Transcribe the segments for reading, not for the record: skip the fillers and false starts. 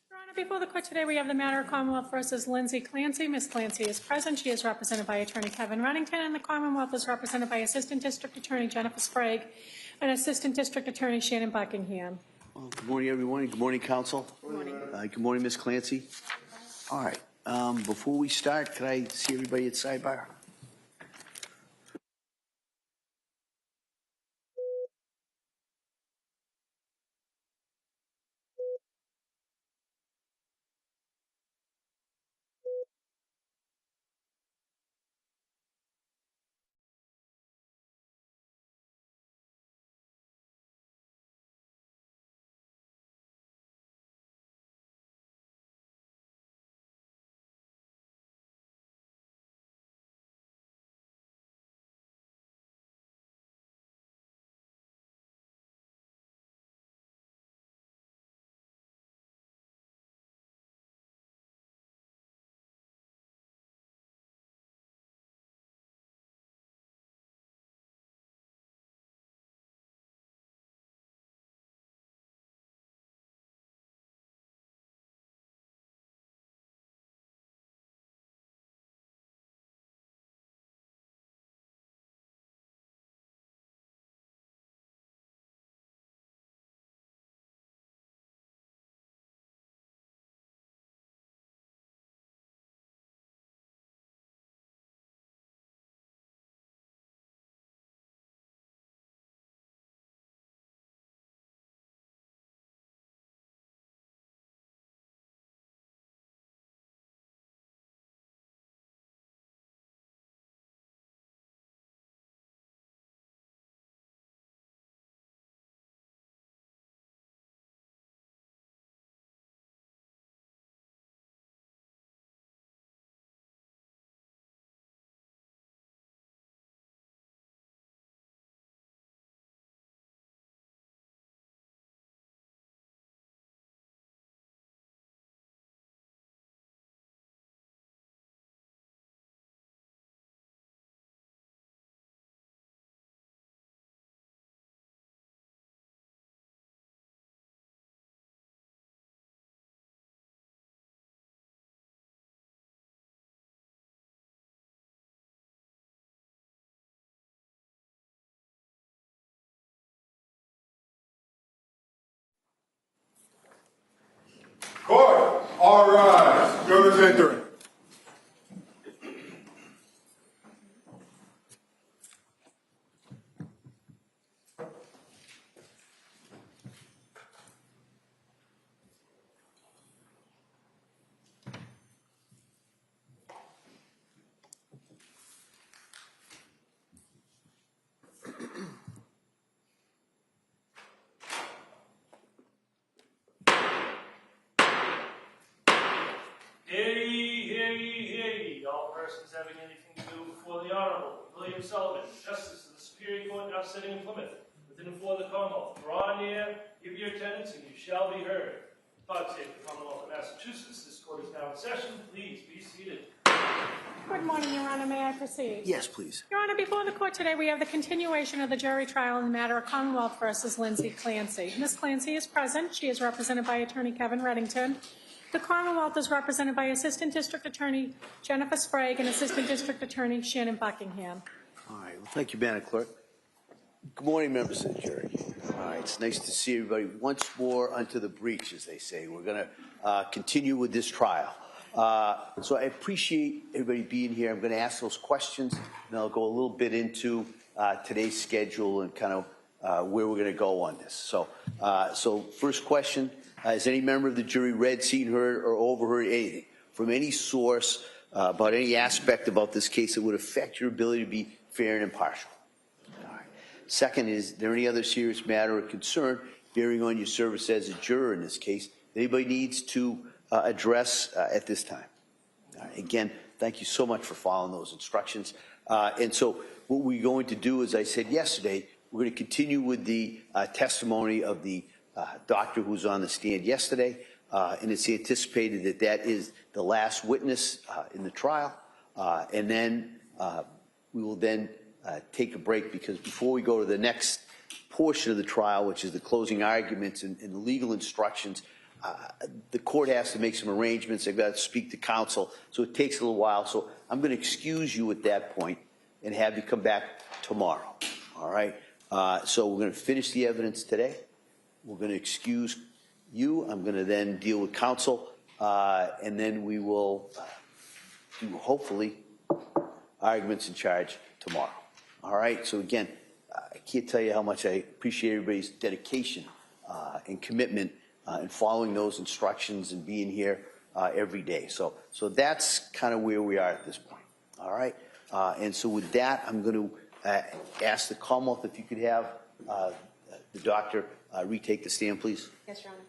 Your Honor, before the court today, we have the matter of Commonwealth versus Lindsay Clancy. Ms. Clancy is present. She is represented by Attorney Kevin Reddington, and the Commonwealth is represented by Assistant District Attorney Jennifer Sprague and Assistant District Attorney Shannon Buckingham. Well, good morning, everyone. Good morning, counsel. Good morning. Good morning, Ms. Clancy. All right. Before we start, could I see everybody at sidebar? Court, all rise. Jurors entering. Hey, all persons having anything to do before the Honorable William Sullivan, Justice of the Superior Court, now sitting in Plymouth, within and for the Commonwealth. Draw near, give your attendance, and you shall be heard. Vouchsafe the Commonwealth of Massachusetts, this court is now in session. Please be seated. Good morning, Your Honor. May I proceed? Yes, please. Your Honor, before the court today, we have the continuation of the jury trial in the matter of Commonwealth versus Lindsay Clancy. Ms. Clancy is present. She is represented by Attorney Kevin Reddington. The Commonwealth is represented by Assistant District Attorney Jennifer Sprague and Assistant District Attorney Shannon Buckingham. All right. Well, thank you, Madam Clerk. Good morning, members of the jury. All right. It's nice to see everybody once more unto the breach, as they say. We're going to continue with this trial. So I appreciate everybody being here. I'm going to ask those questions, and I'll go a little bit into today's schedule and kind of where we're going to go on this. So first question. Has any member of the jury read, seen, heard, or overheard anything from any source about any aspect about this case that would affect your ability to be fair and impartial? All right. Second, is there any other serious matter or concern bearing on your service as a juror in this case that anybody needs to address at this time? All right. Again, thank you so much for following those instructions. And so what we're going to do, as I said yesterday, we're going to continue with the testimony of the doctor who was on the stand yesterday, and it's anticipated that that is the last witness in the trial, and then we will then take a break, because before we go to the next portion of the trial, which is the closing arguments and the legal instructions, the court has to make some arrangements. They've got to speak to counsel, so it takes a little while. So I'm going to excuse you at that point and have you come back tomorrow. All right? So we're going to finish the evidence today. We're going to excuse you. I'm going to then deal with counsel, and then we will do, hopefully, arguments in charge tomorrow. All right? So again, I can't tell you how much I appreciate everybody's dedication and commitment in following those instructions and being here every day. So that's kind of where we are at this point. All right? And so with that, I'm going to ask the Commonwealth if you could have the doctor retake the stand, please. Yes, Your Honor.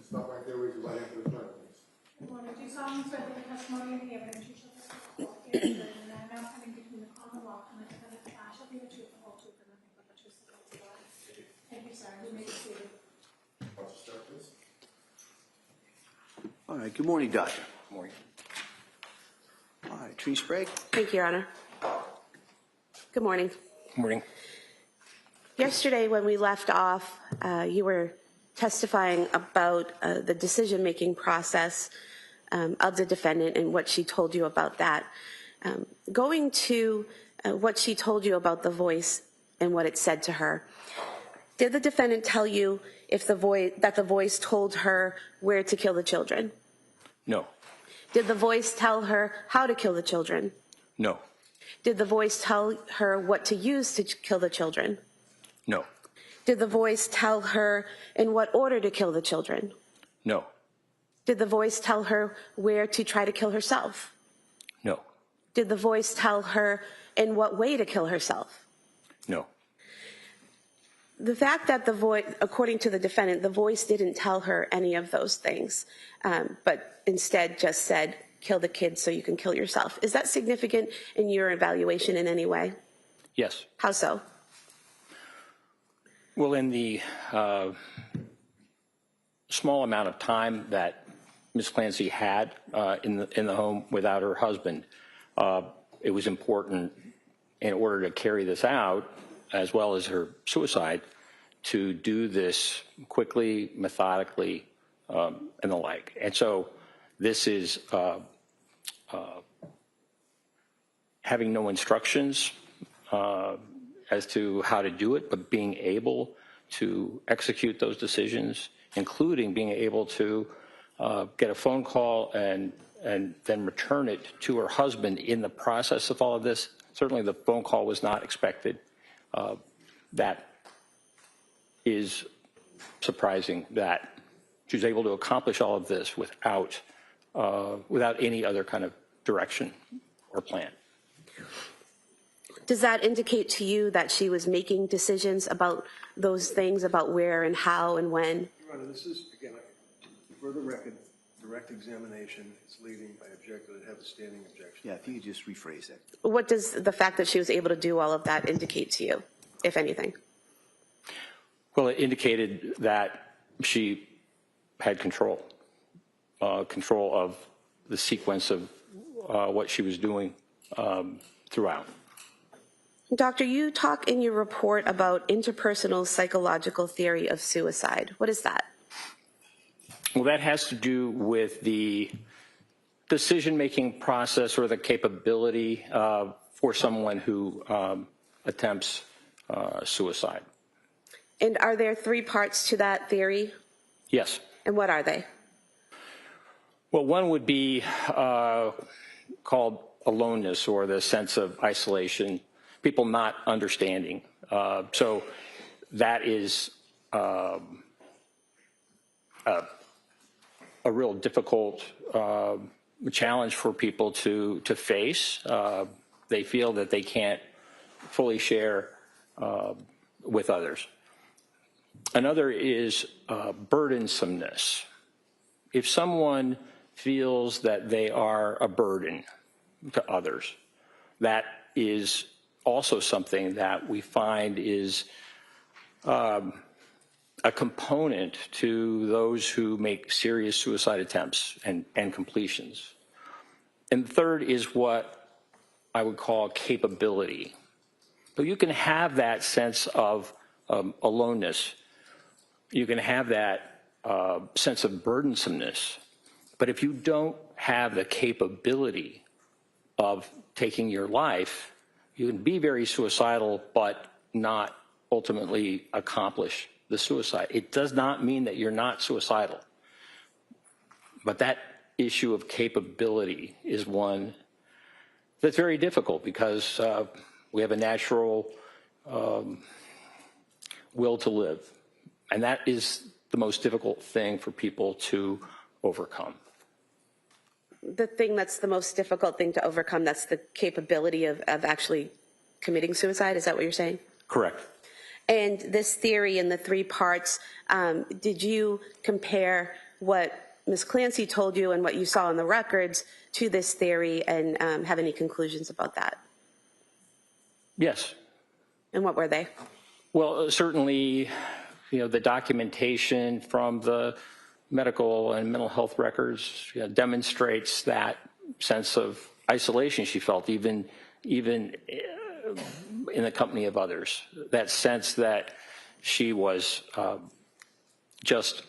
Stop right there, raise your right hand to the front, please. Good morning. Do you solemnly swear that the testimony and the evidence you shall testify is true, and that now coming between the Commonwealth and the defendant shall be the truth, the whole truth, and nothing but the truth, so help you God? Thank you, sir. You may be seated. Watch your step, please. All right. Good morning, doctor. Good morning. All right. Attorney Sprague. Thank you, Your Honor. Good morning. Good morning. Yesterday, when we left off, you were testifying about the decision-making process of the defendant and what she told you about that. Going to what she told you about the voice and what it said to her, did the defendant tell you if that the voice told her where to kill the children? No. Did the voice tell her how to kill the children? No. Did the voice tell her what to use to kill the children? No. Did the voice tell her in what order to kill the children? No. Did the voice tell her where to try to kill herself? No. Did the voice tell her in what way to kill herself? No. The fact that the voice, according to the defendant, the voice didn't tell her any of those things, but instead just said, kill the kids so you can kill yourself. Is that significant in your evaluation in any way? Yes. How so? Well, in the small amount of time that Ms. Clancy had in the home without her husband, it was important in order to carry this out, as well as her suicide, to do this quickly, methodically, and the like. And so this is having no instructions as to how to do it, but being able to execute those decisions, including being able to get a phone call and then return it to her husband in the process of all of this. Certainly the phone call was not expected. That is surprising that she was able to accomplish all of this without any other kind of direction or plan. Does that indicate to you that she was making decisions about those things, about where and how and when? Your Honor, this is, again, for the record, direct examination is leading. I object to have a standing objection. Yeah, if you could just rephrase that. What does the fact that she was able to do all of that indicate to you, if anything? Well, it indicated that she had control of the sequence of what she was doing throughout. Doctor, you talk in your report about interpersonal psychological theory of suicide. What is that? Well, that has to do with the decision-making process or the capability for someone who attempts suicide. And are there 3 parts to that theory? Yes. And what are they? Well, one would be called aloneness, or the sense of isolation, people not understanding. So that is a real difficult challenge for people to face. They feel that they can't fully share with others. Another is burdensomeness. If someone feels that they are a burden to others. That is also something that we find is a component to those who make serious suicide attempts and completions. And third is what I would call capability. So you can have that sense of aloneness. You can have that sense of burdensomeness. But if you don't have the capability of taking your life, you can be very suicidal but not ultimately accomplish the suicide. It does not mean that you're not suicidal. But that issue of capability is one that's very difficult because we have a natural will to live. And that is the most difficult thing for people to overcome. The thing that's the most difficult thing to overcome, that's the capability of actually committing suicide, is that what you're saying? Correct. And this theory in the 3 parts, did you compare what Ms. Clancy told you and what you saw in the records to this theory and have any conclusions about that? Yes. And what were they? Well, certainly, the documentation from the medical and mental health records demonstrates that sense of isolation she felt, even in the company of others. That sense that she was just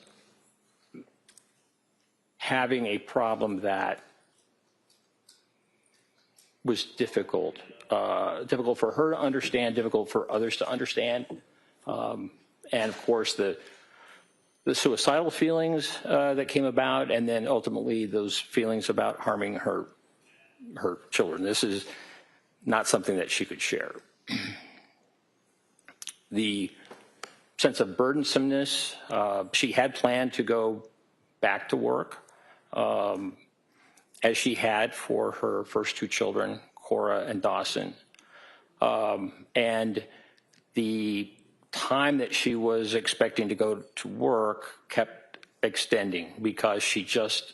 having a problem that was difficult for her to understand, difficult for others to understand, and of course the suicidal feelings that came about, and then ultimately those feelings about harming her children. This is not something that she could share. The sense of burdensomeness, she had planned to go back to work, as she had for her first 2 children, Cora and Dawson. And the time that she was expecting to go to work kept extending because she just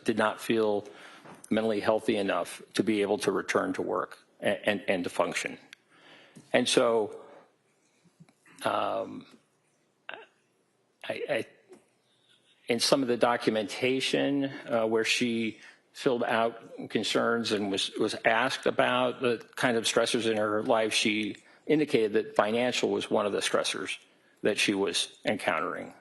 did not feel mentally healthy enough to be able to return to work and to function. And so in some of the documentation where she filled out concerns and was asked about the kind of stressors in her life, she indicated that financial was one of the stressors that she was encountering.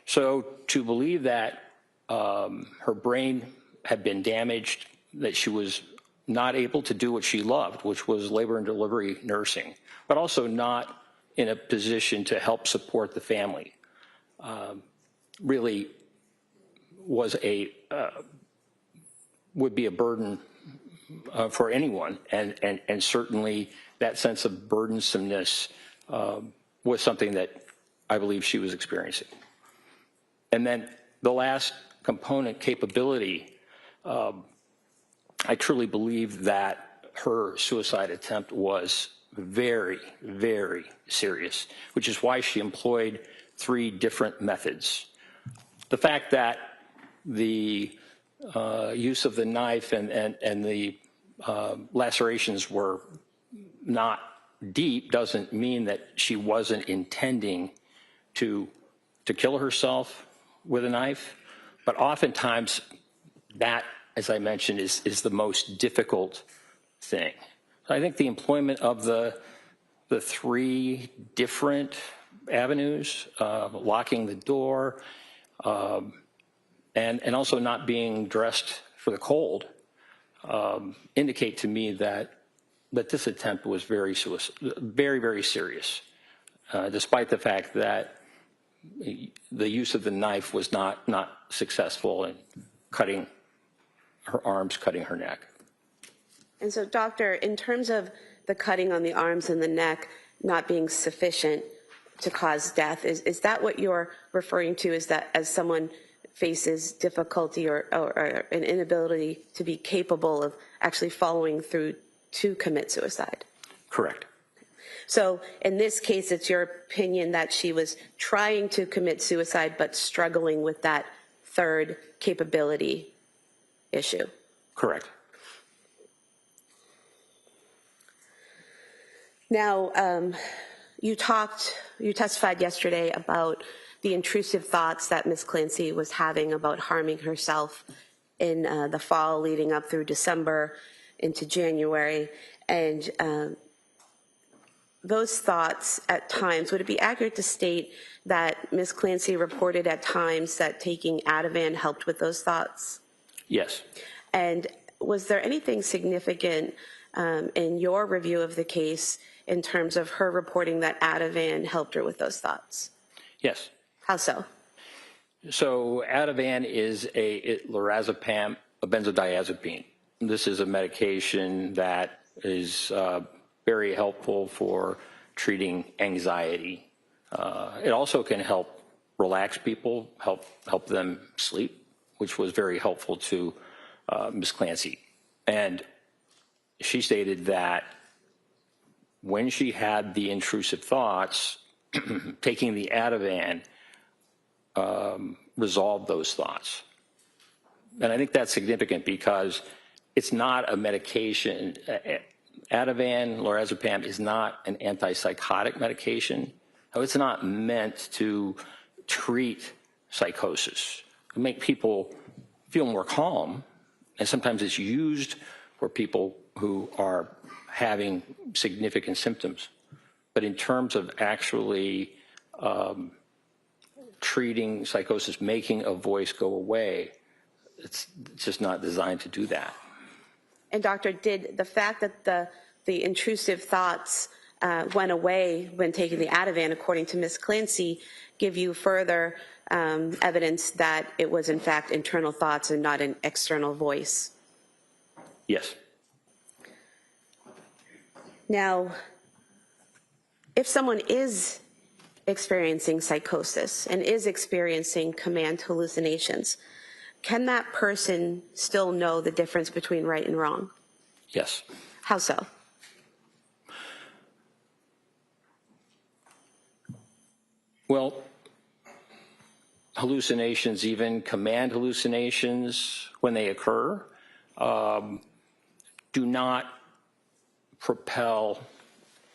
So to believe that her brain had been damaged, that she was not able to do what she loved, which was labor and delivery nursing, but also not in a position to help support the family, really was would be a burden for anyone, and certainly that sense of burdensomeness was something that I believe she was experiencing. And then the last component, capability, I truly believe that her suicide attempt was very, very serious, which is why she employed 3 different methods. The fact that the use of the knife and the lacerations were not deep doesn't mean that she wasn't intending to kill herself with a knife, but oftentimes that, as I mentioned, is the most difficult thing. So I think the employment of the 3 different avenues, locking the door, and also not being dressed for the cold, indicate to me that this attempt was very, very serious, despite the fact that the use of the knife was not successful in cutting her arms, cutting her neck. And so, doctor, in terms of the cutting on the arms and the neck not being sufficient to cause death, is that what you're referring to? Is that as someone faces difficulty or an inability to be capable of actually following through to commit suicide? Correct. So in this case, it's your opinion that she was trying to commit suicide but struggling with that third capability issue. Correct. Now, you testified yesterday about the intrusive thoughts that Ms. Clancy was having about harming herself in the fall leading up through December into January. And those thoughts at times, would it be accurate to state that Ms. Clancy reported at times that taking Ativan helped with those thoughts? Yes. And was there anything significant in your review of the case in terms of her reporting that Ativan helped her with those thoughts? Yes. How so? So Ativan is lorazepam, a benzodiazepine. This is a medication that is very helpful for treating anxiety. It also can help relax people, help them sleep, which was very helpful to Ms. Clancy. And she stated that when she had the intrusive thoughts, taking the Ativan resolved those thoughts. And I think that's significant because it's not a medication. Ativan, lorazepam, is not an antipsychotic medication. It's not meant to treat psychosis. To make people feel more calm, and sometimes it's used for people who are having significant symptoms. But in terms of actually treating psychosis, making a voice go away, it's just not designed to do that. And doctor, did the fact that the intrusive thoughts went away when taking the Ativan, according to Ms. Clancy, give you further evidence that it was in fact internal thoughts and not an external voice? Yes. Now, if someone is experiencing psychosis and is experiencing command hallucinations, can that person still know the difference between right and wrong? Yes. How so? Well, hallucinations, even command hallucinations, when they occur, do not propel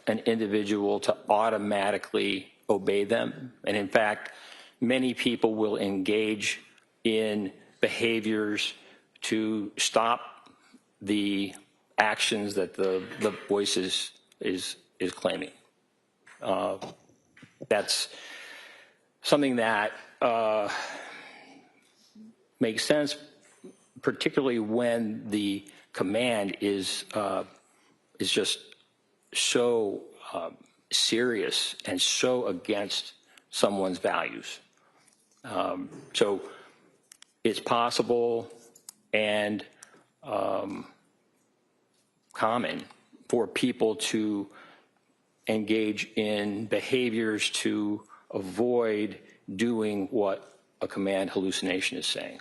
an individual to automatically obey them. And in fact, many people will engage in behaviors to stop the actions that the voice is claiming. That's something that makes sense, particularly when the command is just so serious and so against someone's values. So it's possible and common for people to engage in behaviors to avoid doing what a command hallucination is saying.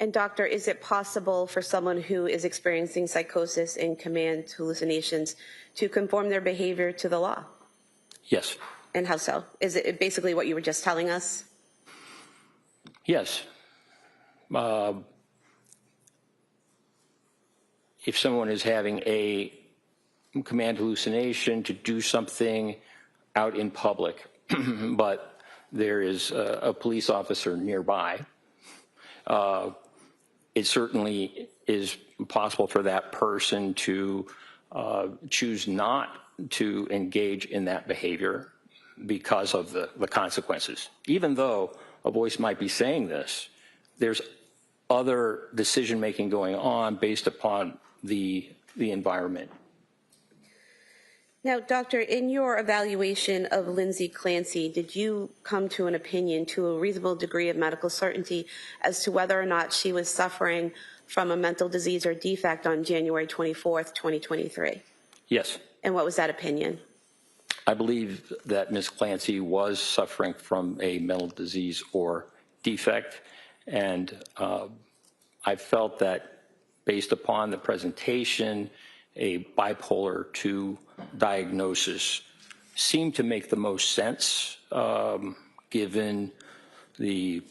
And doctor, is it possible for someone who is experiencing psychosis and command hallucinations to conform their behavior to the law? Yes. And how so? Is it basically what you were just telling us? Yes. If someone is having a command hallucination to do something out in public, but there is a police officer nearby, it certainly is possible for that person to choose not to engage in that behavior because of the consequences. Even though a voice might be saying this, there's other decision-making going on based upon the environment. Now, doctor, in your evaluation of Lindsay Clancy, did you come to an opinion to a reasonable degree of medical certainty as to whether or not she was suffering from a mental disease or defect on January 24th, 2023? Yes. And what was that opinion? I believe that Ms. Clancy was suffering from a mental disease or defect, and I felt that based upon the presentation, a bipolar II diagnosis seemed to make the most sense given the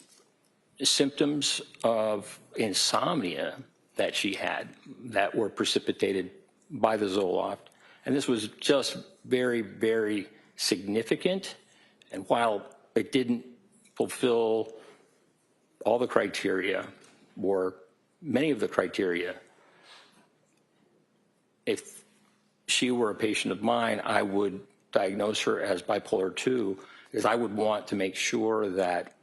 symptoms of insomnia that she had that were precipitated by the Zoloft. And this was just very, very significant. And while it didn't fulfill all the criteria or many of the criteria, if she were a patient of mine, I would diagnose her as bipolar 2, because I would want to make sure that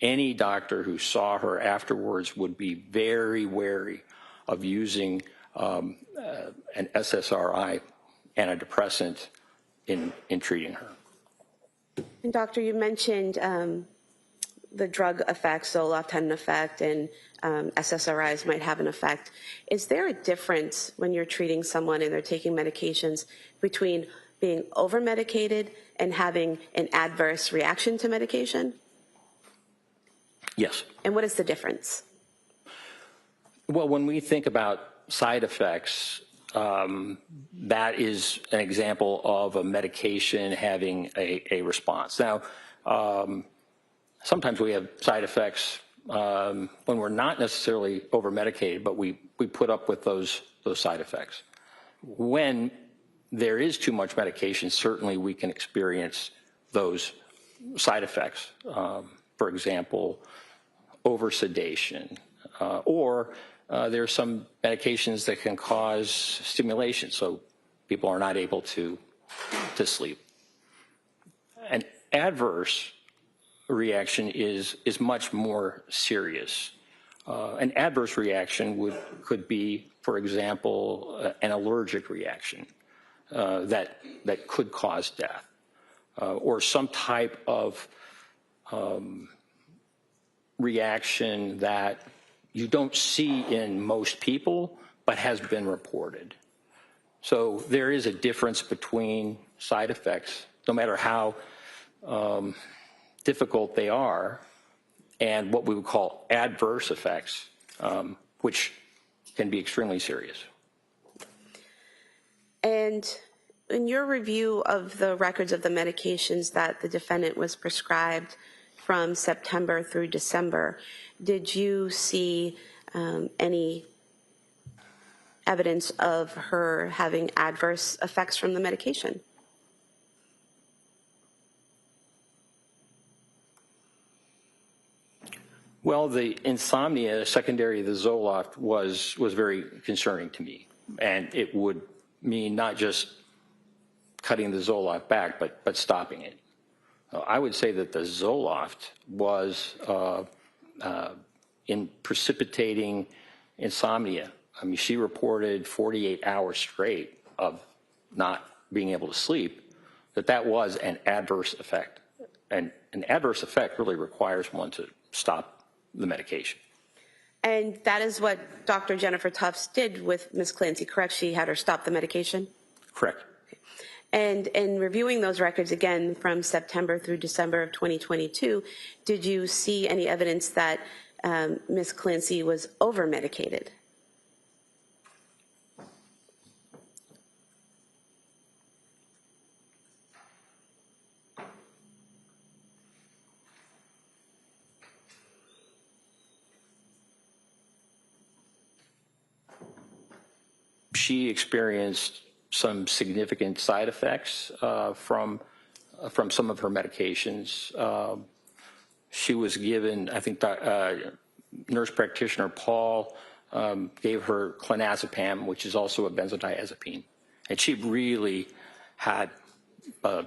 any doctor who saw her afterwards would be very wary of using an SSRI antidepressant in treating her. And doctor, you mentioned the drug effects, Zoloft had an effect, and SSRIs might have an effect. Is there a difference when you're treating someone and they're taking medications between being over-medicated and having an adverse reaction to medication? Yes. And what is the difference? Well, when we think about side effects, that is an example of a medication having a response. Now, sometimes we have side effects when we're not necessarily over-medicated, but we put up with those side effects. When there is too much medication, certainly we can experience those side effects. For example, over-sedation, or there are some medications that can cause stimulation, so people are not able to sleep. An adverse reaction is much more serious. An adverse reaction could be, for example, an allergic reaction that could cause death, or some type of reaction that you don't see in most people but has been reported. So there is a difference between side effects, no matter how difficult they are, and what we would call adverse effects, which can be extremely serious. And in your review of the records of the medications that the defendant was prescribed from September through December, did you see any evidence of her having adverse effects from the medication? Well, the insomnia secondary to the Zoloft was very concerning to me, and it would mean not just cutting the Zoloft back, but stopping it. I would say that the Zoloft was in precipitating insomnia. I mean, she reported 48 hours straight of not being able to sleep, that was an adverse effect. And an adverse effect really requires one to stop the medication. And that is what Dr. Jennifer Tufts did with Ms. Clancy, correct? She had her stop the medication? Correct. And in reviewing those records again from September through December of 2022, did you see any evidence that Ms. Clancy was over-medicated? She experienced some significant side effects from some of her medications. She was given, I think, nurse practitioner Paul gave her clonazepam, which is also a benzodiazepine, and she really had an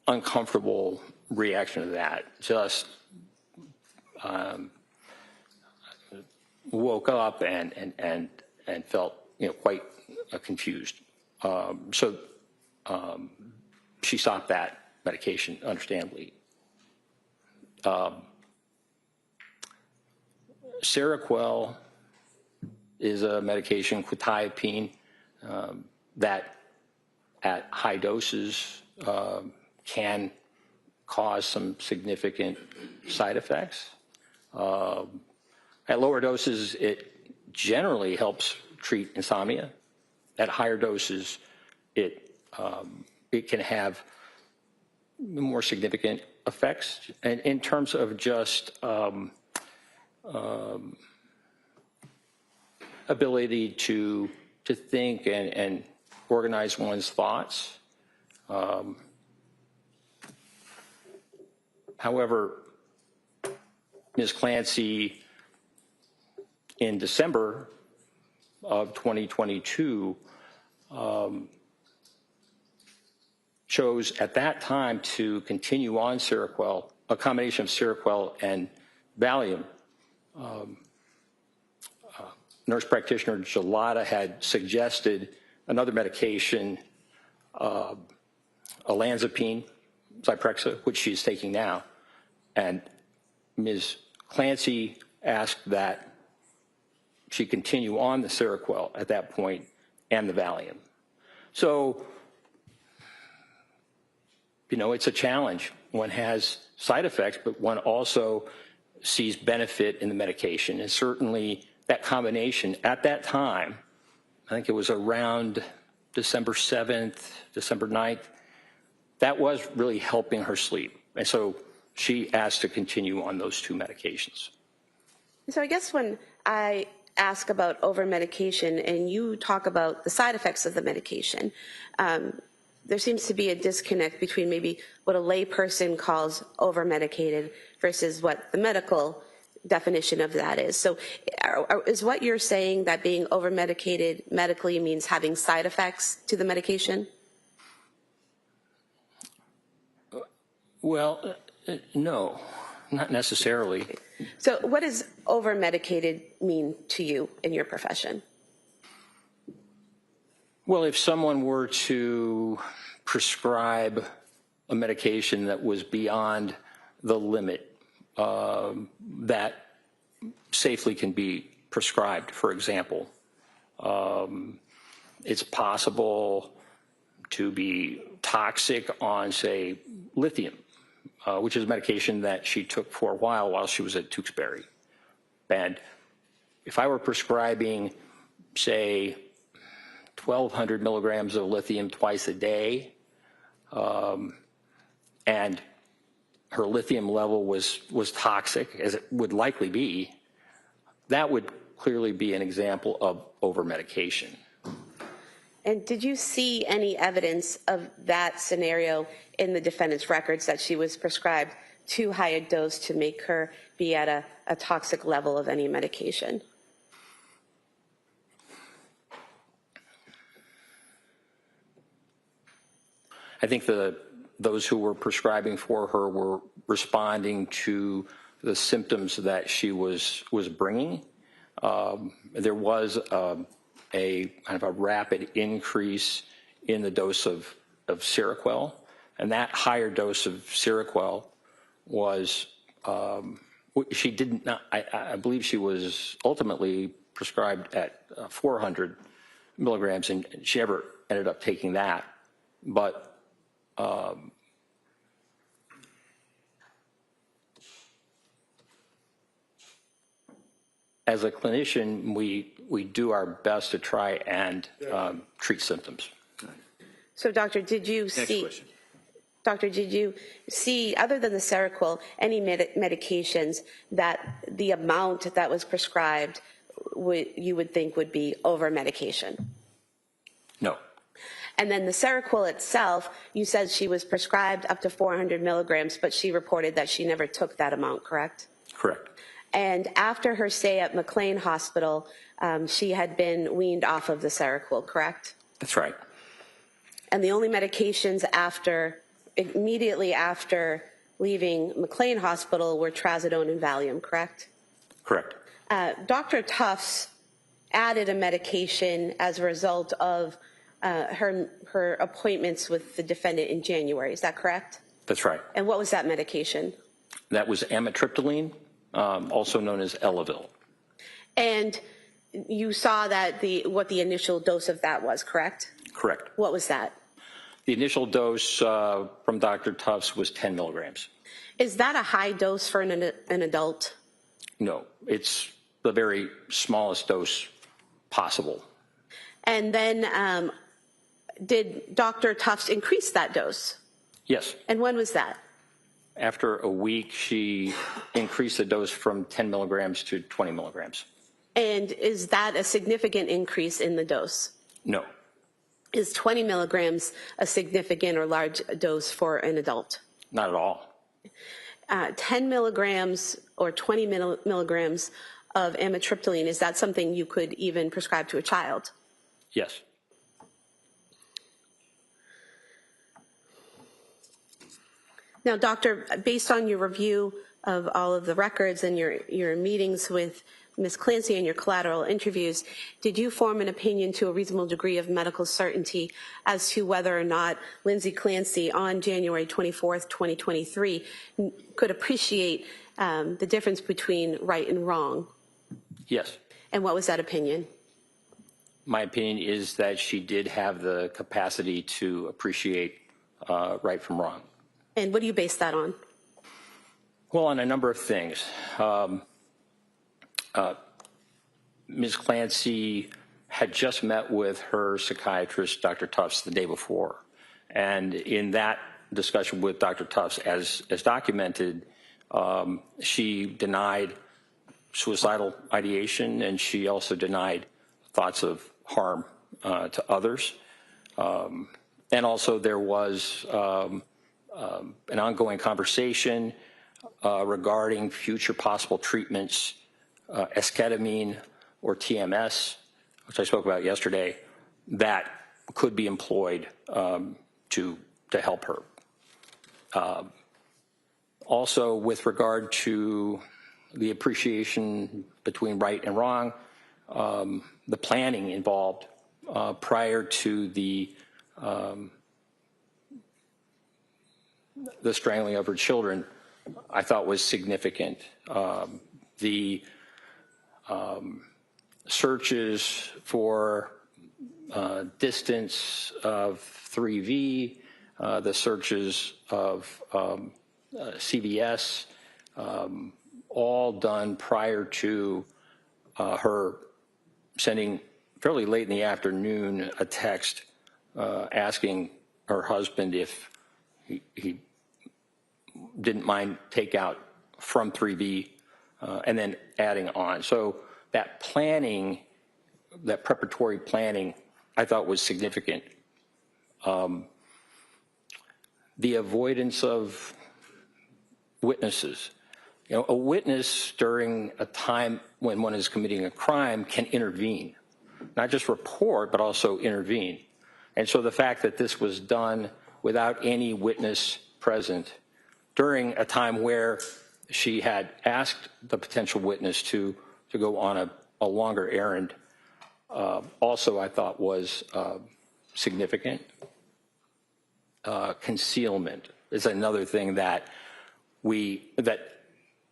uncomfortable reaction to that. Just woke up and felt, quite confused. So she stopped that medication, understandably. Seroquel is a medication, quetiapine, that at high doses can cause some significant side effects. At lower doses, it generally helps treat insomnia. At higher doses, it can have more significant effects. And in terms of just ability to think and organize one's thoughts. However, Ms. Clancy, in December of 2022, chose at that time to continue on Seroquel, a combination of Seroquel and Valium. Nurse practitioner Gelada had suggested another medication, olanzapine, Zyprexa, which she's taking now. And Ms. Clancy asked that she continue on the Seroquel at that point and the Valium. So, you know, it's a challenge. One has side effects, but one also sees benefit in the medication. And certainly that combination at that time, I think it was around December 7th, December 9th, that was really helping her sleep. And so she asked to continue on those two medications. So I guess when I ask about over-medication and you talk about the side effects of the medication, there seems to be a disconnect between maybe what a lay person calls over-medicated versus what the medical definition of that is. So is what you're saying that being over-medicated medically means having side effects to the medication? Well, no, not necessarily. So what does over-medicated mean to you in your profession? Well, if someone were to prescribe a medication that was beyond the limit that safely can be prescribed, for example, it's possible to be toxic on, say, lithium, which is a medication that she took for a while she was at Duxbury. And if I were prescribing, say, 1,200 milligrams of lithium twice a day, and her lithium level was toxic, as it would likely be, that would clearly be an example of over-medication. And did you see any evidence of that scenario in the defendant's records, that she was prescribed too high a dose to make her be at a toxic level of any medication? I think those who were prescribing for her were responding to the symptoms that she was bringing. There was a kind of a rapid increase in the dose of Seroquel, and that higher dose of Seroquel was, she did not, I believe she was ultimately prescribed at 400 milligrams, and she never ended up taking that. But as a clinician, we do our best to try and treat symptoms. So, Doctor, did you see, other than the Seroquel, any medications that the amount that was prescribed you would think would be over-medication? No. And then the Seroquel itself, you said she was prescribed up to 400 milligrams, but she reported that she never took that amount, correct? Correct. And after her stay at McLean Hospital, she had been weaned off of the Seroquel, correct? That's right. And the only medications immediately after leaving McLean Hospital were trazodone and Valium, correct? Correct. Dr. Tufts added a medication as a result of her appointments with the defendant in January, is that correct? That's right. And what was that medication? That was amitriptyline, also known as Elavil. And you saw that what the initial dose of that was, correct? Correct. What was that? The initial dose from Dr. Tufts was 10 milligrams. Is that a high dose for an adult? No, it's the very smallest dose possible. And then did Dr. Tufts increase that dose? Yes. And when was that? After a week, she increased the dose from 10 milligrams to 20 milligrams. And is that a significant increase in the dose? No, Is 20 milligrams a significant or large dose for an adult? not at all. 10 milligrams or 20 milligrams of amitriptyline, is that something you could even prescribe to a child? Yes. Now, doctor, based on your review of all of the records and your meetings with Ms. Clancy and your collateral interviews, did you form an opinion to a reasonable degree of medical certainty as to whether or not Lindsay Clancy on January 24th, 2023 could appreciate the difference between right and wrong? Yes. And what was that opinion? My opinion is that she did have the capacity to appreciate right from wrong. And what do you base that on? Well, on a number of things. Ms. Clancy had just met with her psychiatrist, Dr. Tufts, the day before. And in that discussion with Dr. Tufts, as documented, she denied suicidal ideation, and she also denied thoughts of harm to others. And also there was an ongoing conversation regarding future possible treatments, esketamine or TMS, which I spoke about yesterday, that could be employed to help her. Also, with regard to the appreciation between right and wrong, the planning involved prior to the strangling of her children, I thought was significant. The searches for distance of 3V, the searches of CVS, all done prior to her sending fairly late in the afternoon a text asking her husband if he didn't mind takeout from 3V and then adding on. So that planning, that preparatory planning, I thought was significant. The avoidance of witnesses. You know, a witness during a time when one is committing a crime can intervene, not just report, but also intervene. And so the fact that this was done without any witness present during a time where she had asked the potential witness to go on a longer errand, also I thought was significant. Concealment is another thing that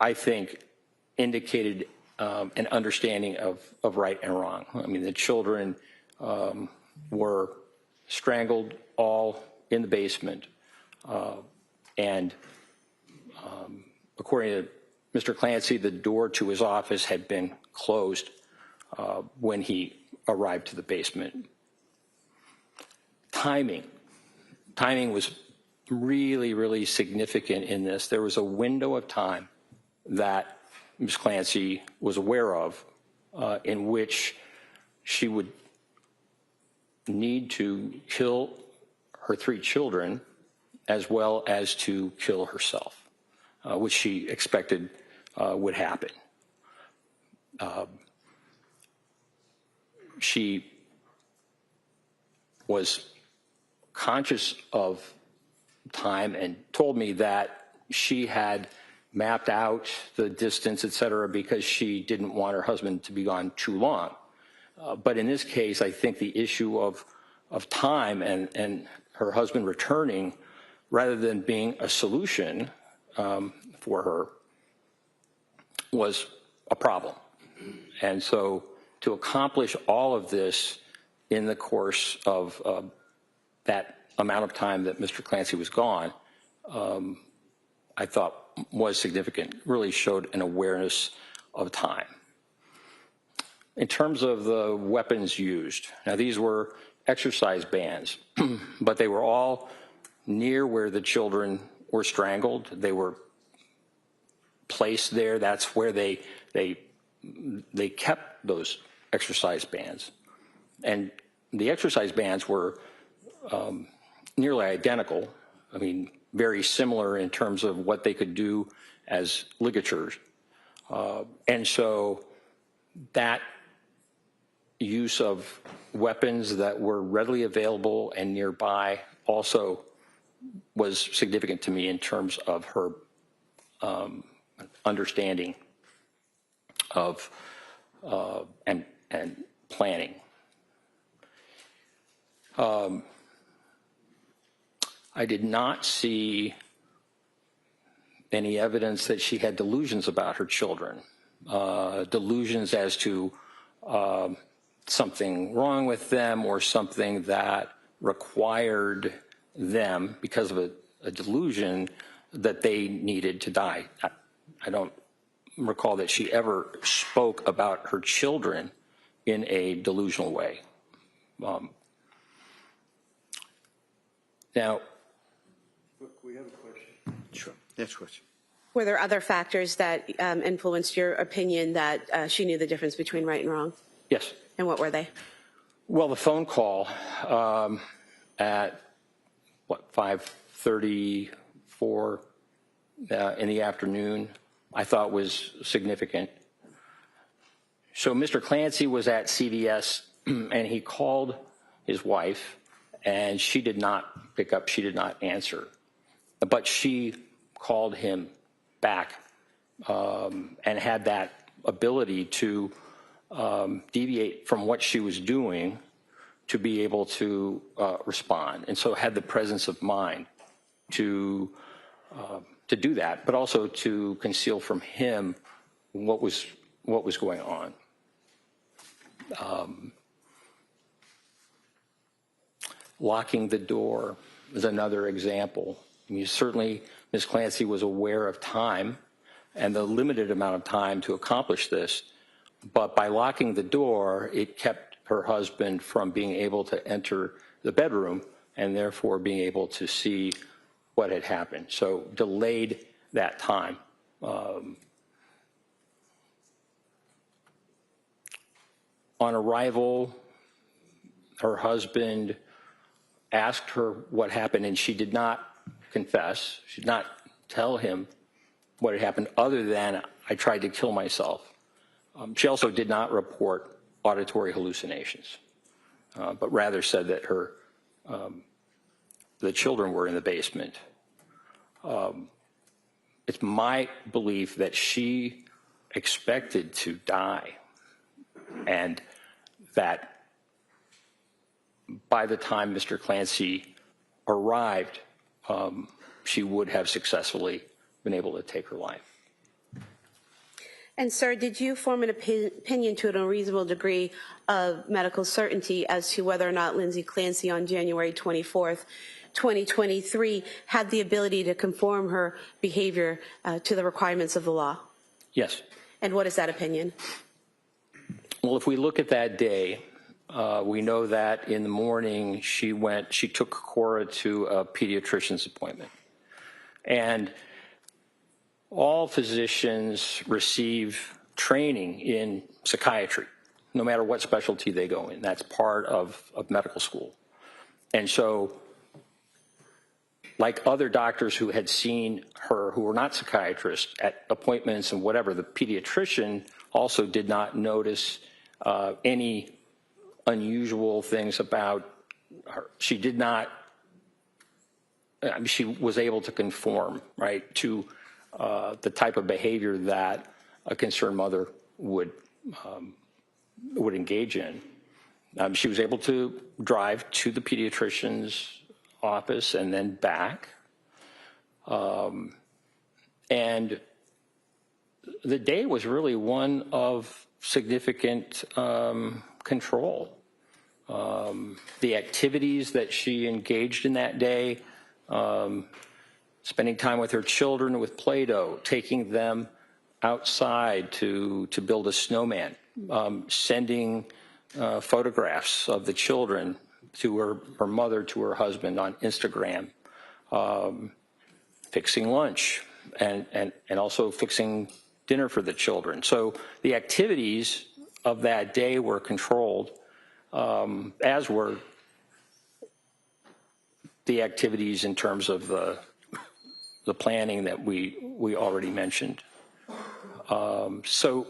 I think indicated an understanding of right and wrong. I mean, the children were strangled all in the basement, and according to Mr. Clancy, the door to his office had been closed when he arrived to the basement. Timing was really, really significant in this. There was a window of time that Ms. Clancy was aware of in which she would need to kill her 3 children as well as to kill herself, which she expected would happen. She was conscious of time and told me that she had mapped out the distance, et cetera, because she didn't want her husband to be gone too long. But in this case, I think the issue of time and her husband returning, rather than being a solution for her, was a problem. And so to accomplish all of this in the course of that amount of time that Mr. Clancy was gone, I thought was significant, really showed an awareness of time. In terms of the weapons used, now these were exercise bands, but they were all near where the children were strangled. They were placed there. That's where they kept those exercise bands. And the exercise bands were nearly identical. I mean, very similar in terms of what they could do as ligatures. And so that use of weapons that were readily available and nearby also was significant to me in terms of her understanding of and planning. I did not see any evidence that she had delusions about her children, delusions as to something wrong with them or something that required them, because of a delusion, that they needed to die. I don't recall that she ever spoke about her children in a delusional way. Now, Look, we have a question. Sure. Next question. Were there other factors that influenced your opinion that she knew the difference between right and wrong? yes. And what were they? Well, the phone call at, 5:34 in the afternoon, I thought was significant. So Mr. Clancy was at CVS, and he called his wife, and she did not pick up. She did not answer. But she called him back and had that ability to deviate from what she was doing to be able to respond, and so had the presence of mind to do that, but also to conceal from him what was going on. Locking the door is another example. I mean, certainly Ms. Clancy was aware of time and the limited amount of time to accomplish this, but by locking the door, it kept her husband from being able to enter the bedroom and therefore being able to see what had happened. So delayed that time. On arrival, her husband asked her what happened, and she did not confess. She did not tell him what had happened other than, I tried to kill myself. She also did not report auditory hallucinations, but rather said that the children were in the basement. It's my belief that she expected to die, and that by the time Mr. Clancy arrived, she would have successfully been able to take her life. And sir, did you form an opinion to a reasonable degree of medical certainty as to whether or not Lindsay Clancy on January 24th, 2023 had the ability to conform her behavior to the requirements of the law? Yes. And what is that opinion? Well, if we look at that day, we know that in the morning she took Cora to a pediatrician's appointment. And all physicians receive training in psychiatry, no matter what specialty they go in. That's part of medical school. And so, like other doctors who had seen her who were not psychiatrists at appointments and whatever, the pediatrician also did not notice any unusual things about her. She did not, she was able to conform, right, to the type of behavior that a concerned mother would engage in. She was able to drive to the pediatrician's office and then back. And the day was really one of significant control. The activities that she engaged in that day, spending time with her children with Play-Doh, taking them outside to build a snowman, sending photographs of the children to her mother, to her husband on Instagram, fixing lunch and also fixing dinner for the children. So the activities of that day were controlled, as were the activities in terms of the planning that we already mentioned. So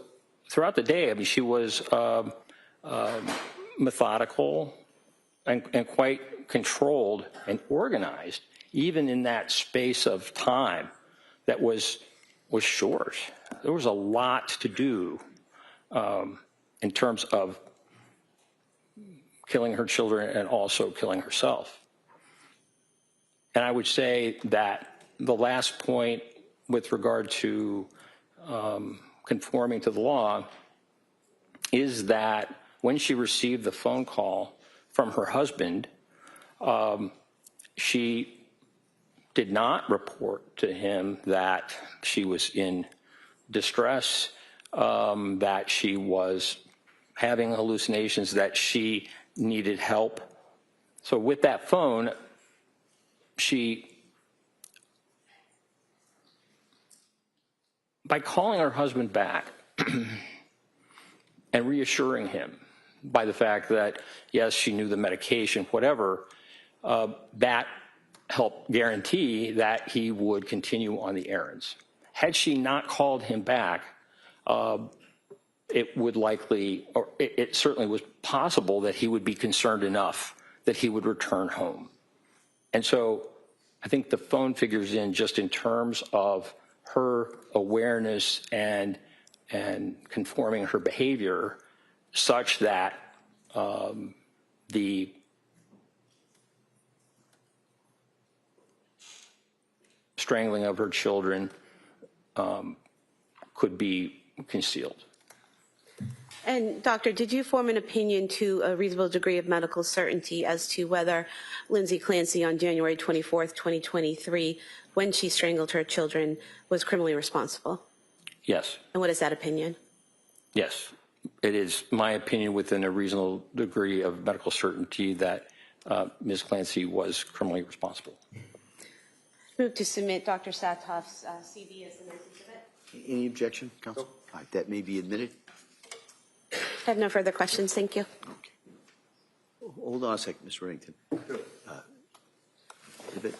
throughout the day, I mean, she was methodical and quite controlled and organized, even in that space of time that was short. There was a lot to do in terms of killing her children and also killing herself. And I would say that the last point with regard to conforming to the law is that when she received the phone call from her husband, she did not report to him that she was in distress, that she was having hallucinations, that she needed help. So with that phone, by calling her husband back and reassuring him by the fact that, yes, she knew the medication, whatever, that helped guarantee that he would continue on the errands. Had she not called him back, it would likely, or it certainly was possible that he would be concerned enough that he would return home. And so I think the phone figures in just in terms of her awareness and conforming her behavior such that the strangling of her children could be concealed. And doctor, did you form an opinion to a reasonable degree of medical certainty as to whether Lindsay Clancy on January 24th, 2023, when she strangled her children, was criminally responsible? Yes. And what is that opinion? Yes. It is my opinion within a reasonable degree of medical certainty that Ms. Clancy was criminally responsible. Move to submit Dr. Satoff's CV as the next exhibit. Any objection, counsel? All right, that may be admitted. I have no further questions. Thank you. Okay. Hold on a second, Ms. Reddington. Exhibit.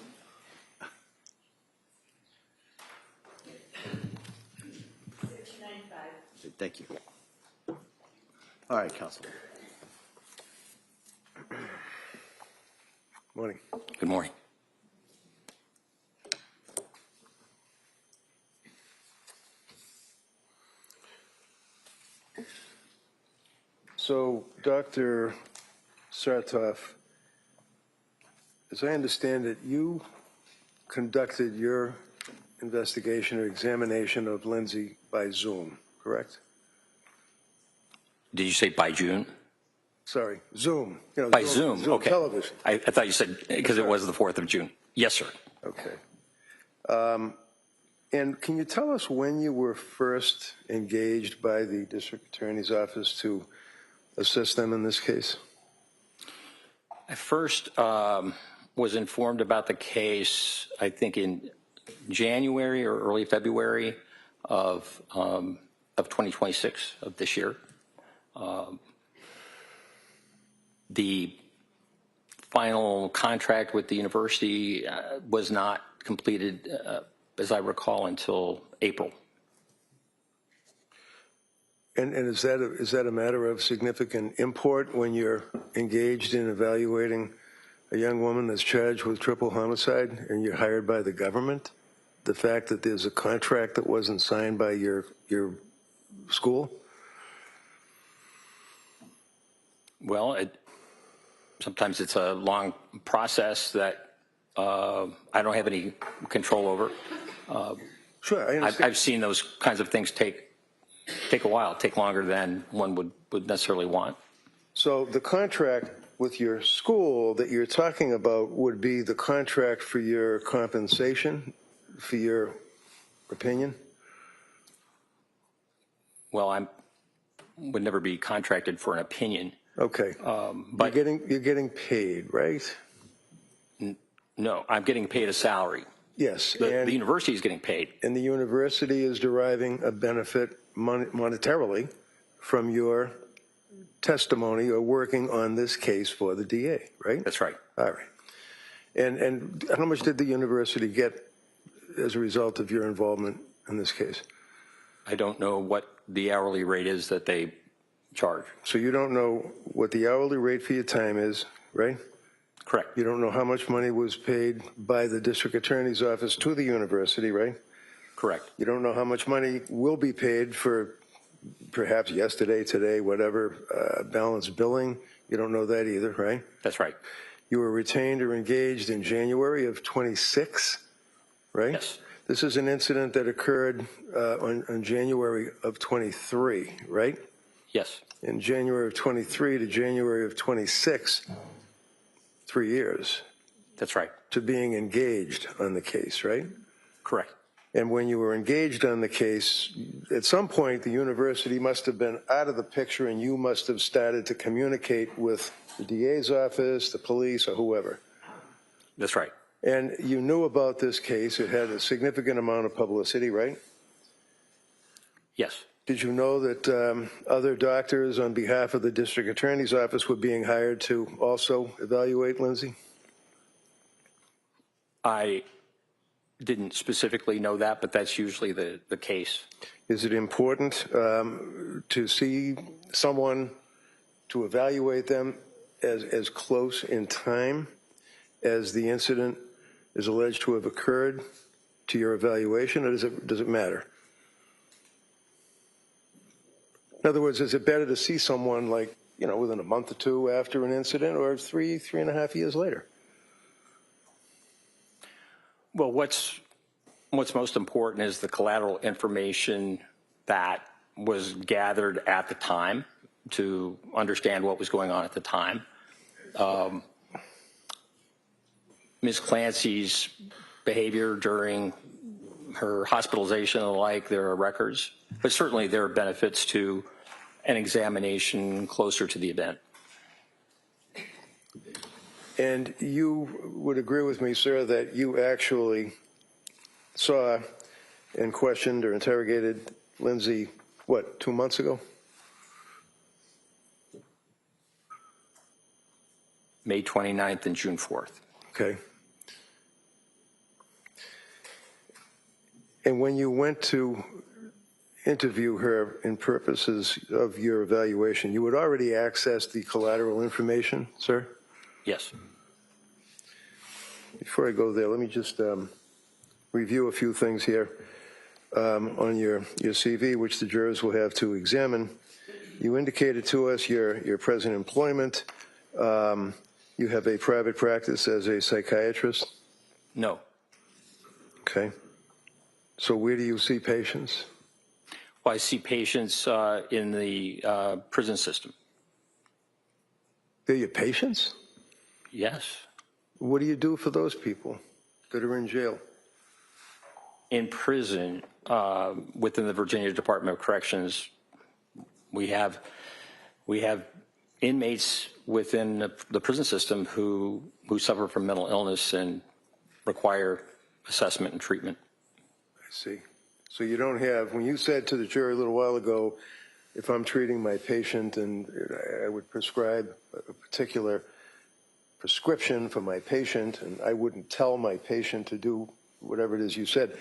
Thank you. All right, counsel. Morning. Good morning. So, Dr. Satoff, as I understand it, you conducted your investigation or examination of Lindsay by Zoom, correct? Did you say by June? Sorry, Zoom. You know, By Zoom, okay. Television. I thought you said because it was the 4th of June. Yes, sir. Okay. And can you tell us when you were first engaged by the district attorney's office to assist them in this case? I first was informed about the case, I think, in January or early February of 2026 of this year. The final contract with the university was not completed, as I recall, until April. And is that a matter of significant import when you're engaged in evaluating a young woman that's charged with triple homicide and you're hired by the government? The fact that there's a contract that wasn't signed by your school? Well, sometimes it's a long process that I don't have any control over. Sure, I understand. I've seen those kinds of things take a while, take longer than one would necessarily want. So the contract with your school that you're talking about would be the contract for your compensation, for your opinion? Well, I would never be contracted for an opinion. Okay. But you're getting paid, right? No, I'm getting paid a salary. Yes. The university is getting paid. And the university is deriving a benefit monetarily from your testimony or working on this case for the DA, right? That's right. All right. And how much did the university get as a result of your involvement in this case? I don't know what the hourly rate is that they charge. So you don't know what the hourly rate for your time is, right? Correct. You don't know how much money was paid by the district attorney's office to the university, right? Correct. You don't know how much money will be paid for perhaps yesterday, today, whatever, balance billing. You don't know that either, right? That's right. You were retained or engaged in January of 26, right? Yes. This is an incident that occurred on January of 23, right? Yes. In January of 23 to January of 26, 3 years. That's right. To being engaged on the case, right? Correct. And when you were engaged on the case, at some point the university must have been out of the picture and you must have started to communicate with the DA's office, the police, or whoever. That's right. And you knew about this case. It had a significant amount of publicity, right? Yes. Did you know that other doctors on behalf of the district attorney's office were being hired to also evaluate Lindsay? I didn't specifically know that, but that's usually the case. Is it important to see someone, to evaluate them as close in time as the incident is alleged to have occurred to your evaluation, or does it matter? In other words, is it better to see someone like, you know, within a month or two after an incident, or 3.5 years later? Well, what's most important is the collateral information that was gathered at the time to understand what was going on at the time. Ms. Clancy's behavior during her hospitalization and the like, there are records, but certainly there are benefits to an examination closer to the event. And you would agree with me, sir, that you actually saw and questioned or interrogated Lindsay, what, 2 months ago? May 29th and June 4th. Okay. And when you went to interview her in purposes of your evaluation, you had already accessed the collateral information, sir? Yes. Before I go there, let me just review a few things here on your CV, which the jurors will have to examine. You indicated to us your present employment. You have a private practice as a psychiatrist? No. Okay. So where do you see patients? Well, I see patients in the prison system. They're your patients? Yes. What do you do for those people that are in jail? In prison, within the Virginia Department of Corrections, we have inmates within the prison system who suffer from mental illness and require assessment and treatment. I see. So you don't have, when you said to the jury a little while ago, if I'm treating my patient and I would prescribe a particular prescription for my patient and I wouldn't tell my patient to do whatever it is you said,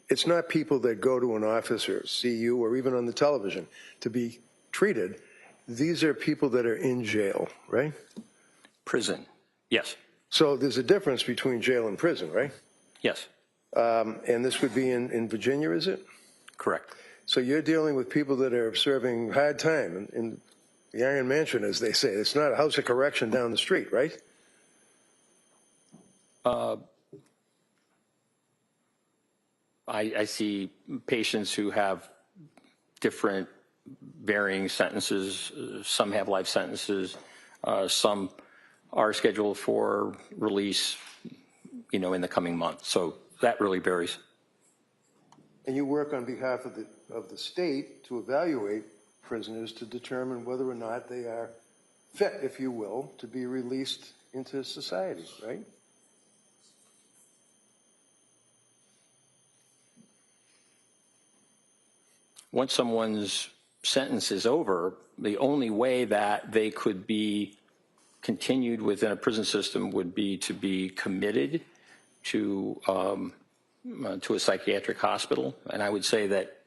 it's not people that go to an office or see you or even on the television to be treated. These are people that are in jail, right? Prison, yes. So there's a difference between jail and prison, right? Yes. And this would be in Virginia, is it? Correct. So you're dealing with people that are serving hard time in the Iron Mansion, as they say. It's not a house of correction down the street, right? I see patients who have different varying sentences. Some have life sentences. Some are scheduled for release, in the coming month. So that really varies. And you work on behalf of the state to evaluate prisoners to determine whether or not they are fit, if you will, to be released into society, right? once someone's sentence is over, the only way that they could be continued within a prison system would be to be committed to a psychiatric hospital. And I would say that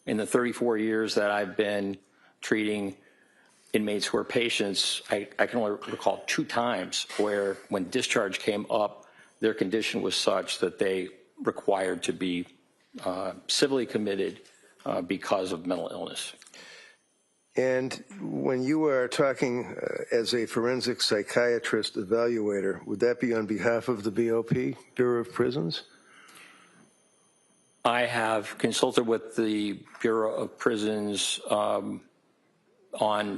in the 34 years that I've been treating inmates who are patients, I can only recall 2 times where when discharge came up, their condition was such that they required to be civilly committed because of mental illness. And when you are talking as a forensic psychiatrist evaluator, would that be on behalf of the BOP, Bureau of Prisons? I have consulted with the Bureau of Prisons on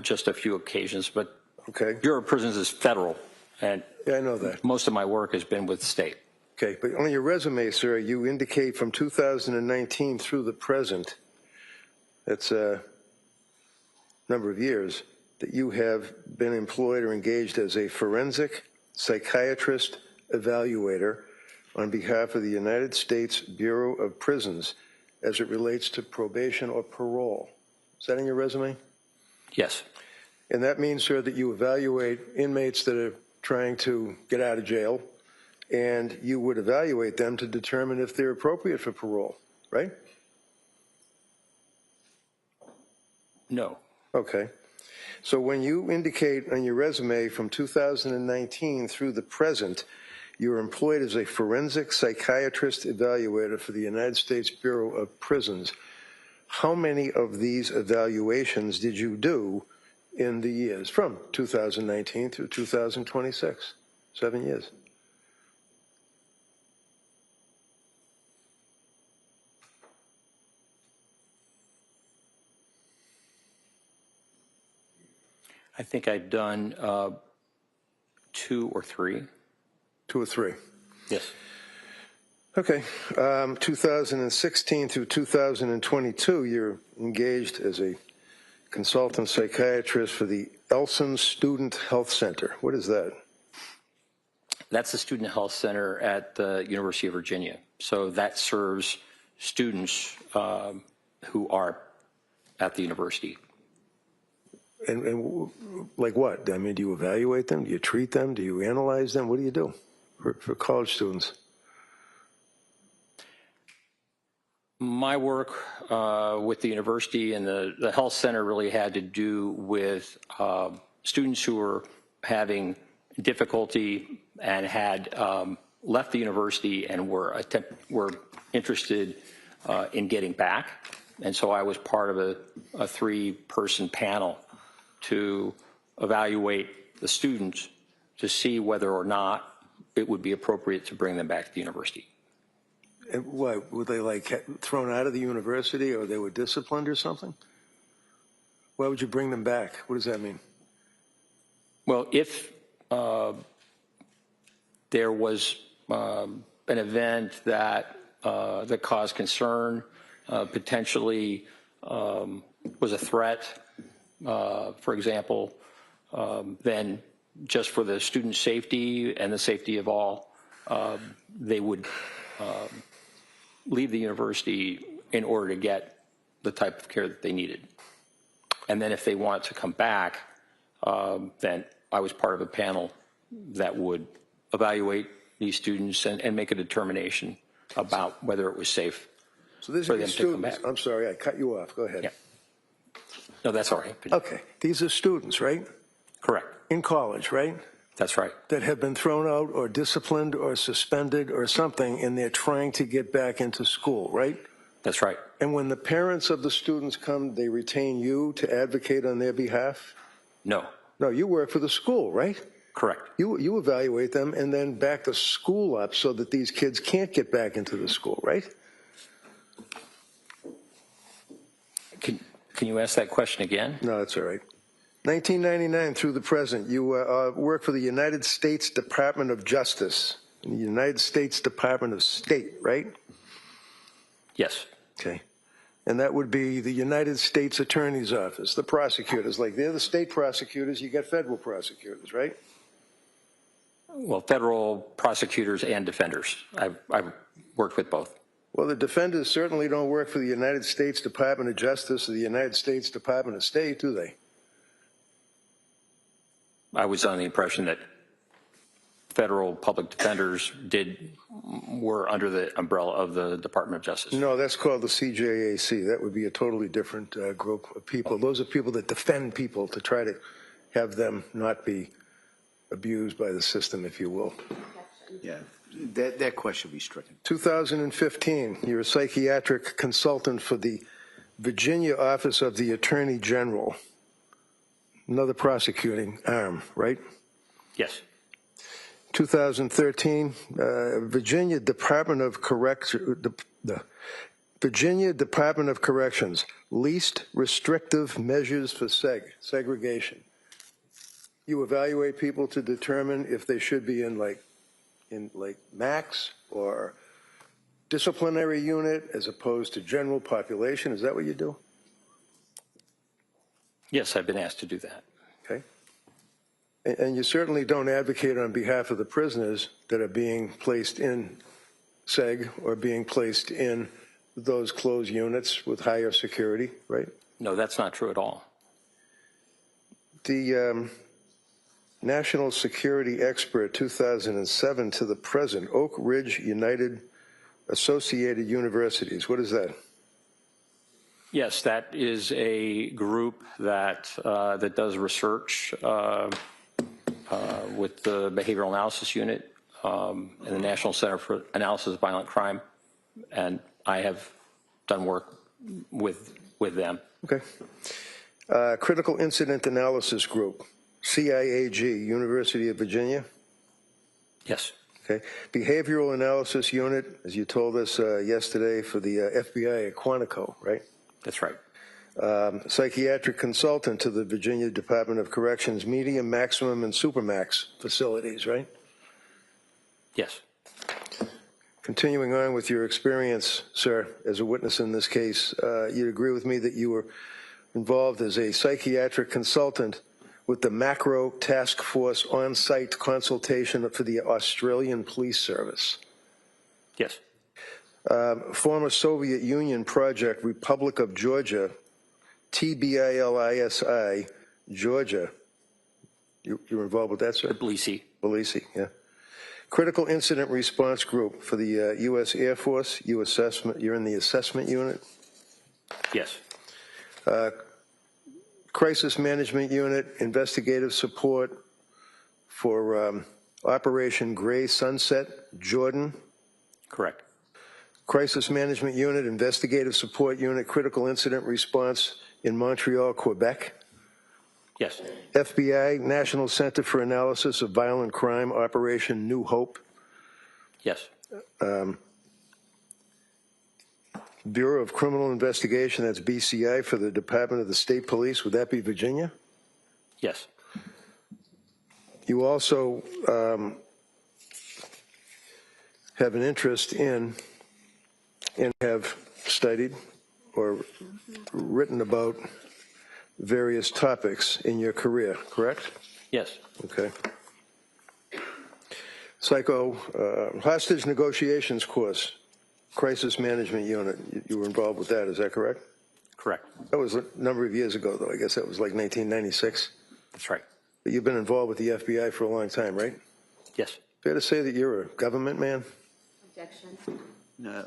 just a few occasions, but Okay. Bureau of Prisons is federal, and Yeah, I know that. most of my work has been with state. Okay, but on your resume, sir, you indicate from 2019 through the present, that's a number of years, that you have been employed or engaged as a forensic psychiatrist evaluator on behalf of the United States Bureau of Prisons as it relates to probation or parole. Is that in your resume? Yes. And that means, sir, that you evaluate inmates that are trying to get out of jail, and you would evaluate them to determine if they're appropriate for parole, right? No. Okay. So when you indicate on your resume from 2019 through the present, you're employed as a forensic psychiatrist evaluator for the United States Bureau of Prisons, how many of these evaluations did you do in the years from 2019 through 2026? 7 years. I think I've done 2 or 3. 2 or 3. Yes. Okay. 2016 through 2022, you're engaged as a consultant psychiatrist for the Elson Student Health Center. What is that? That's the Student Health Center at the University of Virginia. So that serves students who are at the university. And like what? I mean, do you evaluate them? Do you treat them? Do you analyze them? What do you do for college students? My work with the university and the health center really had to do with students who were having difficulty and had left the university and were interested in getting back. And so I was part of a 3-person panel to evaluate the students to see whether or not it would be appropriate to bring them back to the university. And what, were they like thrown out of the university, or they were disciplined or something? Why would you bring them back? What does that mean? Well, if there was an event that caused concern, potentially was a threat, for example, then just for the student safety and the safety of all, they would leave the university in order to get the type of care that they needed. And then if they want to come back, then I was part of a panel that would evaluate these students and make a determination about whether it was safe So these for are them the to come students. back. I'm sorry, I cut you off. Go ahead. Yeah. No, that's all right. Okay. These are students, right? Correct. In college, right? That's right. That have been thrown out or disciplined or suspended or something, and they're trying to get back into school, right? That's right. And when the parents of the students come, they retain you to advocate on their behalf? No. No, you work for the school, right? Correct. You evaluate them and then back the school up so that these kids can't get back into the school, right? Can you ask that question again? No, that's all right. 1999 through the present, you work for the United States Department of Justice, and the United States Department of State, right? Yes. Okay. And that would be the United States Attorney's Office, the prosecutors. Like they're the state prosecutors, you got federal prosecutors, right? Well, federal prosecutors and defenders. I've worked with both. Well, the defenders certainly don't work for the United States Department of Justice or the United States Department of State, do they? I was under the impression that federal public defenders were under the umbrella of the Department of Justice. No, that's called the CJAC. That would be a totally different group of people. Those are people that defend people to try to have them not be abused by the system, if you will. Yeah, that question will be stricken. 2015, you're a psychiatric consultant for the Virginia Office of the Attorney General. Another prosecuting arm, right? Yes. 2013, Virginia Department of Virginia Department of Corrections, least restrictive measures for segregation. You evaluate people to determine if they should be in max or disciplinary unit as opposed to general population. Is that what you do? Yes, I've been asked to do that. Okay. And you certainly don't advocate on behalf of the prisoners that are being placed in seg or being placed in those closed units with higher security, right? No, that's not true at all. The National Security Expert 2007 to the present, Oak Ridge United Associated Universities. What is that? Yes, that is a group that that does research with the Behavioral Analysis Unit and the National Center for Analysis of Violent Crime, and I have done work with them. Okay. Critical Incident Analysis Group, CIAG, University of Virginia. Yes. Okay. Behavioral Analysis Unit, as you told us yesterday, for the FBI at Quantico, right? That's right. Psychiatric consultant to the Virginia Department of Corrections, medium, maximum, and supermax facilities, right? Yes. Continuing on with your experience, sir, as a witness in this case, you'd agree with me that you were involved as a psychiatric consultant with the Macro Task Force on-site consultation for the Australian Police Service. Yes. Former Soviet Union project, Republic of Georgia, TBILISI, Georgia. You were involved with that, sir? Tbilisi. Tbilisi, yeah. Critical Incident Response Group for the U.S. Air Force. You're in the assessment unit. Yes. Crisis Management Unit, investigative support for Operation Gray Sunset, Jordan. Correct. Crisis Management Unit, investigative support unit, critical incident response in Montreal, Quebec. Yes. FBI, National Center for Analysis of Violent Crime, Operation New Hope. Yes. Bureau of Criminal Investigation, that's BCI, for the Department of the State Police. Would that be Virginia? Yes. You also have an interest in and have studied or written about various topics in your career, correct? Yes. Okay. Hostage negotiations course, crisis management unit. You were involved with that, is that correct? Correct. That was a number of years ago, though. I guess that was like 1996. That's right. But you've been involved with the FBI for a long time, right? Yes. Fair to say that you're a government man? Objection. No,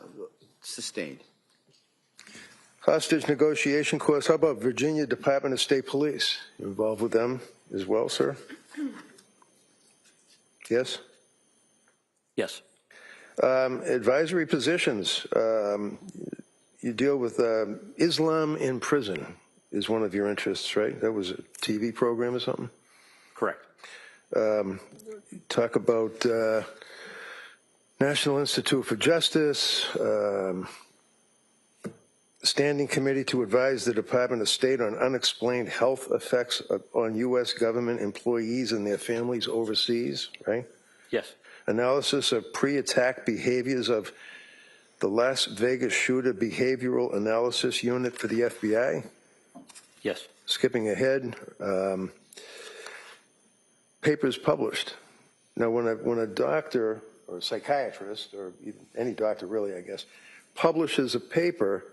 sustained. Hostage negotiation course. How about Virginia Department of State Police? You involved with them as well, sir? Yes? Yes. Advisory positions. You deal with Islam in prison is one of your interests, right? That was a TV program or something? Correct. Talk about National Institute for Justice, Standing Committee to advise the Department of State on unexplained health effects on U.S. government employees and their families overseas, right? Yes. Analysis of pre-attack behaviors of the Las Vegas shooter behavioral analysis unit for the FBI. Yes. Skipping ahead, papers published. Now, when a doctor or a psychiatrist, or even any doctor really, I guess, publishes a paper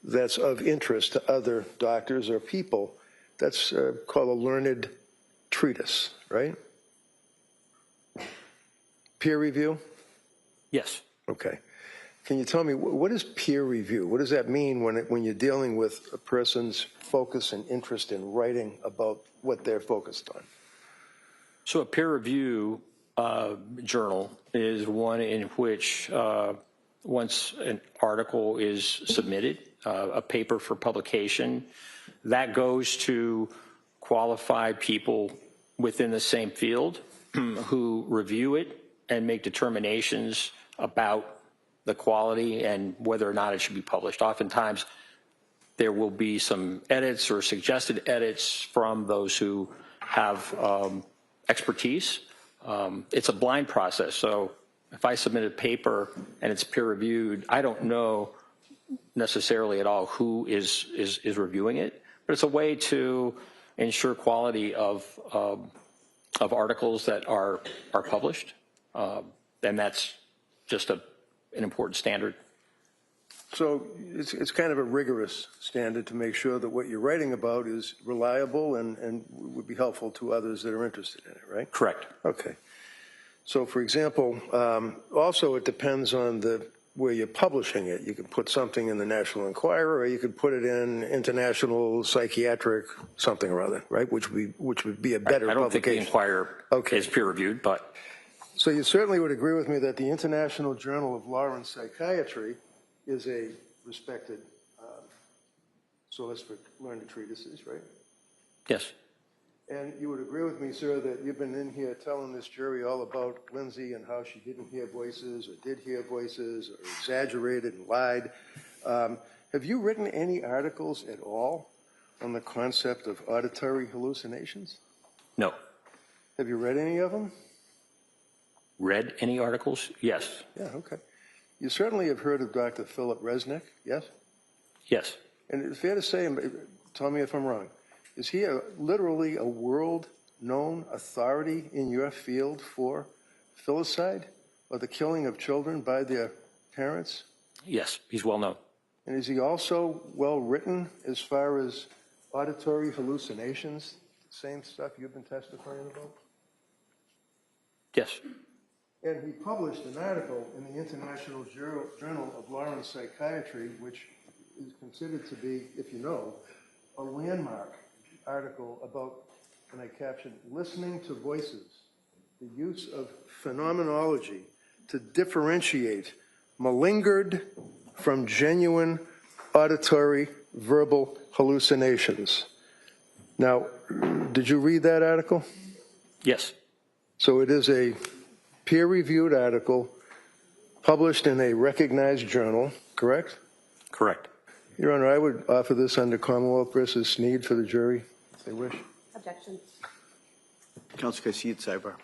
that's of interest to other doctors or people, that's called a learned treatise, right? Peer review? Yes. Okay. Can you tell me, what is peer review? What does that mean when you're dealing with a person's focus and interest in writing about what they're focused on? So a peer review journal is one in which once an article is submitted, a paper for publication, that goes to qualified people within the same field who review it and make determinations about the quality and whether or not it should be published. Oftentimes, there will be some edits or suggested edits from those who have expertise. It's a blind process, so if I submit a paper and it's peer reviewed, I don't know necessarily at all who is reviewing it, but it's a way to ensure quality of articles that are published, and that's just an important standard. So it's kind of a rigorous standard to make sure that what you're writing about is reliable and would be helpful to others that are interested in it, right? Correct. Okay. So, for example, also it depends on where you're publishing it. You could put something in the National Enquirer, or you could put it in International Psychiatric something or other, right? Which would be a better publication. I don't think the Enquirer is peer reviewed, but. So you certainly would agree with me that the International Journal of Law and Psychiatry is a respected source for learned treatises, right? Yes. And you would agree with me, sir, that you've been in here telling this jury all about Lindsay and how she didn't hear voices or did hear voices or exaggerated and lied. Have you written any articles at all on the concept of auditory hallucinations? No. Have you read any of them? Read any articles? Yes. Yeah, okay. You certainly have heard of Dr. Philip Resnick, yes? Yes. And it's fair to say, tell me if I'm wrong, is he literally a world-known authority in your field for filicide or the killing of children by their parents? Yes, he's well known. And is he also well-written as far as auditory hallucinations, the same stuff you've been testifying about? Yes. And he published an article in the International Journal of Law and Psychiatry, which is considered to be, if you know, a landmark article about, and I captioned, listening to voices, the use of phenomenology to differentiate malingered from genuine auditory verbal hallucinations. Now, did you read that article? Yes. So it is a peer-reviewed article published in a recognized journal, correct? Correct. Your Honor, I would offer this under Commonwealth versus Sneed for the jury, if they wish. Objection. Counsel, can I see it, sidebar?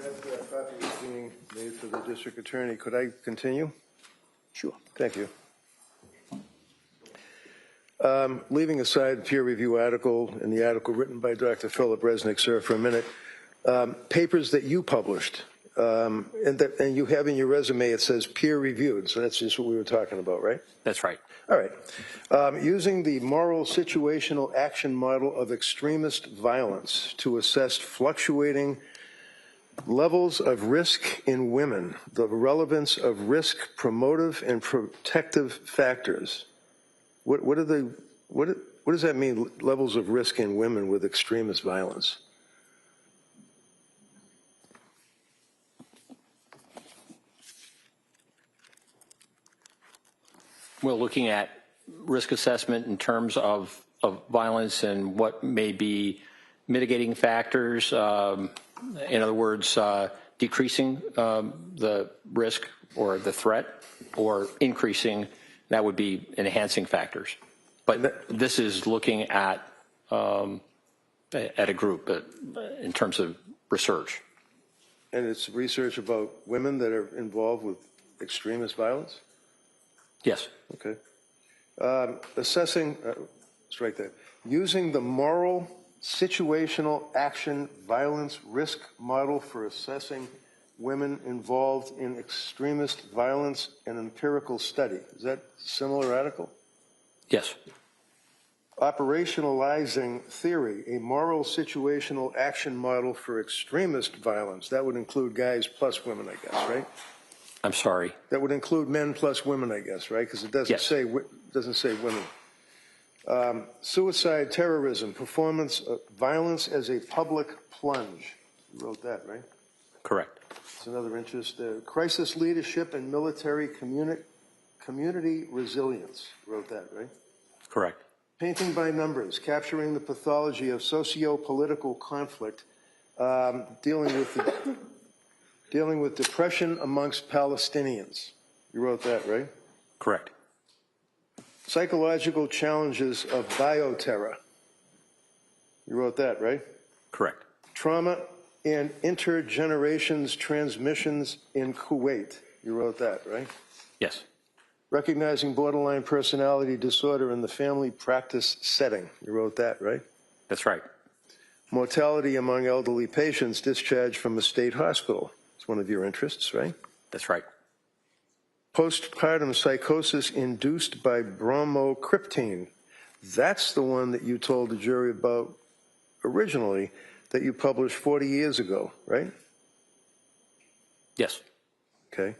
That copy is being made for the district attorney. Could I continue? Sure. Thank you. Leaving aside peer review article and the article written by Dr. Philip Resnick, sir, for a minute, papers that you published, and you have in your resume, it says peer reviewed, so that's just what we were talking about, right? That's right. All right. Using the moral situational action model of extremist violence to assess fluctuating levels of risk in women, the relevance of risk promotive and protective factors. What does that mean, levels of risk in women with extremist violence? We're looking at risk assessment in terms of violence and what may be mitigating factors. In other words, decreasing the risk or the threat, or increasing, that would be enhancing factors. But this is looking at a group in terms of research. And it's research about women that are involved with extremist violence? Yes. Okay. Assessing, strike that. Using the moral situational action violence risk model for assessing women involved in extremist violence and empirical study. Is that a similar article? Yes. Operationalizing theory, a moral situational action model for extremist violence. That would include guys plus women, I guess, right? I'm sorry. That would include men plus women, I guess, right? Because it doesn't say women. Suicide, terrorism, performance, violence as a public plunge. You wrote that, right? Correct. It's another interest. Crisis leadership and military community resilience. You wrote that, right? Correct. Painting by numbers, capturing the pathology of socio-political conflict, dealing with depression amongst Palestinians. You wrote that, right? Correct. Psychological challenges of bioterror. You wrote that, right? Correct. Trauma and intergenerations transmissions in Kuwait. You wrote that, right? Yes. Recognizing borderline personality disorder in the family practice setting. You wrote that, right? That's right. Mortality among elderly patients discharged from a state hospital. It's one of your interests, right? That's right. Postpartum psychosis induced by bromocriptine. That's the one that you told the jury about originally that you published 40 years ago, right? Yes. Okay.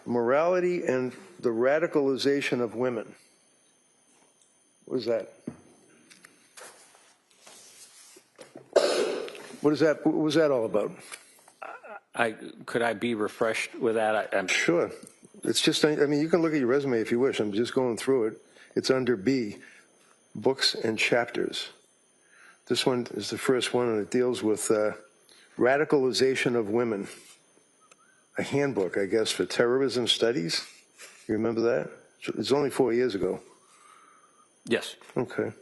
Morality and the radicalization of women. What is that? What was that all about? Could I be refreshed with that? I'm Sure. It's just, I mean, you can look at your resume if you wish. I'm just going through it. It's under B, books and chapters. This one is the first one, and it deals with radicalization of women. A handbook, I guess, for terrorism studies. You remember that? It's only 4 years ago. Yes. Okay.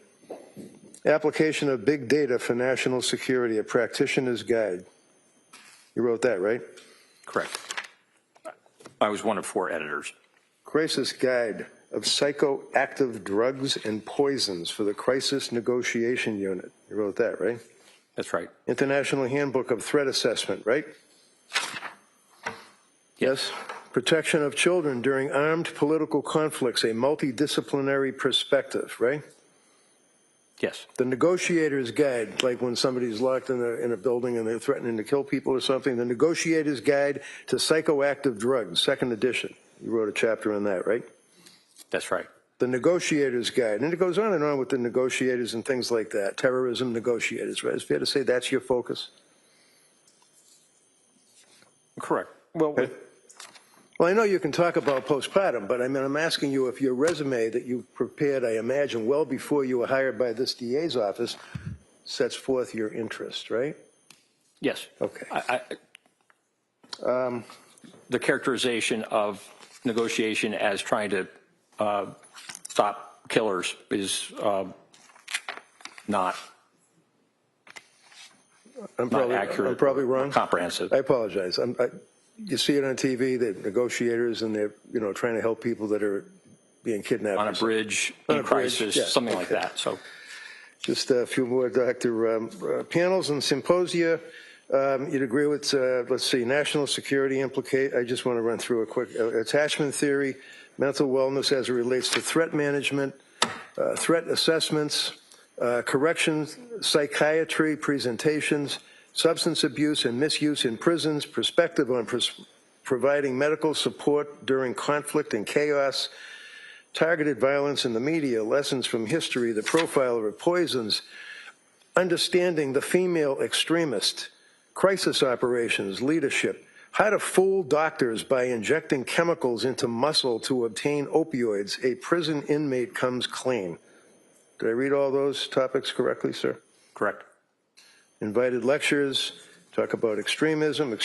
Application of big data for national security, a practitioner's guide. You wrote that, right? Correct. I was one of 4 editors. Crisis guide of psychoactive drugs and poisons for the crisis negotiation unit. You wrote that, right? That's right. International handbook of threat assessment, right? Yes. Protection of children during armed political conflicts, a multidisciplinary perspective, right? Yes. The negotiator's guide, like when somebody's locked in a building and they're threatening to kill people or something, the negotiator's guide to psychoactive drugs, 2nd edition. You wrote a chapter on that, right? That's right. The negotiator's guide. And it goes on and on with the negotiators and things like that. Terrorism negotiators, right? It's fair to say that's your focus? Correct. Well, Well, I know you can talk about postpartum, but I mean, I'm asking you if your resume that you prepared, I imagine, well before you were hired by this DA's office, sets forth your interest, right? yes. Okay. The characterization of negotiation as trying to stop killers is not I'm not accurate. I'm probably wrong. Comprehensive. I apologize. You see it on TV, the negotiators, and they're trying to help people that are being kidnapped. On a bridge, On in a bridge, crisis, yeah, something like okay. that. So, Just a few more, Doctor. Panels and symposia. You'd agree with, let's see, national security I just want to run through a quick attachment theory, mental wellness as it relates to threat management, threat assessments, corrections, psychiatry presentations, substance abuse and misuse in prisons, perspective on providing medical support during conflict and chaos, targeted violence in the media, lessons from history, the profiler of poisons, understanding the female extremist, crisis operations, leadership, how to fool doctors by injecting chemicals into muscle to obtain opioids, a prison inmate comes clean. Did I read all those topics correctly, sir? correct. Invited lectures, talk about extremism,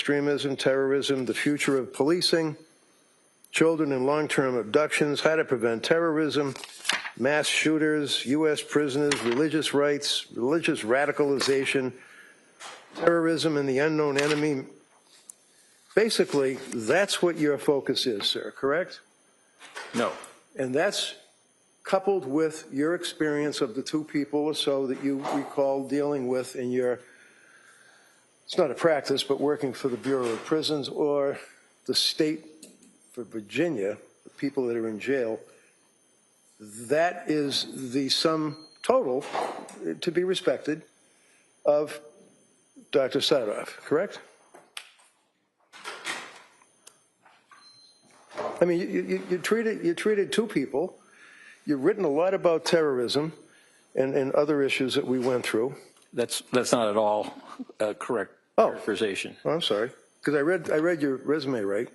terrorism, the future of policing, children in long-term abductions, how to prevent terrorism, mass shooters, U.S. prisoners, religious rights, religious radicalization, terrorism and the unknown enemy. Basically, that's what your focus is, sir, correct? No. And that's coupled with your experience of the two people or so that you recall dealing with in your, it's not a practice, but working for the Bureau of Prisons or the state for Virginia, the people that are in jail. That is the sum total, to be respected, of Dr. Sadoff, correct? I mean, you treated two people. You've written a lot about terrorism and other issues that we went through. That's not at all a correct characterization. Oh, I'm sorry, because I read your resume, right?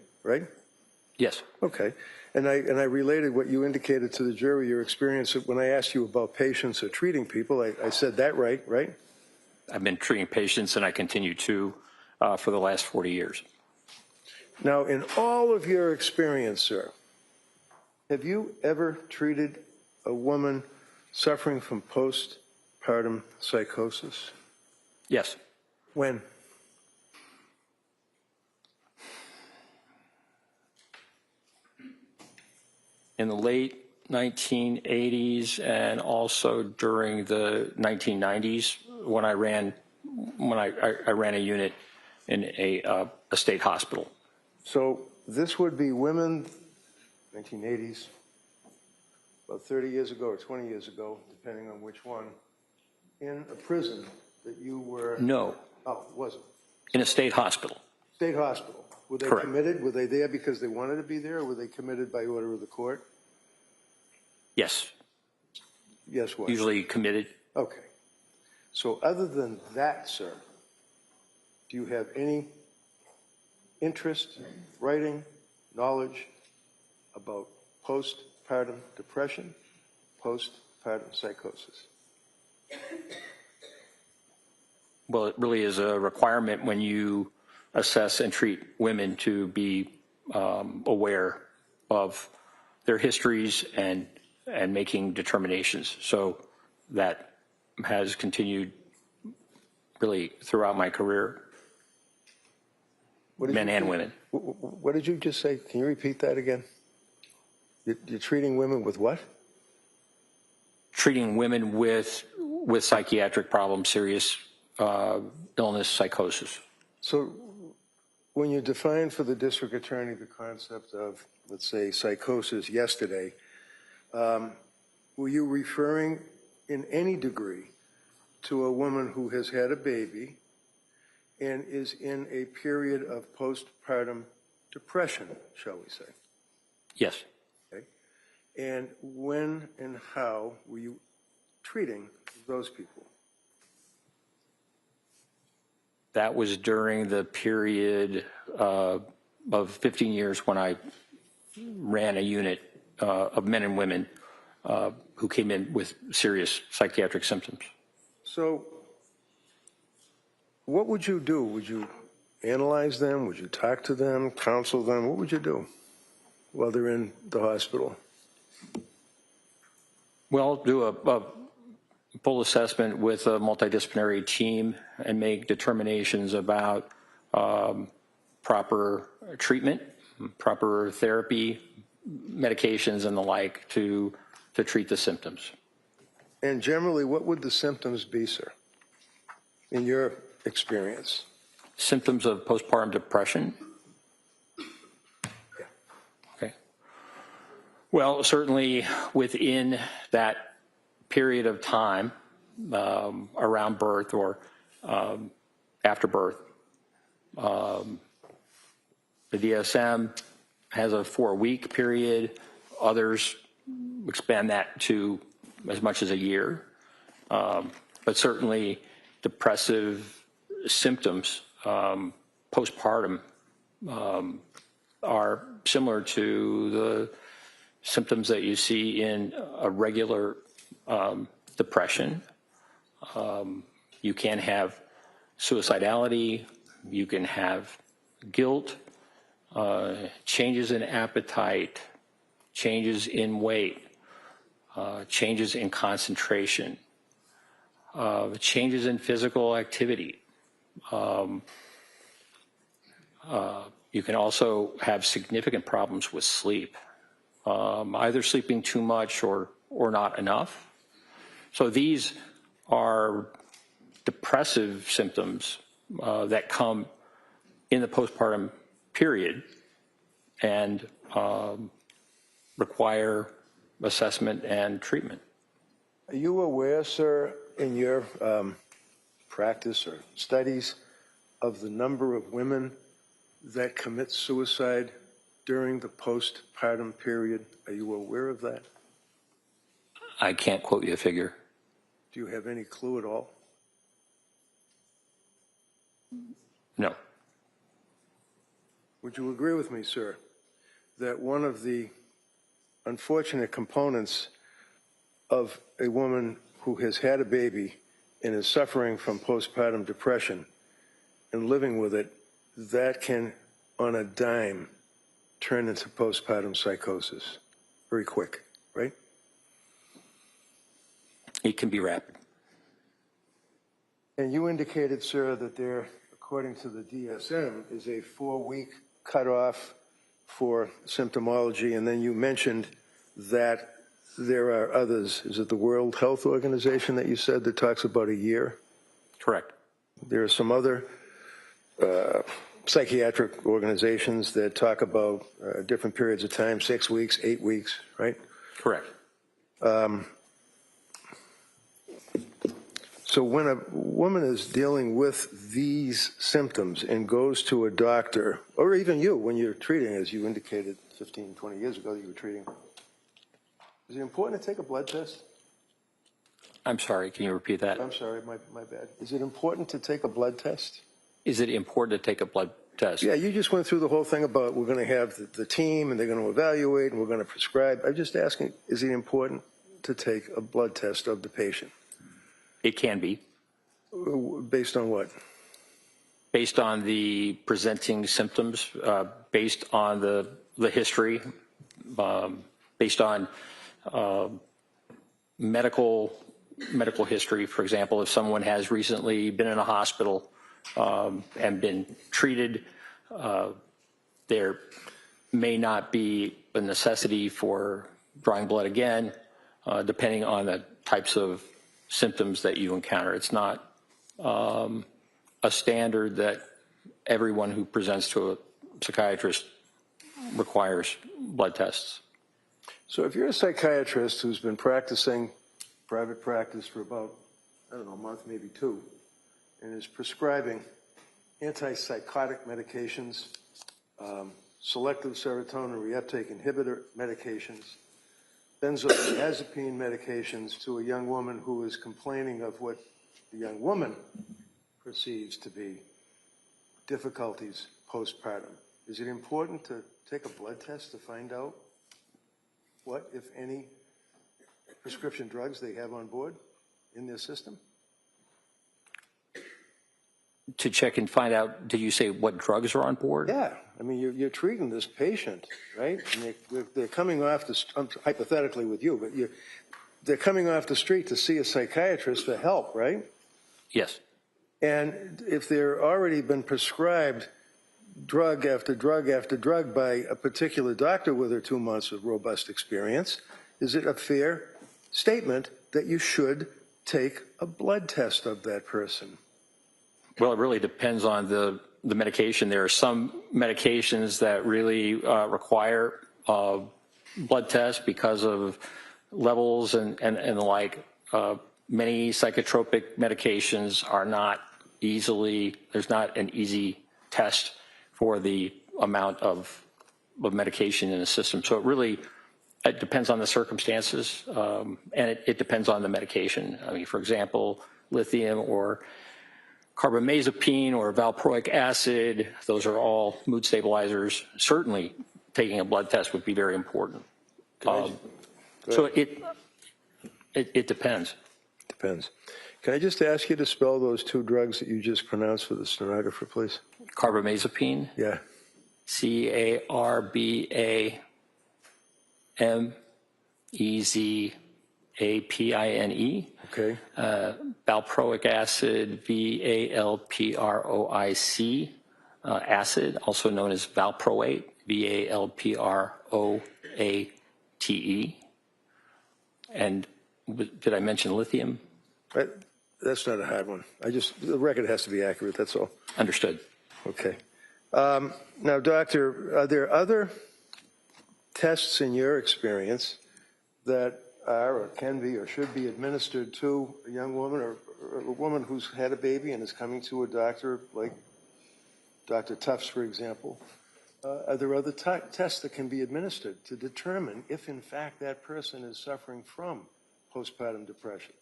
Yes. Okay, and I related what you indicated to the jury, your experience when I asked you about patients or treating people. I said that right? I've been treating patients, and I continue to for the last 40 years. Now, in all of your experience, sir, have you ever treated a woman suffering from postpartum psychosis? Yes. When? In the late 1980s and also during the 1990s when I ran a unit in a state hospital. So this would be women, 1980s, about 30 years ago or 20 years ago, depending on which one, in a prison that you were... No. Oh, it wasn't. In a state hospital. State hospital. Were they Correct. committed? Were they there because they wanted to be there, or were they committed by order of the court? Yes. Yes, what? Usually committed. Okay. So other than that, sir, do you have any interest, writing, knowledge about postpartum depression, postpartum psychosis? Well, it really is a requirement when you assess and treat women to be aware of their histories and making determinations. So that has continued really throughout my career, men and women. What did you just say? Can you repeat that again? You're treating women with what? Treating women with psychiatric problems, serious illness, psychosis. So when you defined for the district attorney the concept of, let's say, psychosis yesterday, were you referring in any degree to a woman who has had a baby and is in a period of postpartum depression, shall we say? Yes. Okay. And when and how were you treating those people? That was during the period of 15 years when I ran a unit of men and women who came in with serious psychiatric symptoms. So what would you do? Would you analyze them? Would you talk to them, counsel them? What would you do while they're in the hospital? Well, do a full assessment with a multidisciplinary team and make determinations about proper treatment, proper therapy, medications, and the like to treat the symptoms. And generally, what would the symptoms be, sir, in your experience? Symptoms of postpartum depression? Okay. Well, certainly within that period of time around birth or after birth, the DSM has a 4-week period. Others expand that to as much as a year. But certainly depressive symptoms postpartum are similar to the symptoms that you see in a regular depression. You can have suicidality, you can have guilt, changes in appetite, changes in weight, changes in concentration, changes in physical activity. You can also have significant problems with sleep, either sleeping too much or not enough. So these are depressive symptoms that come in the postpartum period and require assessment and treatment. Are you aware, sir, in your practice or studies of the number of women that commit suicide during the postpartum period? Are you aware of that? I can't quote you a figure. Do you have any clue at all? No. Would you agree with me, sir, that one of the unfortunate components of a woman who has had a baby and is suffering from postpartum depression and living with it, that can, on a dime, turn into postpartum psychosis very quick, right? It can be rapid. And you indicated, sir, that there, according to the DSM, is a 4-week cutoff for symptomology, and then you mentioned that there are others. Is it the World Health Organization that you said that talks about a year? Correct. There are some other psychiatric organizations that talk about different periods of time, 6 weeks, 8 weeks, right? Correct. So when a woman is dealing with these symptoms and goes to a doctor, or even you, when you're treating, as you indicated 15, 20 years ago, you were treating, is it important to take a blood test? I'm sorry, can you repeat that? I'm sorry, my bad. Is it important to take a blood test? Is it important to take a blood test? Yeah, you just went through the whole thing about we're going to have the team and they're going to evaluate and we're going to prescribe. I'm just asking, is it important to take a blood test of the patient? It can be. Based on what? Based on the presenting symptoms, based on the history, based on medical history. For example, if someone has recently been in a hospital and been treated, there may not be a necessity for drawing blood again, depending on the types of symptoms that you encounter. It's not a standard that everyone who presents to a psychiatrist requires blood tests. So if you're a psychiatrist who's been practicing private practice for about, I don't know, a month, maybe 2, and is prescribing antipsychotic medications, selective serotonin reuptake inhibitor medications, benzodiazepine medications to a young woman who is complaining of what the young woman perceives to be difficulties postpartum, is it important to take a blood test to find out what, if any, prescription drugs they have on board in their system? To check and find out, did you say what drugs are on board? Yeah, I mean, you're treating this patient, right? And they're coming off this, hypothetically with you, but they're coming off the street to see a psychiatrist for help, right? Yes. And if they're already been prescribed drug after drug after drug by a particular doctor with her 2 months of robust experience, is it a fair statement that you should take a blood test of that person? Well, it really depends on the medication. There are some medications that really require blood tests because of levels and the like. Many psychotropic medications are not easily, there's not an easy test for the amount of medication in the system. So it depends on the circumstances, and it depends on the medication. I mean, for example, lithium or carbamazepine or valproic acid, those are all mood stabilizers. Certainly, taking a blood test would be very important. So it depends. Depends. Can I just ask you to spell those 2 drugs that you just pronounced for the stenographer, please? Carbamazepine, Yeah. Carbamazepine. Okay. Valproic acid, Valproic acid, also known as valproate, Valproate. And did I mention lithium? That's not a hard one. The record has to be accurate, that's all. Understood. Okay. Now, doctor, are there other tests in your experience that are or can be or should be administered to a young woman or a woman who's had a baby and is coming to a doctor like Dr. Tufts, for example? Are there other tests that can be administered to determine if, in fact, that person is suffering from postpartum depression?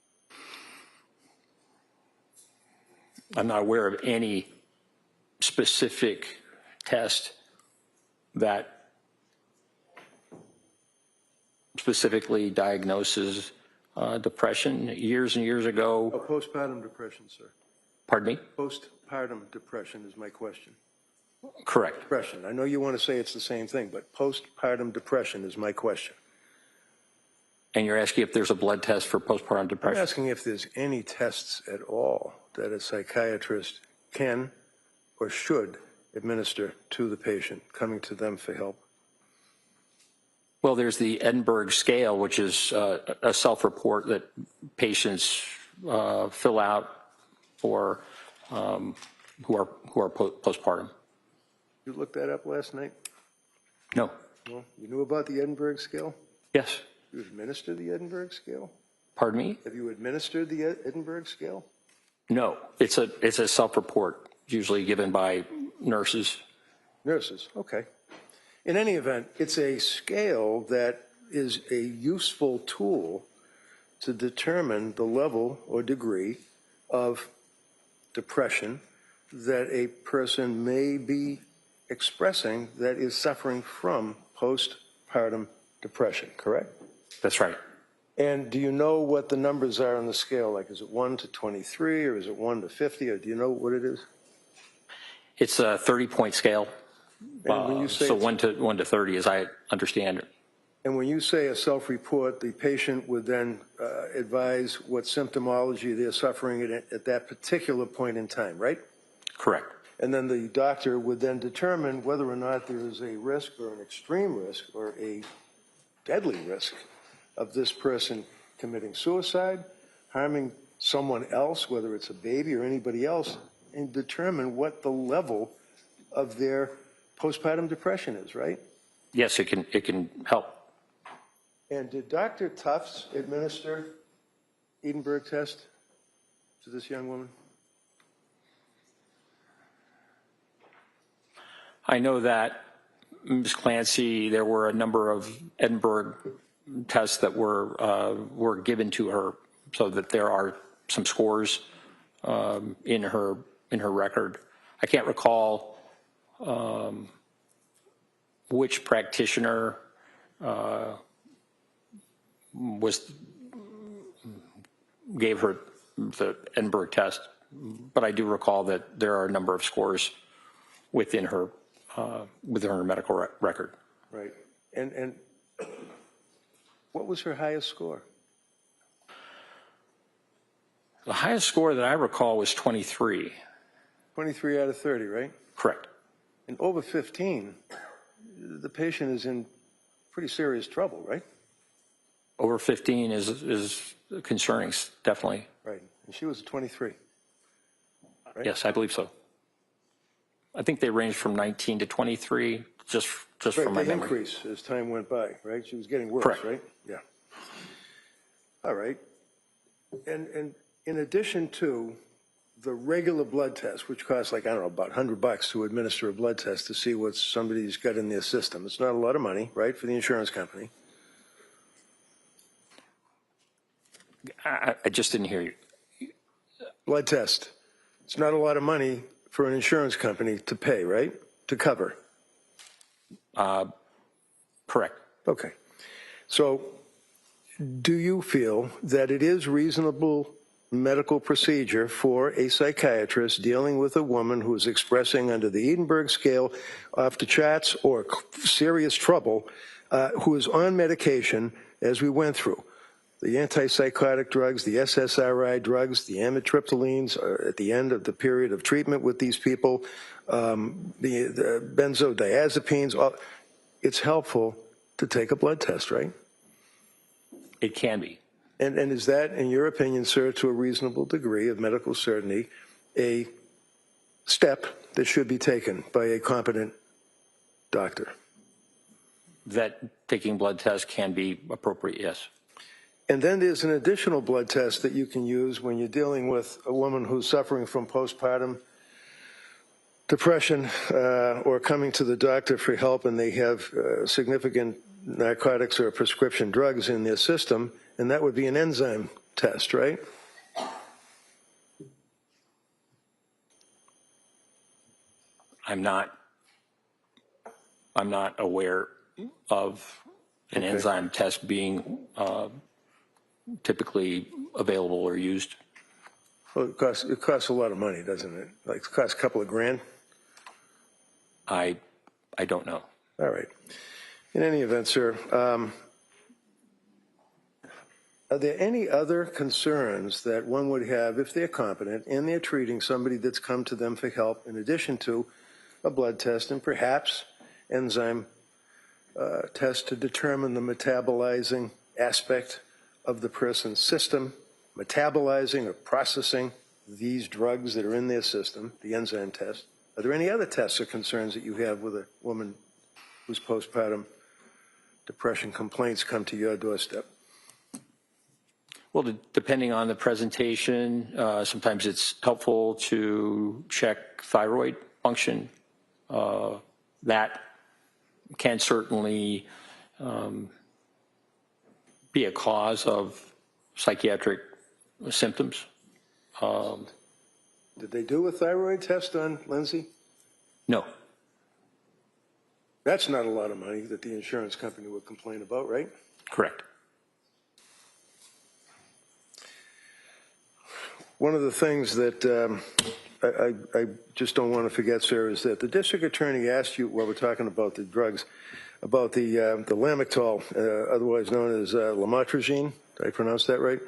I'm not aware of any specific test that specifically diagnoses depression. Years and years ago. Oh, postpartum depression, sir. Pardon me? Postpartum depression is my question. Correct. Depression. I know you want to say it's the same thing, but postpartum depression is my question. And you're asking if there's a blood test for postpartum depression? I'm asking if there's any tests at all that a psychiatrist can or should administer to the patient coming to them for help. Well, there's the Edinburgh scale, which is a self-report that patients fill out for who are postpartum. You looked that up last night? No. Well, you knew about the Edinburgh scale? Yes. You administered the Edinburgh scale? Pardon me? Have you administered the Edinburgh scale? No. It's a self-report, usually given by nurses. Nurses, okay. In any event, it's a scale that is a useful tool to determine the level or degree of depression that a person may be expressing that is suffering from postpartum depression, correct? That's right. And do you know what the numbers are on the scale? Like, is it 1 to 23 or is it 1 to 50, or do you know what it is? It's a 30-point scale. And when you say So 1 to 30, as I understand it. And when you say a self-report, the patient would then advise what symptomology they're suffering at that particular point in time, right? Correct. And then the doctor would then determine whether or not there is a risk or an extreme risk or a deadly risk of this person committing suicide, harming someone else, whether it's a baby or anybody else, and determine what the level of their postpartum depression is, right? Yes, it can help. And did Dr. Tufts administer Edinburgh test to this young woman? I know that, Ms. Clancy, there were a number of Edinburgh tests that were given to her, so that there are some scores in her record. I can't recall which practitioner gave her the Edinburgh test, but I do recall that there are a number of scores within her medical record. Right. And what was her highest score? The highest score that I recall was 23. 23 out of 30, right? Correct. And over 15, the patient is in pretty serious trouble, right? Over 15 is concerning, definitely. Right. And she was a 23. Right? Yes, I believe so. I think they ranged from 19 to 23, just Right, from my they memory. increase as time went by, right? She was getting worse, Correct. right? Yeah. All right. And in addition to the regular blood test, which costs like, I don't know, about $100 to administer a blood test to see what somebody's got in their system. It's not a lot of money, right, for the insurance company. I just didn't hear you. Blood test. It's not a lot of money for an insurance company to pay, right, to cover. Correct. Okay. So do you feel that it is reasonable medical procedure for a psychiatrist dealing with a woman who is expressing under the Edinburgh scale off the charts or serious trouble, who is on medication, as we went through, the antipsychotic drugs, the SSRI drugs, the amitriptylines at the end of the period of treatment with these people, the benzodiazepines, it's helpful to take a blood test, right? It can be. And is that, in your opinion, sir, to a reasonable degree of medical certainty, a step that should be taken by a competent doctor? That taking blood tests can be appropriate, yes. And then there's an additional blood test that you can use when you're dealing with a woman who's suffering from postpartum depression or coming to the doctor for help and they have significant narcotics or prescription drugs in their system, and that would be an enzyme test, right? I'm not aware of an enzyme test being typically available or used. Well, it costs a lot of money, doesn't it? Like it costs a couple of grand? I don't know. All right. In any event, sir, are there any other concerns that one would have if they're competent and they're treating somebody that's come to them for help in addition to a blood test and perhaps enzyme test to determine the metabolizing aspect of the person's system, metabolizing or processing these drugs that are in their system, the enzyme test? Are there any other tests or concerns that you have with a woman whose postpartum depression complaints come to your doorstep? Well, depending on the presentation, sometimes it's helpful to check thyroid function. That can certainly be a cause of psychiatric symptoms. Did they do a thyroid test on Lindsay? No. That's not a lot of money that the insurance company would complain about, right? Correct. One of the things that I just don't want to forget, sir, is that the district attorney asked you, while we're talking about the drugs, about the Lamictal, otherwise known as lamotrigine. Did I pronounce that right?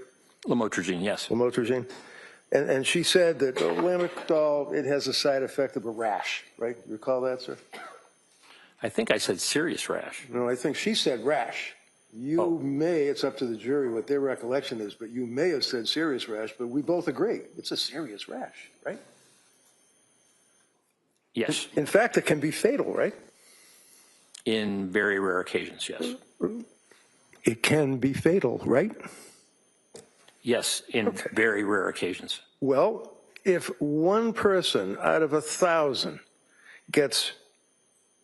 Lamotrigine, yes. Lamotrigine. And she said that Lamictal, it has a side effect of a rash, right? You recall that, sir? I think I said serious rash. No, I think she said rash. You may, it's up to the jury what their recollection is, but you may have said serious rash, but we both agree. It's a serious rash, right? Yes. In fact, it can be fatal, right? In very rare occasions, yes. It can be fatal, right? Yes, in very rare occasions. Well, if one person out of 1,000 gets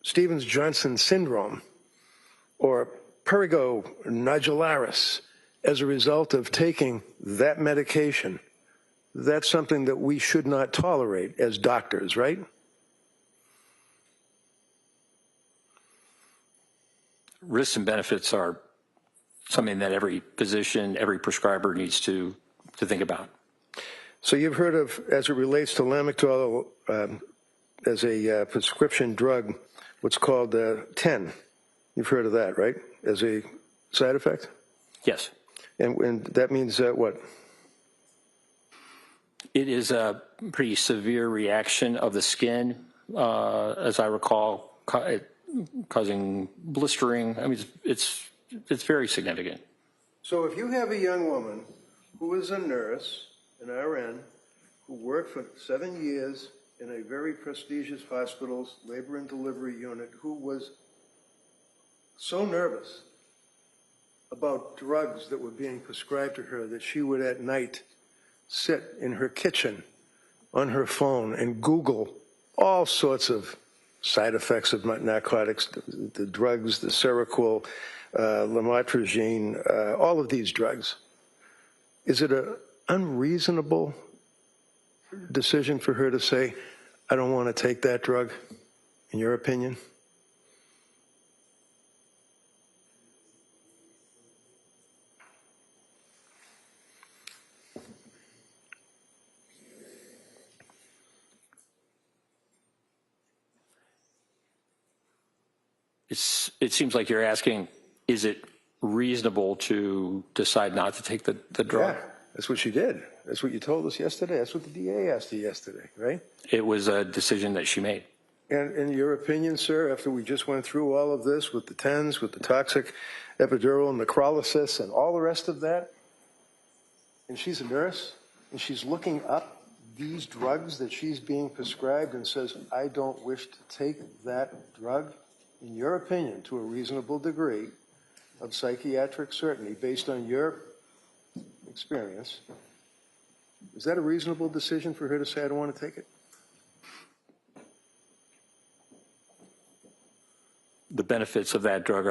Stevens-Johnson syndrome or prurigo nodularis as a result of taking that medication, that's something that we should not tolerate as doctors, right? Risks and benefits are something that every physician, every prescriber needs to think about. So you've heard of, as it relates to Lamictal as a prescription drug, what's called 10. You've heard of that, right? As a side effect? Yes. And that means what? It is a pretty severe reaction of the skin, as I recall, causing blistering. I mean, it's very significant. So if you have a young woman who is a nurse, an RN, who worked for 7 years in a very prestigious hospital's labor and delivery unit, who was so nervous about drugs that were being prescribed to her that she would at night sit in her kitchen on her phone and Google all sorts of side effects of narcotics, the drugs, the Seroquel, lamotrigine, all of these drugs. Is it an unreasonable decision for her to say, I don't want to take that drug, in your opinion? It seems like you're asking, is it reasonable to decide not to take the drug? Yeah, that's what she did. That's what you told us yesterday. That's what the DA asked you yesterday, right? It was a decision that she made. And in your opinion, sir, after we just went through all of this with the TENS, with the toxic epidural necrolysis and all the rest of that, and she's a nurse, and she's looking up these drugs that she's being prescribed and says, I don't wish to take that drug, in your opinion, to a reasonable degree of psychiatric certainty based on your experience, is that a reasonable decision for her to say, I don't want to take it? The benefits of that drug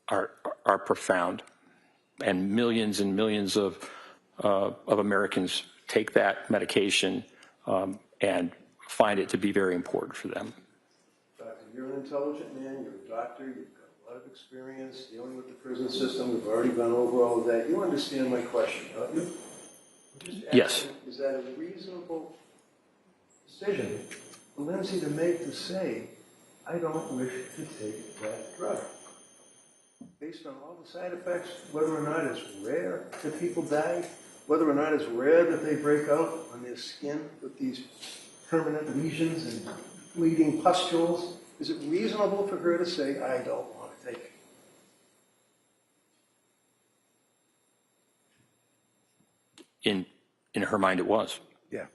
are profound, and millions of Americans take that medication and find it to be very important for them. Doctor, you're an intelligent man. You're a doctor. You've got a lot of experience dealing with the prison system. We've already gone over all of that. You understand my question, don't you? Yes. Is that a reasonable decision for Lindsay to make, to say, I don't wish to take that drug? Based on all the side effects, whether or not it's rare that people die, whether or not it's rare that they break out on their skin with these permanent lesions and bleeding pustules, is it reasonable for her to say, I don't want to take it? In her mind, it was. Yeah.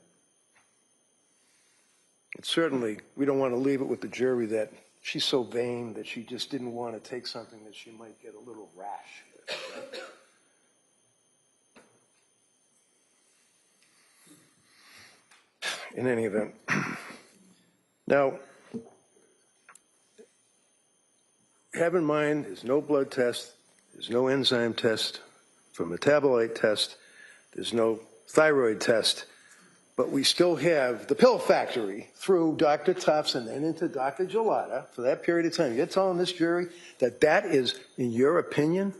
It's certainly, we don't want to leave it with the jury that she's so vain that she just didn't want to take something that she might get a little rash with, right? In any event. Now, have in mind, there's no blood test, there's no enzyme test for metabolite test, there's no thyroid test, but we still have the pill factory through Dr. Tufts and then into Dr. Gelada for that period of time. You're telling this jury that that is, in your opinion,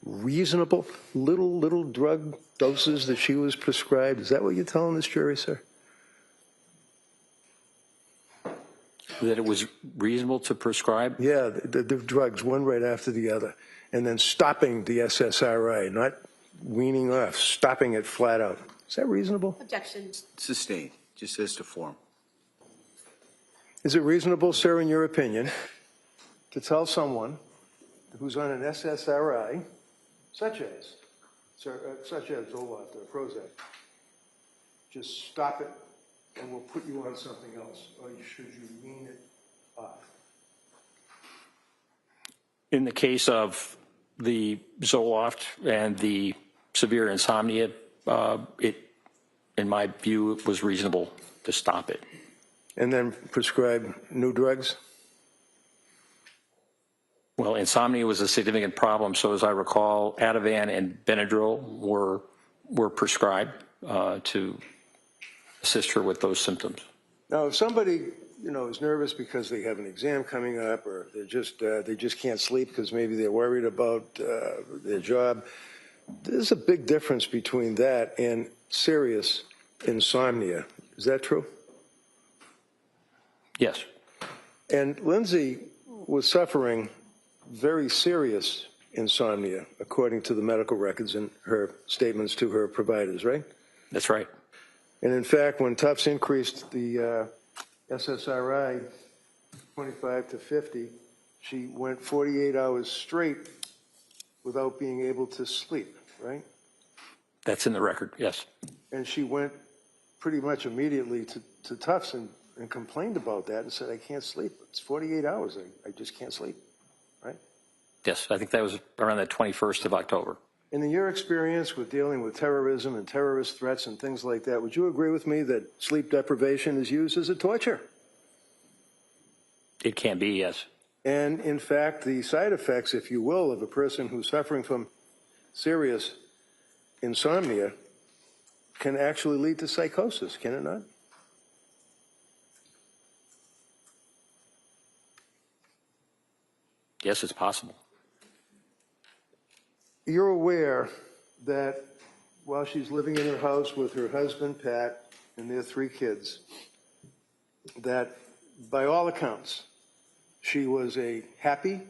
reasonable little drug doses that she was prescribed? Is that what you're telling this jury, sir? That it was reasonable to prescribe? Yeah, the drugs, one right after the other, and then stopping the SSRI, not weaning off, stopping it flat out. Is that reasonable? Objection. Sustained, just as to form. Is it reasonable, sir, in your opinion, to tell someone who's on an SSRI, such as Zoloft or Prozac, just stop it and we'll put you on something else, or should you wean it off? In the case of the Zoloft and the severe insomnia, in my view, it was reasonable to stop it. And then prescribe new drugs? Well, insomnia was a significant problem, so as I recall, Ativan and Benadryl were prescribed to assist her with those symptoms. Now, if somebody, is nervous because they have an exam coming up, or they just can't sleep because maybe they're worried about their job, there's a big difference between that and serious insomnia. Is that true? Yes. And Lindsay was suffering very serious insomnia, according to the medical records and her statements to her providers, right? That's right. And in fact, when Tufts increased the SSRI 25 to 50, she went 48 hours straight without being able to sleep, right? That's in the record, yes. And she went pretty much immediately to Tufts and complained about that and said, I can't sleep. It's 48 hours. I just can't sleep, right? Yes, I think that was around the 21st of October. And in your experience with dealing with terrorism and terrorist threats and things like that, would you agree with me that sleep deprivation is used as a torture? It can be, yes. And in fact, the side effects, if you will, of a person who's suffering from serious insomnia can actually lead to psychosis, can it not? Yes, it's possible. You're aware that while she's living in her house with her husband, Pat, and their 3 kids, that by all accounts, she was a happy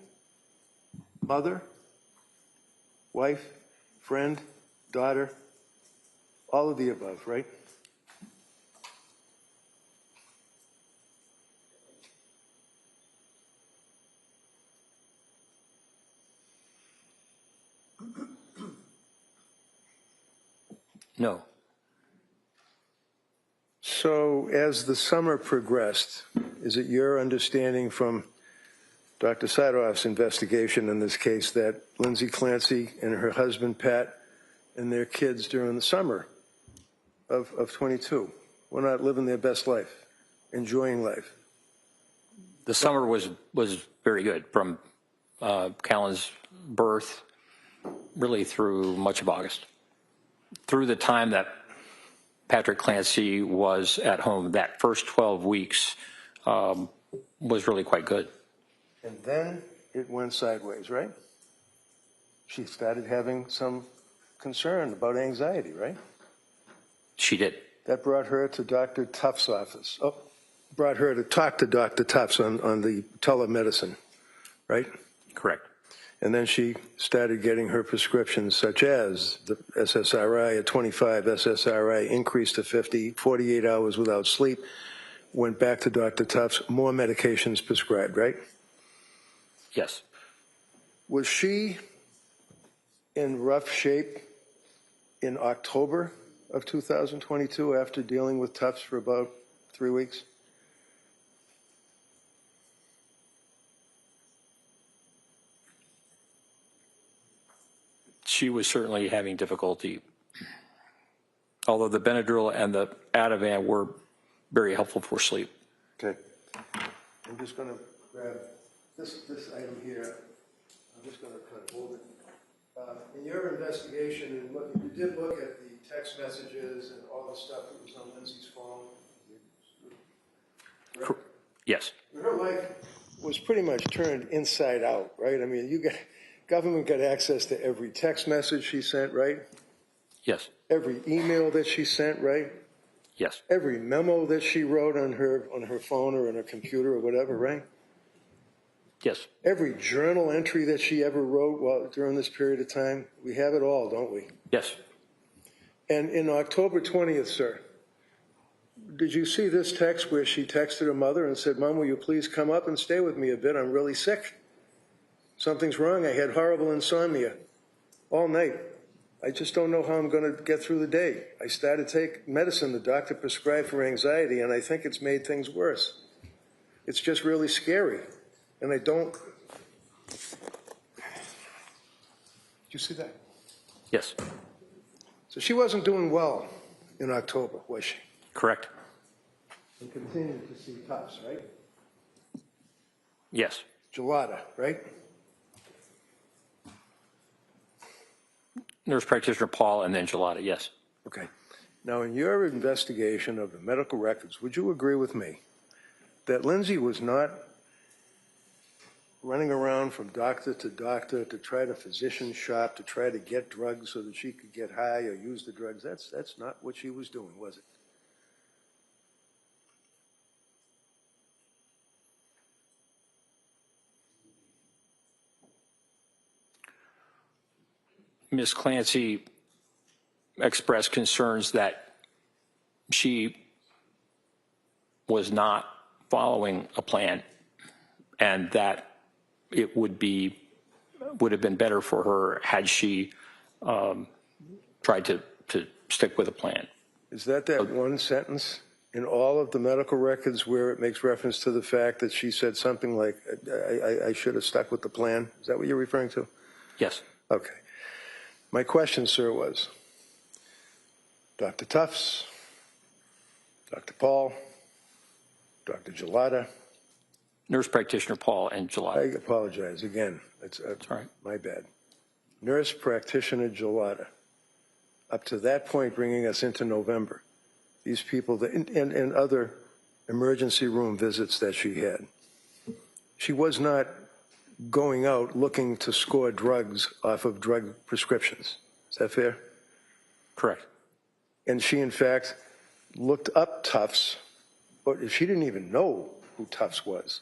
mother, wife, friend, daughter, all of the above, right? No. So as the summer progressed, is it your understanding from Dr. Sadoff's investigation in this case that Lindsay Clancy and her husband, Pat, and their kids during the summer of 22 were not living their best life, enjoying life? The summer was very good from Callan's birth really through much of August. Through the time that Patrick Clancy was at home, that first 12 weeks was really quite good. And then it went sideways, right? She started having some concern about anxiety, right? She did. That brought her to Dr. Tufts' office. Oh, brought her to talk to Dr. Tufts on the telemedicine, right? Correct. And then she started getting her prescriptions, such as the SSRI at 25, SSRI increased to 50, 48 hours without sleep, went back to Dr. Tufts, more medications prescribed, right? Yes. Was she in rough shape in October of 2022 after dealing with Tufts for about 3 weeks? She was certainly having difficulty, although the Benadryl and the Ativan were very helpful for sleep. Okay. I'm just going to grab this item here. I'm just going to kind of hold it. In your investigation, and look, you did look at the text messages and all the stuff that was on Lindsay's phone. Right? Yes. Her life was pretty much turned inside out, right? I mean, government got access to every text message she sent, right? Yes. Every email that she sent, right? Yes. Every memo that she wrote on her phone or on her computer or whatever, right? Yes. Every journal entry that she ever wrote during this period of time, we have it all, don't we? Yes. And in October 20th, sir, did you see this text where she texted her mother and said, Mom, will you please come up and stay with me a bit? I'm really sick. Something's wrong. I had horrible insomnia all night. I just don't know how I'm going to get through the day. I started to take medicine the doctor prescribed for anxiety, and I think it's made things worse. It's just really scary. And I don't... Did you see that? Yes. So she wasn't doing well in October, was she? Correct. And continued to see Tufts, right? Yes. Gelada, right? Nurse practitioner Paul and then Gelada, yes. Okay. Now, in your investigation of the medical records, would you agree with me that Lindsay was not running around from doctor to doctor to try to physician shop, to try to get drugs so that she could get high or use the drugs? That's not what she was doing, was it? Ms. Clancy expressed concerns that she was not following a plan, and that it would have been better for her had she tried to stick with a plan. Is that one sentence in all of the medical records where it makes reference to the fact that she said something like, I should have stuck with the plan? Is that what you're referring to? Yes. Okay. My question, sir, was Dr. Tufts, Dr. Paul, Dr. Gelada. Nurse practitioner Paul and Gelada. I apologize again. It's all right. My bad. Nurse practitioner Gelada. Up to that point, bringing us into November, these people and other emergency room visits that she had, she was not going out looking to score drugs off of drug prescriptions. Is that fair? Correct. And she, in fact, looked up Tufts, but she didn't even know who Tufts was.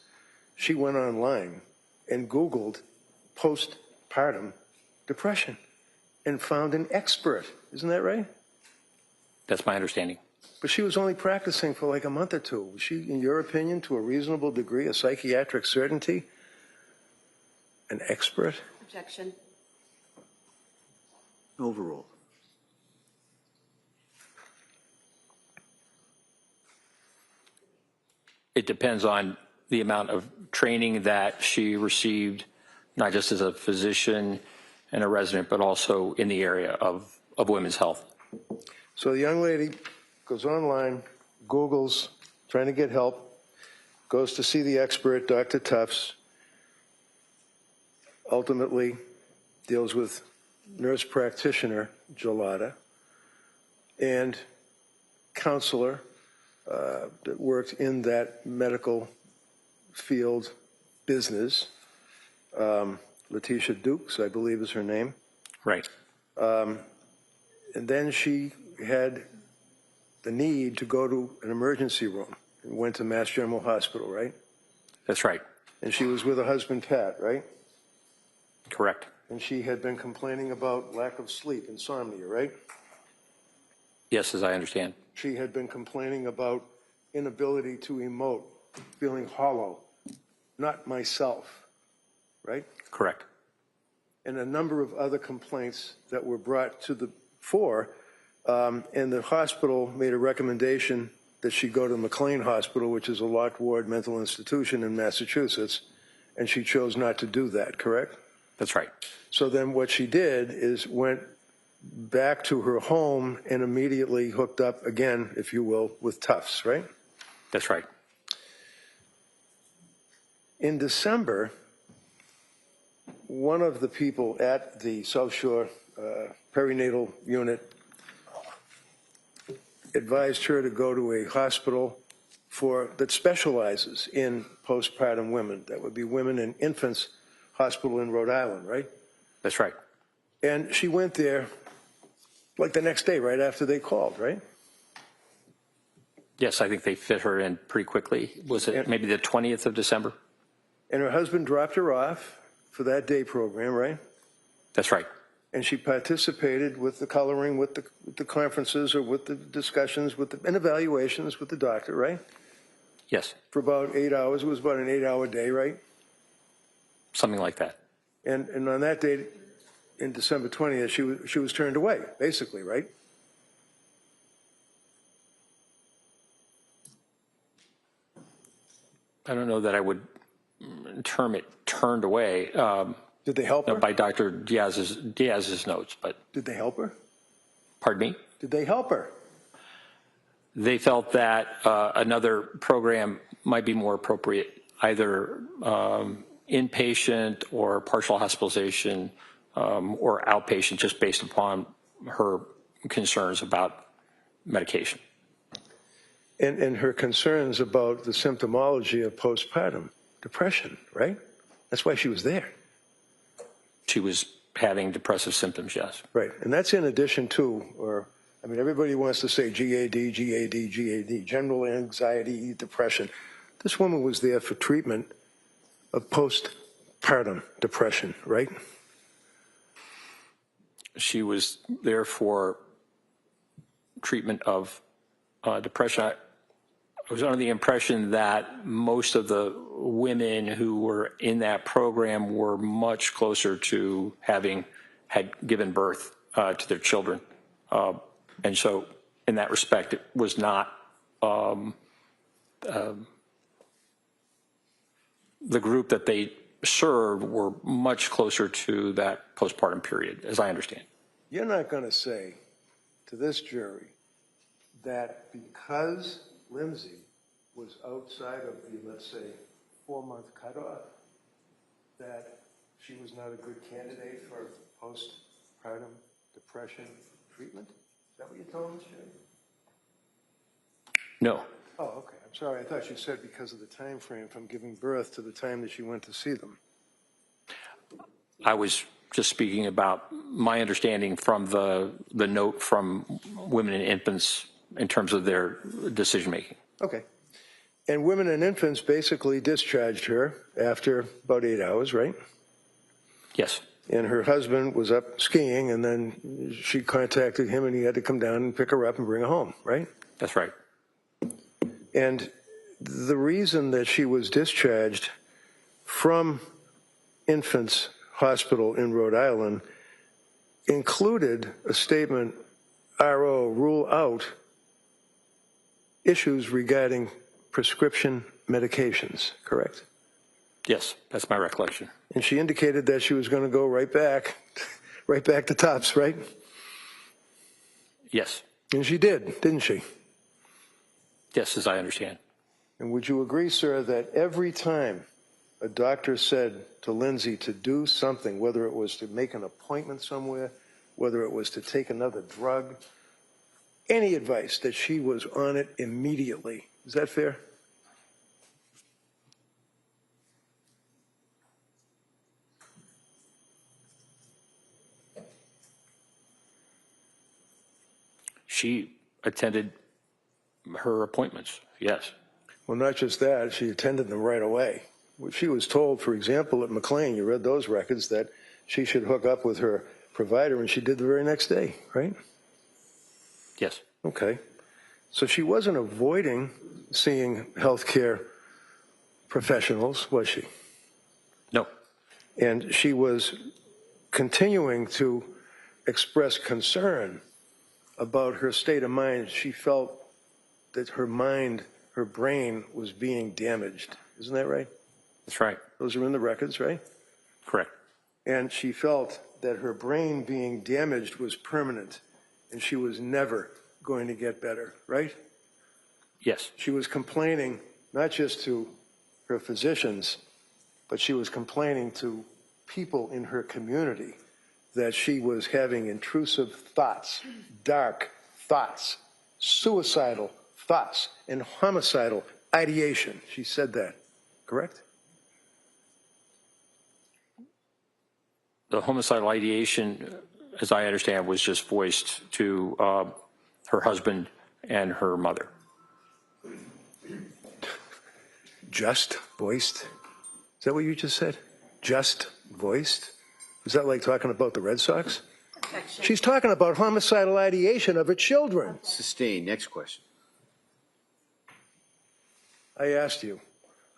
She went online and Googled postpartum depression and found an expert. Isn't that right? That's my understanding. But she was only practicing for like a month or two. Was she, in your opinion, to a reasonable degree, a psychiatric certainty, an expert? Objection. Overruled. It depends on the amount of training that she received, not just as a physician and a resident, but also in the area of women's health. So the young lady goes online, Googles, trying to get help, goes to see the expert, Dr. Tufts, ultimately deals with nurse practitioner Gelada and counselor that worked in that medical field business, Letitia Dukes, I believe is her name. Right. And then she had the need to go to an emergency room and went to Mass General Hospital, right? That's right. And she was with her husband, Pat, right? Correct. And she had been complaining about lack of sleep, insomnia, right? Yes, as I understand. She had been complaining about inability to emote, feeling hollow, not myself, right? Correct. And a number of other complaints that were brought to the fore. And the hospital made a recommendation that she go to McLean Hospital, which is a locked ward mental institution in Massachusetts, and she chose not to do that, correct? That's right. So then what she did is went back to her home and immediately hooked up again, if you will, with Tufts, right? That's right. In December, one of the people at the South Shore perinatal unit advised her to go to a hospital that specializes in postpartum women. That would be Women and Infants Hospital in Rhode Island, right? That's right. And she went there like the next day, right after they called, right? Yes, I think they fit her in pretty quickly. Was it maybe the 20th of December? And her husband dropped her off for that day program, right? That's right. And she participated with the coloring, with the conferences, or with the discussions, and evaluations with the doctor, right? Yes. For about 8 hours. It was about an 8-hour day, right? Something like that. And on that day, in December 20th, she was turned away, basically, right? I don't know that I would term it turned away. Did they help her? By Dr. Diaz's notes, but. Did they help her? Pardon me? Did they help her? They felt that another program might be more appropriate, either inpatient or partial hospitalization or outpatient, just based upon her concerns about medication. And her concerns about the symptomology of postpartum depression, right? That's why she was there. She was having depressive symptoms, yes. Right, and that's in addition to, everybody wants to say GAD, GAD, GAD, general anxiety, depression. This woman was there for treatment of postpartum depression, right? She was there for treatment of depression. I was under the impression that most of the women who were in that program were much closer to had given birth to their children. And so in that respect, it was not the group that they served were much closer to that postpartum period, as I understand. You're not going to say to this jury that because Lindsay was outside of the, let's say, 4-month cutoff, that she was not a good candidate for postpartum depression treatment? Is that what you told us, Jerry? No. Oh, okay. I'm sorry. I thought you said because of the time frame from giving birth to the time that she went to see them. I was just speaking about my understanding from the note from women and infants in terms of their decision making. Okay. And women and infants basically discharged her after about 8 hours, right? Yes. And her husband was up skiing, and then she contacted him, and he had to come down and pick her up and bring her home, right? That's right. And the reason that she was discharged from Infants Hospital in Rhode Island included a statement, RO, rule out issues regarding prescription medications, correct? Yes, that's my recollection. And she indicated that she was going to go right back to TOPS, right? Yes. And she did, didn't she? Yes, as I understand. And would you agree, sir, that every time a doctor said to Lindsay to do something, whether it was to make an appointment somewhere, whether it was to take another drug, any advice, that she was on it immediately? Is that fair? She attended her appointments, yes. Well, not just that, she attended them right away. She was told, for example, at McLean, you read those records, that she should hook up with her provider, and she did the very next day, right? Yes. Okay. So she wasn't avoiding seeing healthcare professionals, was she? No. And she was continuing to express concern about her state of mind. She felt that her mind, her brain was being damaged. Isn't that right? That's right. Those are in the records, right? Correct. And she felt that her brain being damaged was permanent, and she was never going to get better, right? Yes. She was complaining not just to her physicians, but she was complaining to people in her community that she was having intrusive thoughts, dark thoughts, suicidal thoughts, and homicidal ideation. She said that, correct? The homicidal ideation, as I understand, was just voiced to her husband and her mother. Just voiced? Is that what you just said? Just voiced? Is that like talking about the Red Sox? She's talking about homicidal ideation of her children. Sustained. Next question. I asked you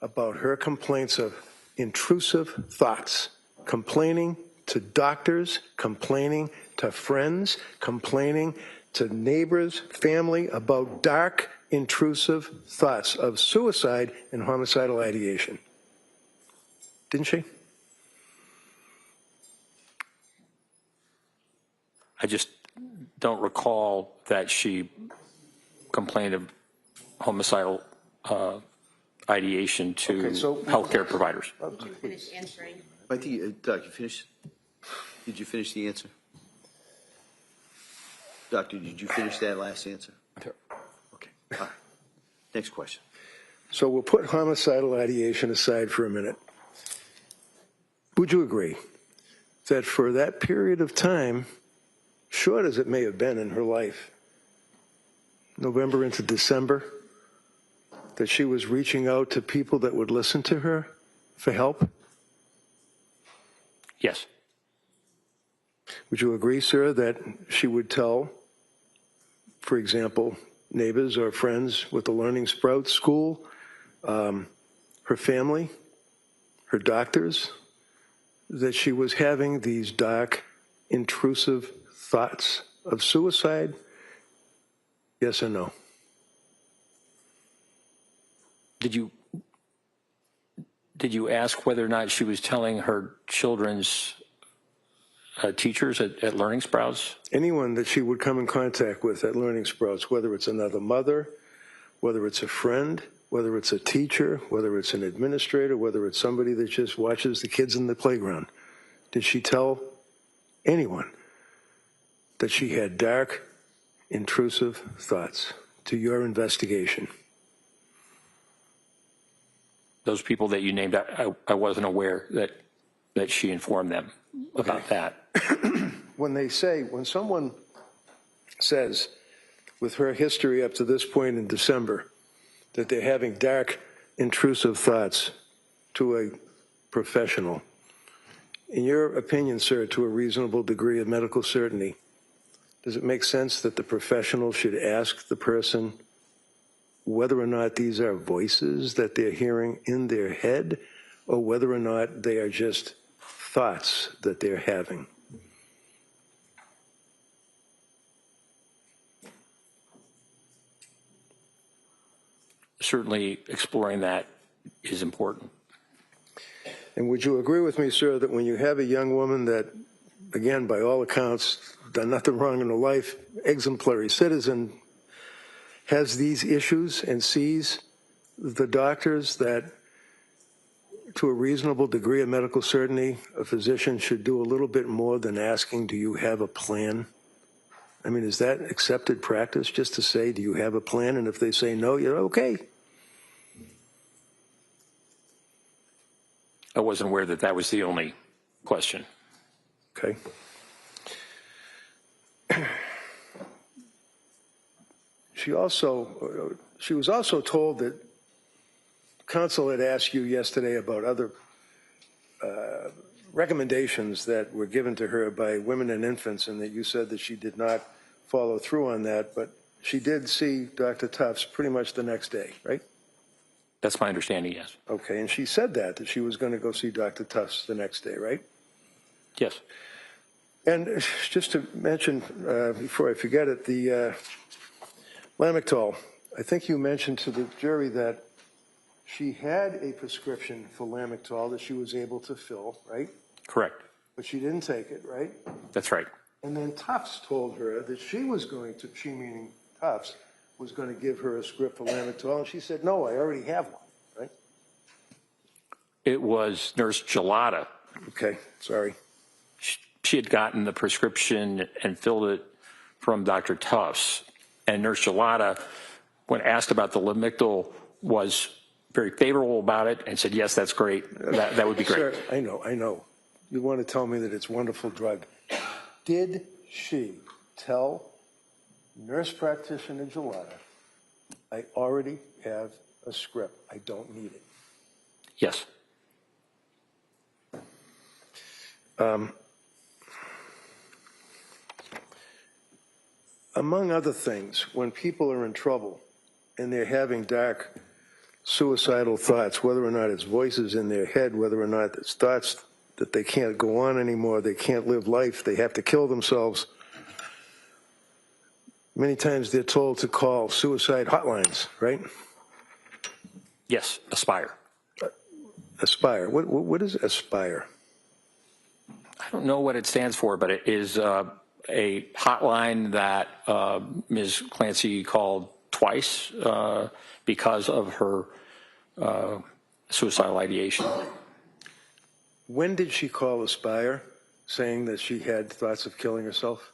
about her complaints of intrusive thoughts, complaining to doctors, complaining to friends, complaining to neighbors, family about dark, intrusive thoughts of suicide and homicidal ideation. Didn't she? I just don't recall that she complained of homicidal ideation to healthcare providers. Finish answering. I think, Doc, you finished? Did you finish the answer? Doctor, did you finish that last answer? Sure. Okay. All right. Next question. So we'll put homicidal ideation aside for a minute. Would you agree that for that period of time, short as it may have been in her life, November into December, that she was reaching out to people that would listen to her for help? Yes. Would you agree, sir, that she would tell, for example, neighbors or friends with the Learning Sprouts School, her family, her doctors, that she was having these dark, intrusive thoughts of suicide? Yes or no? Did you ask whether or not she was telling her children's teachers at Learning Sprouts? Anyone that she would come in contact with at Learning Sprouts, whether it's another mother, whether it's a friend, whether it's a teacher, whether it's an administrator, whether it's somebody that just watches the kids in the playground, did she tell anyone that she had dark, intrusive thoughts to your investigation? Those people that you named, I wasn't aware that she informed them about that. When someone says, with her history up to this point in December, that they're having dark, intrusive thoughts to a professional, in your opinion, sir, to a reasonable degree of medical certainty, does it make sense that the professional should ask the person whether or not these are voices that they're hearing in their head, or whether or not they are just thoughts that they're having? Certainly exploring that is important. And would you agree with me, sir, that when you have a young woman that, again, by all accounts, done nothing wrong in her life, exemplary citizen, has these issues and sees the doctors that, to a reasonable degree of medical certainty, a physician should do a little bit more than asking, do you have a plan? I mean, is that accepted practice, just to say, do you have a plan? And if they say no, you're okay. I wasn't aware that that was the only question. Okay. She was also told that counsel had asked you yesterday about other recommendations that were given to her by women and infants, and that you said that she did not follow through on that, but she did see Dr. Tufts pretty much the next day, right? That's my understanding, yes. Okay, and she said that she was going to go see Dr. Tufts the next day, right? Yes. And just to mention, before I forget it, the Lamictal, I think you mentioned to the jury that she had a prescription for Lamictal that she was able to fill, right? Correct. But she didn't take it, right? That's right. And then Tufts told her that she was going to, she meaning Tufts, was going to give her a script for Lamictal, and she said, no, I already have one, right? It was Nurse Gelada. Okay, sorry. She had gotten the prescription and filled it from Dr. Tufts. And Nurse Gelada, when asked about the Lamictal, was very favorable about it and said, yes, that's great. That would be great. Sir, I know. You want to tell me that it's a wonderful drug. Did she tell nurse practitioner Gelada, I already have a script, I don't need it? Yes. Among other things, when people are in trouble and they're having dark suicidal thoughts, whether or not it's voices in their head, whether or not it's thoughts that they can't go on anymore, they can't live life, they have to kill themselves, many times they're told to call suicide hotlines, right? Yes, Aspire. Aspire. What is Aspire? I don't know what it stands for, but it is a hotline that Ms. Clancy called twice because of her suicidal ideation. When did she call Aspire saying that she had thoughts of killing herself?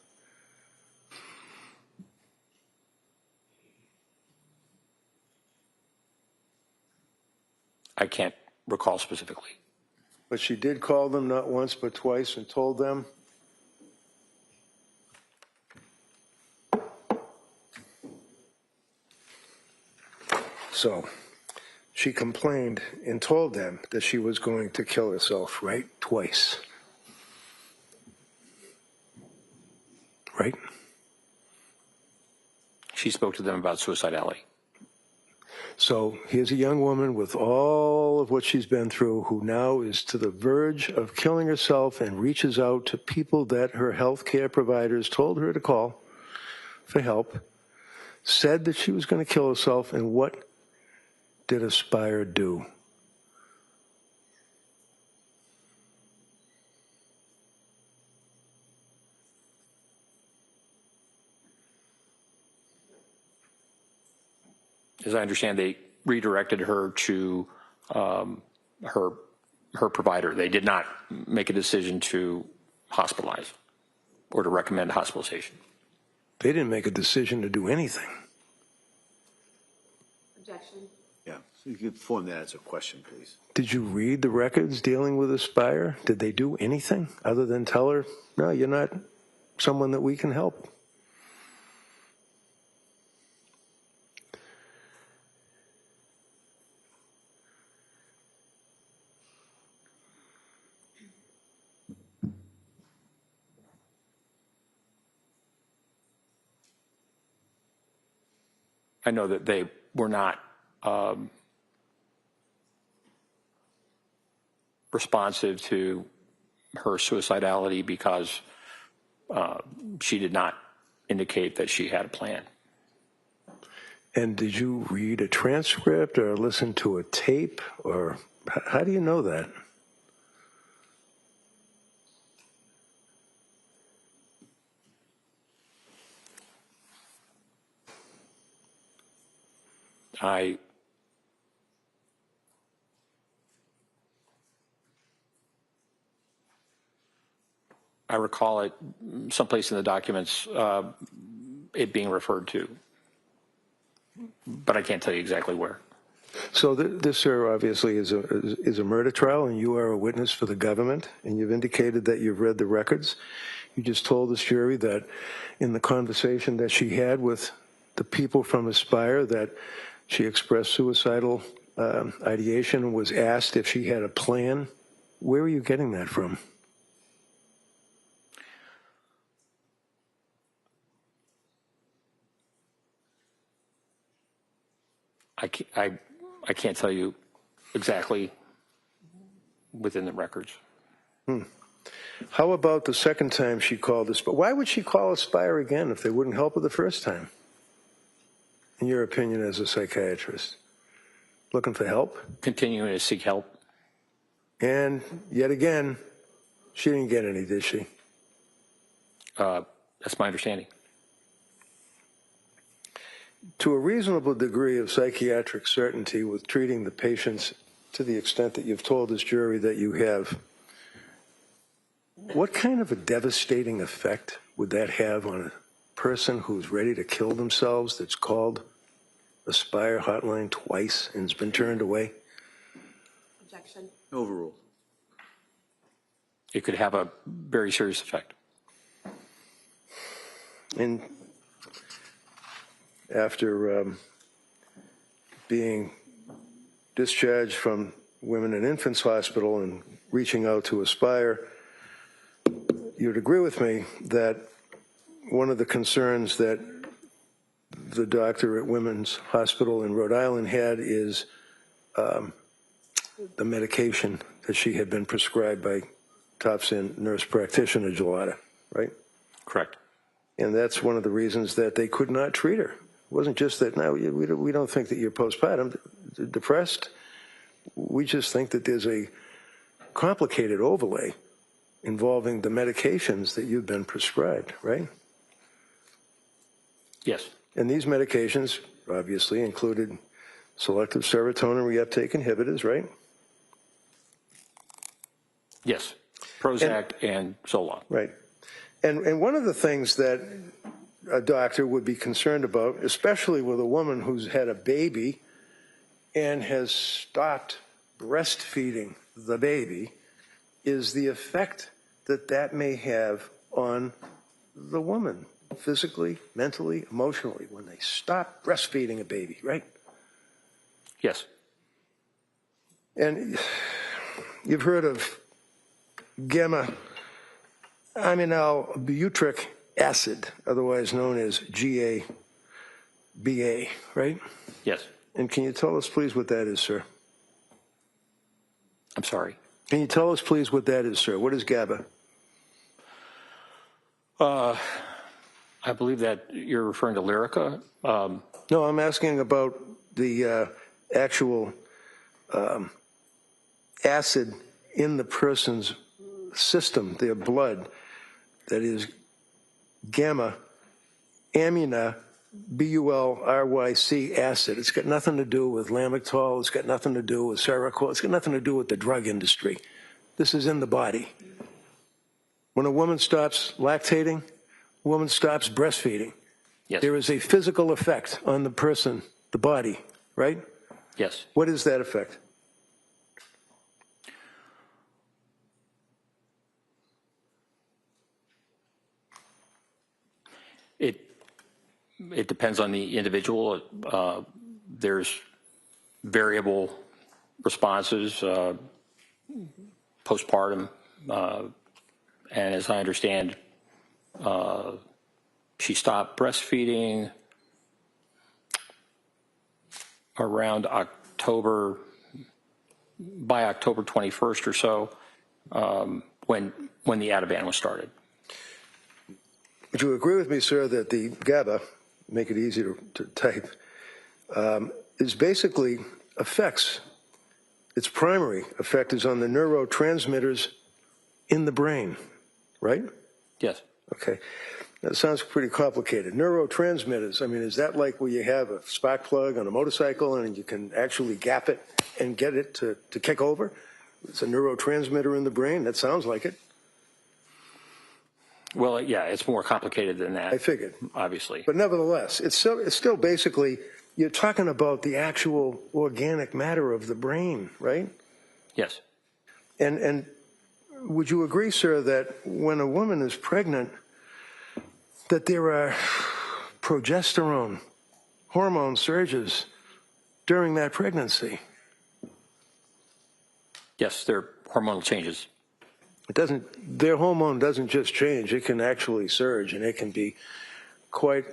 I can't recall specifically. But she did call them not once but twice and told them. So she complained and told them that she was going to kill herself, right? Twice. Right? she spoke to them about suicidality. So here's a young woman with all of what she's been through who now is to the verge of killing herself and reaches out to people that her health care providers told her to call for help, said that she was going to kill herself, and what did Aspire do? As I understand, they redirected her to her provider. They did not make a decision to hospitalize or to recommend hospitalization. They didn't make a decision to do anything. Objection. Yeah, so you can form that as a question, please. Did you read the records dealing with Aspire? Did they do anything other than tell her, no, you're not someone that we can help? I know that they were not responsive to her suicidality because she did not indicate that she had a plan. And did you read a transcript or listen to a tape, or how do you know that? I recall it someplace in the documents, it being referred to, but I can't tell you exactly where. So this, sir, obviously is a murder trial, and you are a witness for the government, and you've indicated that you've read the records. You just told this jury that in the conversation that she had with the people from Aspire that she expressed suicidal ideation and was asked if she had a plan. Where are you getting that from? I can't tell you exactly within the records. How about the second time she called Aspire? Why would she call Aspire again if they wouldn't help her the first time? In your opinion as a psychiatrist? Looking for help? Continuing to seek help. And yet again, she didn't get any, did she? That's my understanding. To a reasonable degree of psychiatric certainty with treating the patients to the extent that you've told this jury that you have, what kind of a devastating effect would that have on a person who's ready to kill themselves that's called Aspire hotline twice and has been turned away? Objection. Overruled. It could have a very serious effect. And after being discharged from Women and Infants Hospital and reaching out to Aspire, you'd agree with me that one of the concerns that the doctor at Women's Hospital in Rhode Island had is the medication that she had been prescribed by Thompson nurse practitioner Gelada, right? Correct. And that's one of the reasons that they could not treat her. It wasn't just that, no, we don't think that you're postpartum depressed. We just think that there's a complicated overlay involving the medications that you've been prescribed, right? Yes. And these medications obviously included selective serotonin reuptake inhibitors, right? Yes. Prozac and Zoloft. Right. And one of the things that a doctor would be concerned about, especially with a woman who's had a baby and has stopped breastfeeding the baby, is the effect that that may have on the woman, physically, mentally, emotionally, when they stop breastfeeding a baby, right? Yes. And you've heard of gamma-aminobutyric acid, otherwise known as GABA. BA, right? Yes. And can you tell us, please, what that is, sir? I'm sorry. Can you tell us, please, what that is, sir? What is GABA? I believe that you're referring to Lyrica. No, I'm asking about the actual acid in the person's system, their blood, that is gamma amina BULRYC acid. It's got nothing to do with lamictal. It's got nothing to do with Seroquel. It's got nothing to do with the drug industry. This is in the body. When a woman stops lactating, a woman stops breastfeeding. Yes. There is a physical effect on the person, the body, right? Yes. What is that effect? It depends on the individual. There's variable responses, postpartum, and as I understand, she stopped breastfeeding around October, by October 21st or so, when the Ativan was started. Would you agree with me, sir, that the GABA, make it easier to type, is basically affects, its primary effect is on the neurotransmitters in the brain, right? Yes. Okay. That sounds pretty complicated. Neurotransmitters, I mean, is that like where you have a spark plug on a motorcycle and you can actually gap it and get it to kick over? It's a neurotransmitter in the brain? That sounds like it. Well, yeah, it's more complicated than that. I figured. Obviously. But nevertheless, it's still basically, you're talking about the actual organic matter of the brain, right? Yes. And would you agree, sir, that when a woman is pregnant, that there are progesterone hormone surges during that pregnancy? Yes, there are hormonal changes. Their hormone doesn't just change, it can actually surge, and it can be quite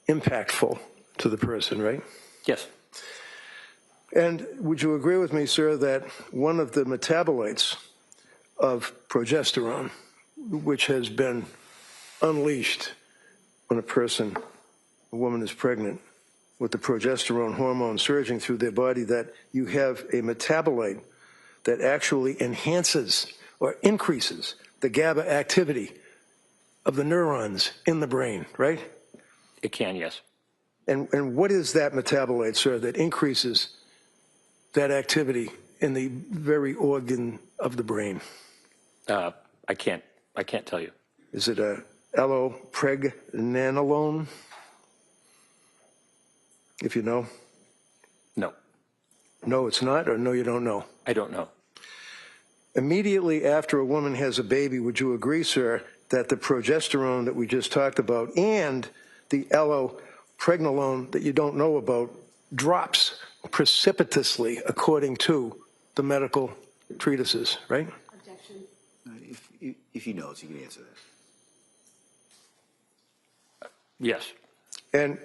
impactful to the person, right? Yes. And would you agree with me, sir, that one of the metabolites of progesterone, which has been unleashed when a woman is pregnant, with the progesterone hormone surging through their body, that you have a metabolite that actually enhances or increases the GABA activity of the neurons in the brain, right? It can, yes. And what is that metabolite, sir, that increases that activity in the very organ of the brain? I can't tell you. Is it a allopregnanolone? If you know? No. No, it's not, or no, you don't know? I don't know. Immediately after a woman has a baby, would you agree, sir, that the progesterone that we just talked about and the allopregnanolone that you don't know about drops precipitously according to the medical treatises, right? Objection. If he knows, he can answer that. Yes. And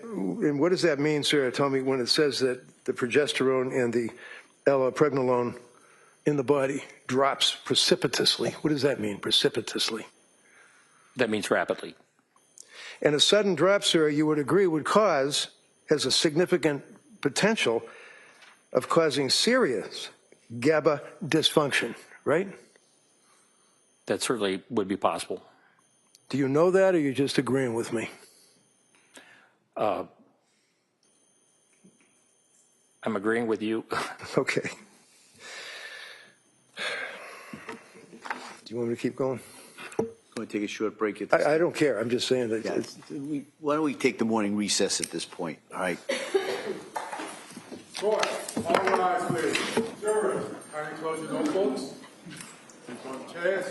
what does that mean, sir? Tell me, when it says that the progesterone and the allopregnanolone in the body drops precipitously. What does that mean, precipitously? That means rapidly. And a sudden drop, sir, you would agree has a significant potential of causing serious GABA dysfunction, right? That certainly would be possible. Do you know that, or are you just agreeing with me? I'm agreeing with you. Okay. Do you want me to keep going? Want to take a short break? I don't care. I'm just saying that. Yeah, why don't we take the morning recess at this point? All right. Court, all rise, please. Jurors, kindly close your notebooks. Please on the chairs.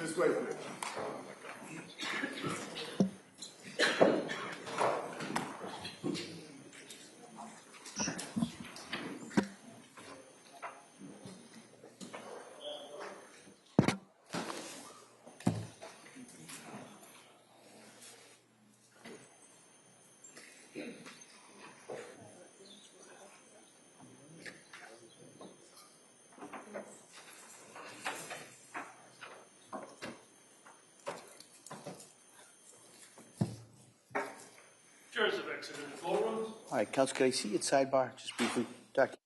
This way, please. Jurors have exited the courtroom. All right, Counsel, can I see you at sidebar, just briefly? Dr.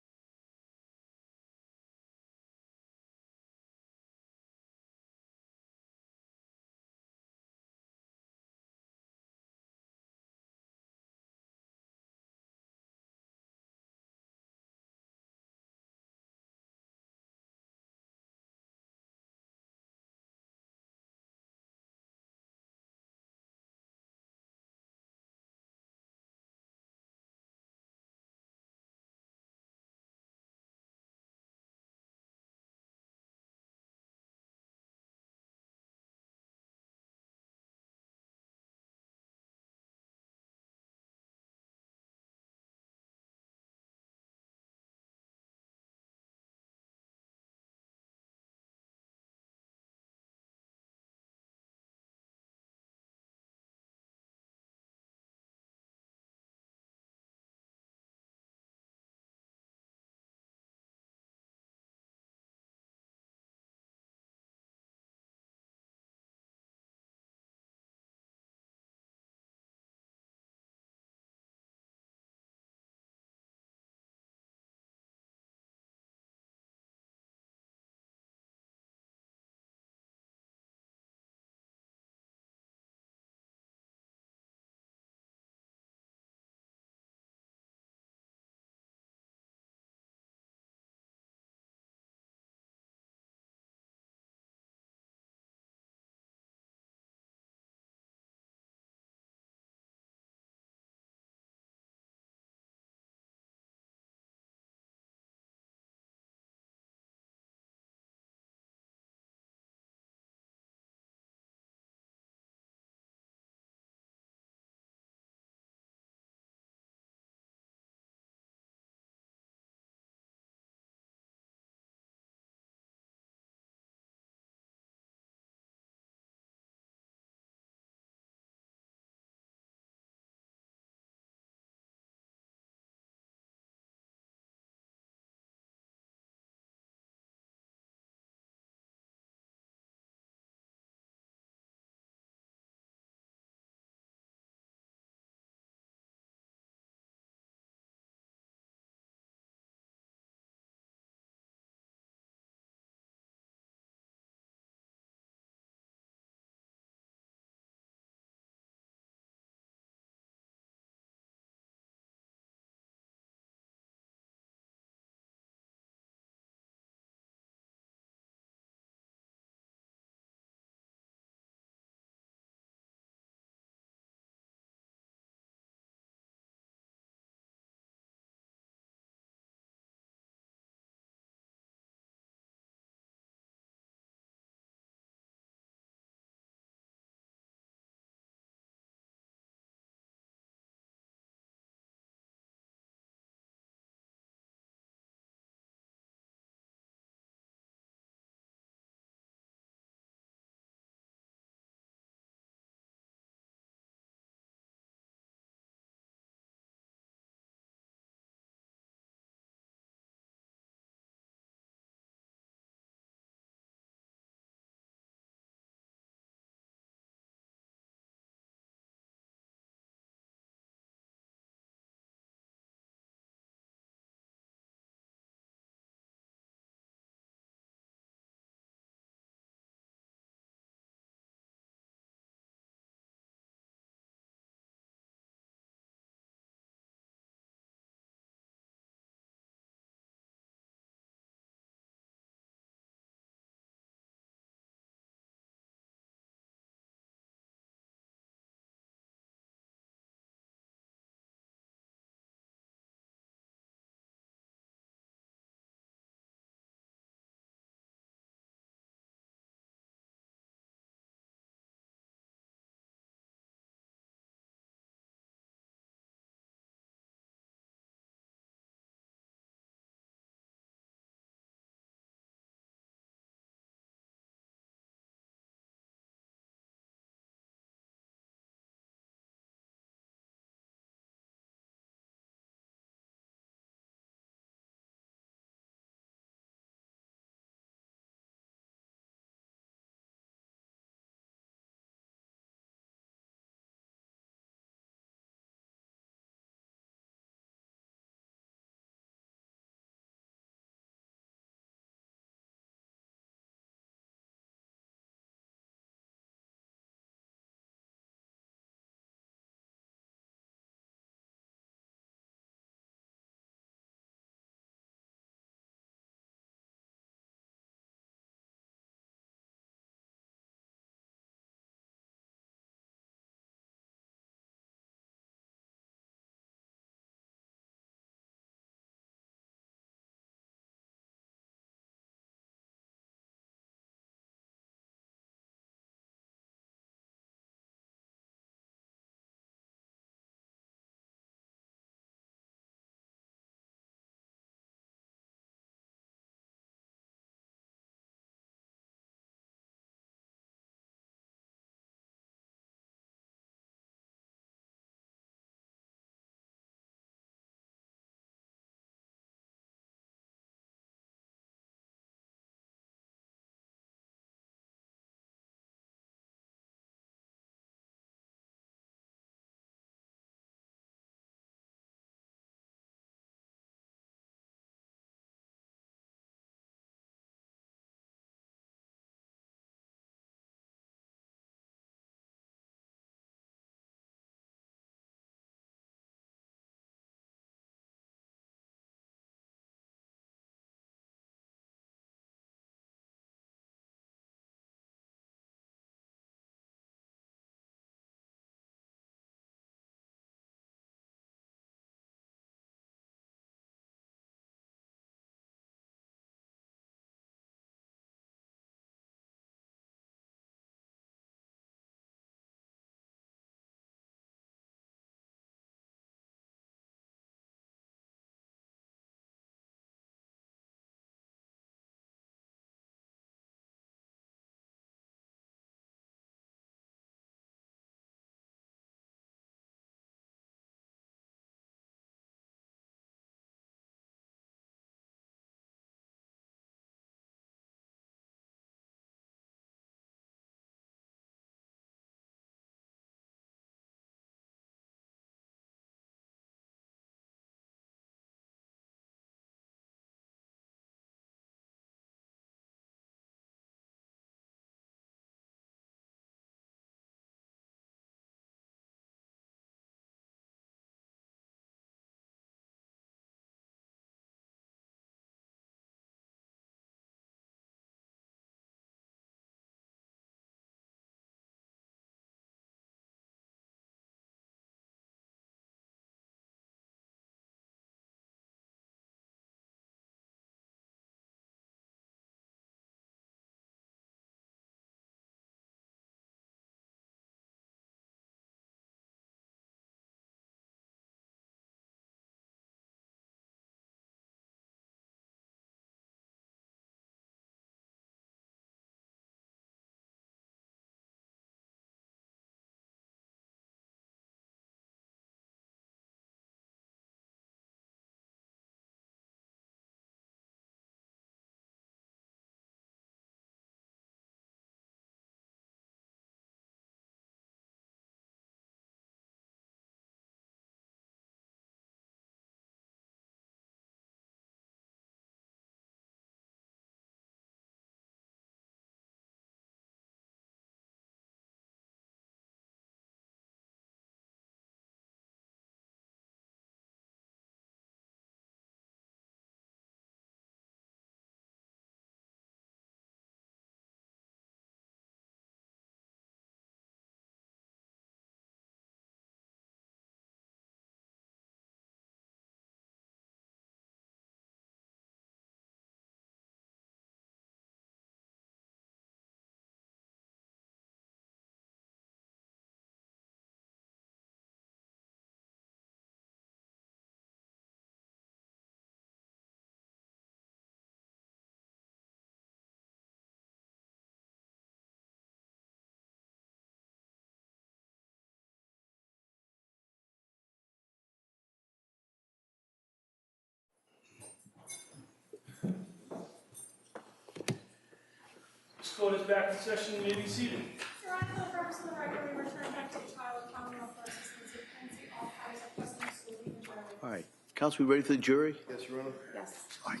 court is back in session. You may be seated. Your Honor, for the purpose of the record, we return back to the trial of Commonwealth versus Lindsay Clancy. All parties are present and will leave the jury. All right. Counsel, we ready for the jury? Yes, Your Honor. Yes. All right.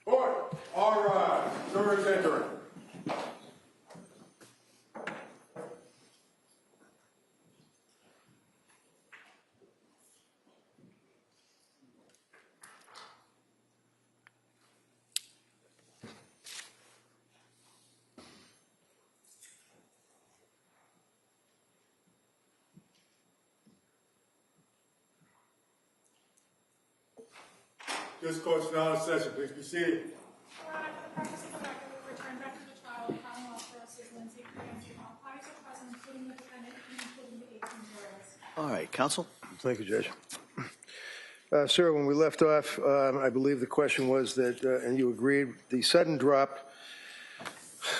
Court, all rise. Jurors entering. This court's now in session. Please be seated. Your Honor, for the purpose of the record, we return back to the trial of Commonwealth versus Lindsay Clancy. All parties are present, including the defendant and including the 18 jurors. All right. Counsel? Thank you, Judge. Sir, when we left off, I believe the question was that, and you agreed, the sudden drop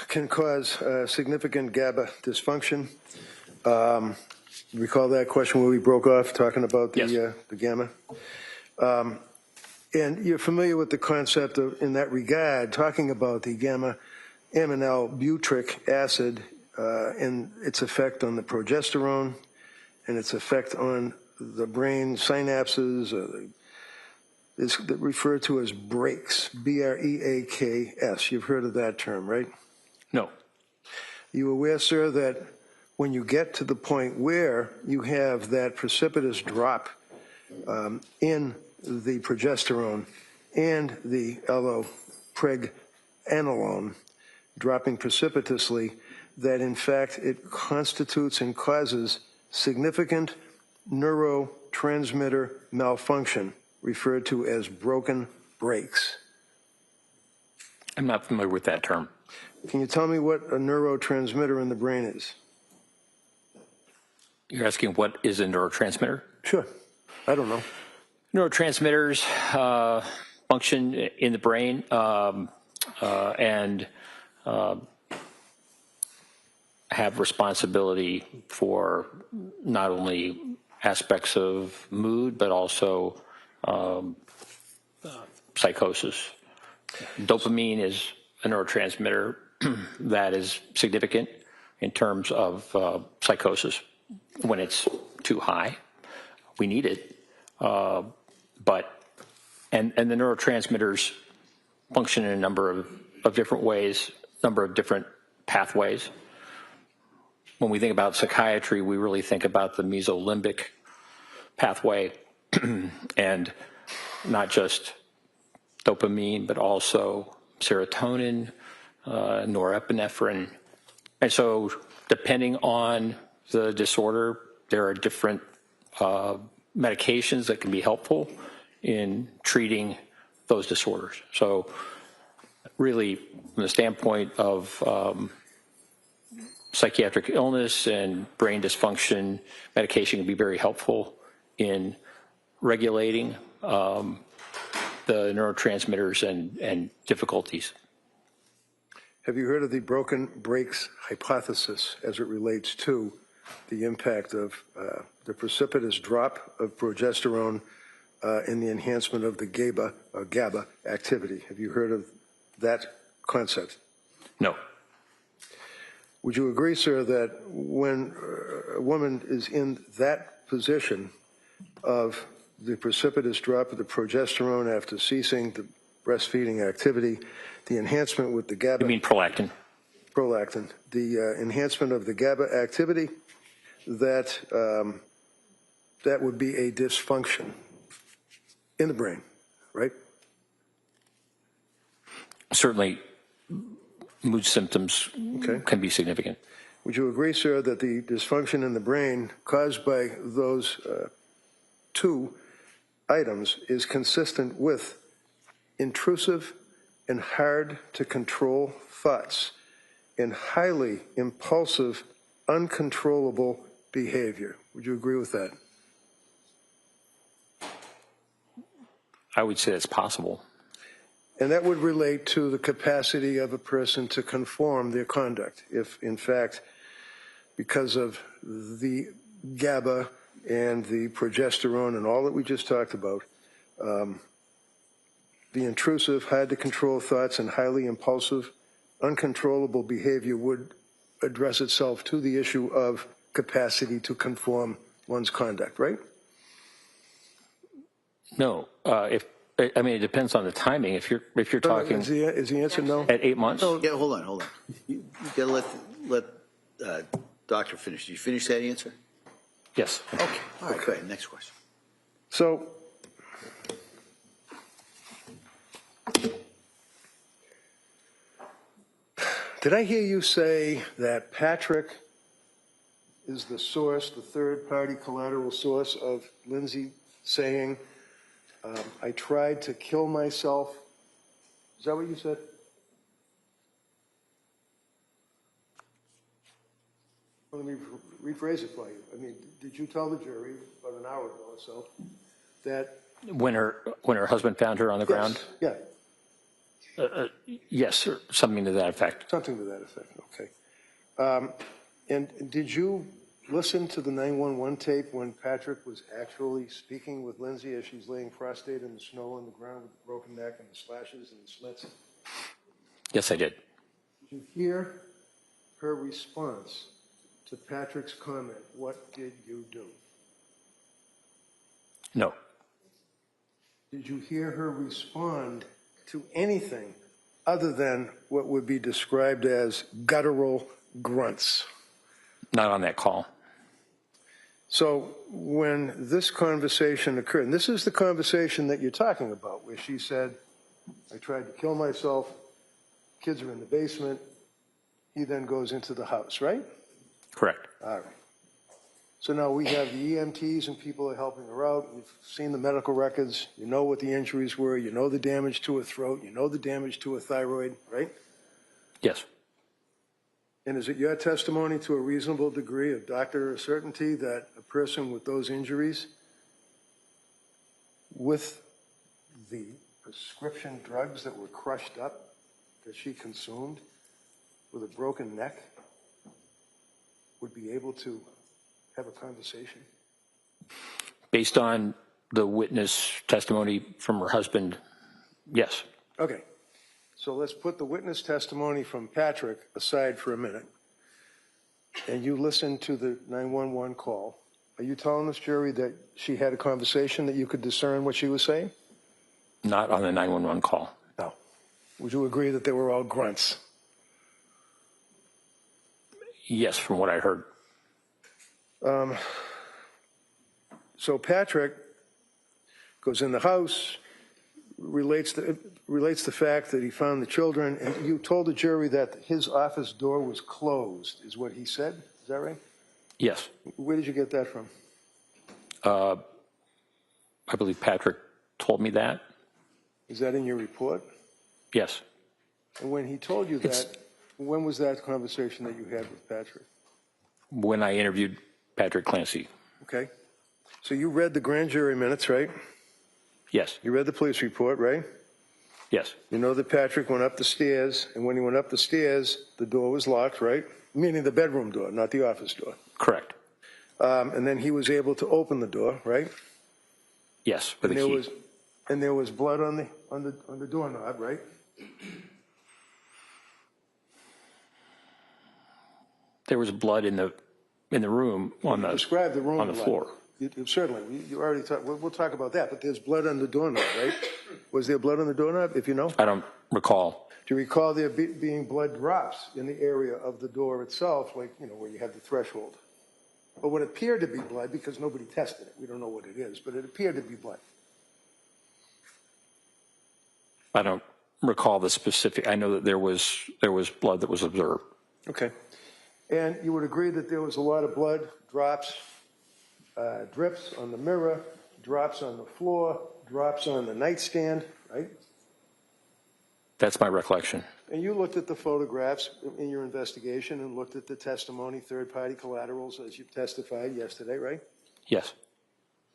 can cause significant GABA dysfunction. Recall that question where we broke off talking about the, Yes. The gamma? And you're familiar with the concept of, in that regard, talking about the gamma-aminal butyric acid and its effect on the progesterone and its effect on the brain synapses, is referred to as breaks, B-R-E-A-K-S. You've heard of that term, right? No. You aware, sir, that when you get to the point where you have that precipitous drop in the progesterone and the allopregnanolone dropping precipitously, that in fact it constitutes and causes significant neurotransmitter malfunction, referred to as broken brakes. I'm not familiar with that term. Can you tell me what a neurotransmitter in the brain is? You're asking what is a neurotransmitter? Sure. I don't know. Neurotransmitters function in the brain and have responsibility for not only aspects of mood, but also psychosis. Dopamine is a neurotransmitter that is significant in terms of psychosis. When it's too high, we need it. But the neurotransmitters function in a number of different ways, number of different pathways. When we think about psychiatry, we really think about the mesolimbic pathway and not just dopamine, but also serotonin, norepinephrine. And so depending on the disorder, there are different medications that can be helpful in treating those disorders. So really, from the standpoint of psychiatric illness and brain dysfunction, medication can be very helpful in regulating the neurotransmitters and difficulties. Have you heard of the broken brakes hypothesis as it relates to the impact of the precipitous drop of progesterone in the enhancement of the GABA activity? Have you heard of that concept? No. Would you agree, sir, that when a woman is in that position of the precipitous drop of the progesterone after ceasing the breastfeeding activity, the enhancement with the GABA... You mean prolactin? Prolactin. The enhancement of the GABA activity, that that would be a dysfunction in the brain, right? Certainly, mood symptoms can be significant. Would you agree, sir, that the dysfunction in the brain caused by those two items is consistent with intrusive and hard to control thoughts and highly impulsive, uncontrollable behavior? Would you agree with that? I would say it's possible. And that would relate to the capacity of a person to conform their conduct. If, in fact, because of the GABA and the progesterone and all that we just talked about, the intrusive, hard-to-control thoughts and highly impulsive, uncontrollable behavior would address itself to the issue of capacity to conform one's conduct, right? No, I mean, it depends on the timing. If you're talking Is the answer no? at 8 months, Yeah, hold on. You gotta let doctor finish. Did you finish that answer? yes. Okay. All right, go ahead. Next question. So, did I hear you say that Patrick is the source, the third-party collateral source of Lindsay saying, I tried to kill myself? Is that what you said? Well, let me rephrase it for you. I mean, did you tell the jury about an hour ago or so that When her husband found her on the ground? Yeah, Yes, or something to that effect. something to that effect, okay. And did you listen to the 911 tape when Patrick was actually speaking with Lindsay as she's laying prostrate in the snow on the ground with the broken neck and the slashes and the slits? Yes, I did. Did you hear her response to Patrick's comment, what did you do? No. Did you hear her respond to anything other than what would be described as guttural grunts? Not on that call. So when this conversation occurred, and this is the conversation that you're talking about, where she said, I tried to kill myself, kids are in the basement, he then goes into the house, right? Correct. All right. So now we have the EMTs and people are helping her out. We've seen the medical records. You know what the injuries were. You know the damage to her throat. You know the damage to her thyroid, right? Yes. And is it your testimony to a reasonable degree of doctor certainty that a person with those injuries, with the prescription drugs that were crushed up, that she consumed, with a broken neck, would be able to have a conversation? Based on the witness testimony from her husband, yes. Okay. So let's put the witness testimony from Patrick aside for a minute. And you listen to the 911 call. Are you telling this jury that she had a conversation that you could discern what she was saying? Not on the 911 call. No. Would you agree that they were all grunts? Yes, from what I heard. So Patrick goes in the house, relates the fact that he found the children, and you told the jury that his office door was closed, is what he said. Is that right? Yes. Where did you get that from? I believe Patrick told me that. Is that in your report? Yes. And when he told you that, when was that conversation that you had with Patrick? When I interviewed Patrick Clancy. Okay. So you read the grand jury minutes, right? Yes. You read the police report, right? Yes. You know that Patrick went up the stairs, and when he went up the stairs, the door was locked, right? Meaning the bedroom door, not the office door. Correct. And then he was able to open the door, right? Yes, with a key. And there was blood on the doorknob, right? There was blood in the room on the Describe the room on the blood. floor. Certainly, you already talked. We'll talk about that. But there's blood on the doorknob, right? Was there blood on the doorknob? If you know, I don't recall. do you recall there being blood drops in the area of the door itself, like where you have the threshold? But what appeared to be blood, because nobody tested it, we don't know what it is, but it appeared to be blood. I don't recall the specific. I know that there was blood that was observed. Okay. And you would agree that there was a lot of blood drops, drips on the mirror, drops on the floor, drops on the nightstand, right? That's my recollection. And you looked at the photographs in your investigation and looked at the testimony, third-party collaterals, as you testified yesterday, right? Yes.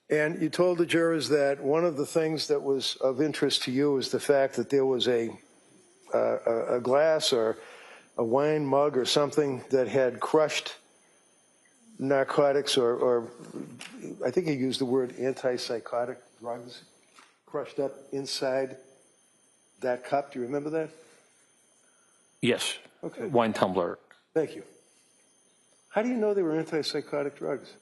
And you told the jurors that one of the things that was of interest to you is the fact that there was a glass or a wine mug or something that had crushed narcotics or I think he used the word antipsychotic drugs crushed up inside that cup. Do you remember that? Yes. Okay. Wine tumbler. Thank you. How do you know they were antipsychotic drugs?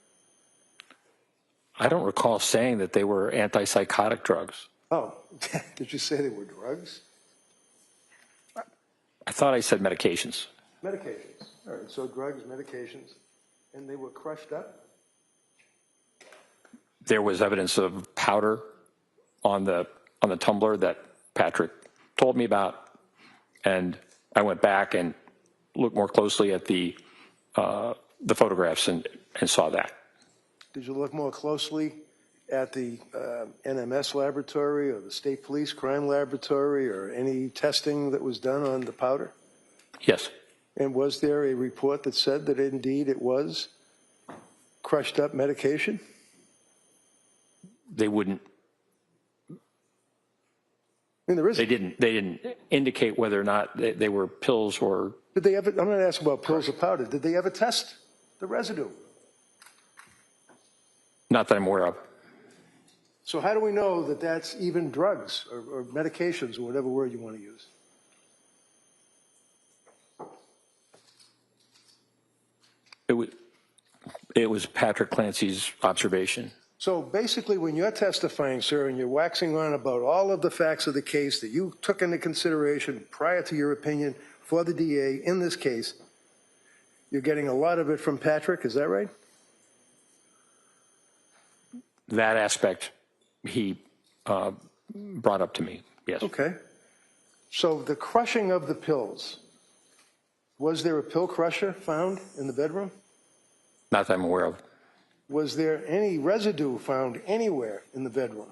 I don't recall saying that they were antipsychotic drugs. Oh, did you say they were drugs? I thought I said medications. Medications. All right, so drugs, medications, and they were crushed up? There was evidence of powder on the tumbler that Patrick told me about, and I went back and looked more closely at the photographs and saw that. Did you look more closely at the NMS laboratory or the state police crime laboratory or any testing that was done on the powder? Yes. And was there a report that said that indeed it was crushed up medication? They wouldn't. I mean, there is. They didn't indicate whether or not they were pills or. Did they ever? I'm not asking about pills or powder. Did they ever test the residue? Not that I'm aware of. So how do we know that that's even drugs or medications or whatever word you want to use? It was Patrick Clancy's observation. So basically, when you're testifying, sir, and you're waxing on about all of the facts of the case that you took into consideration prior to your opinion for the DA in this case, you're getting a lot of it from Patrick, is that right? That aspect he brought up to me, yes. Okay. So the crushing of the pills, was there a pill crusher found in the bedroom? Not that I'm aware of. Was there any residue found anywhere in the bedroom?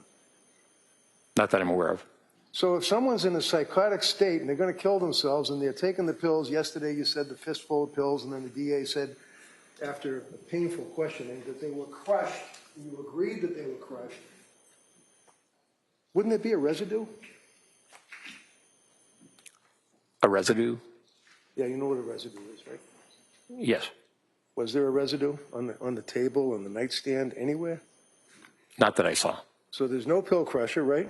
Not that I'm aware of. So if someone's in a psychotic state and they're going to kill themselves and they're taking the pills, yesterday you said the fistful of pills, and then the DA said after a painful questioning that they were crushed, and you agreed that they were crushed, wouldn't there be a residue? A residue? Yeah, you know what a residue is, right? Yes. Was there a residue on the table, on the nightstand, anywhere? Not that I saw. So there's no pill crusher, right?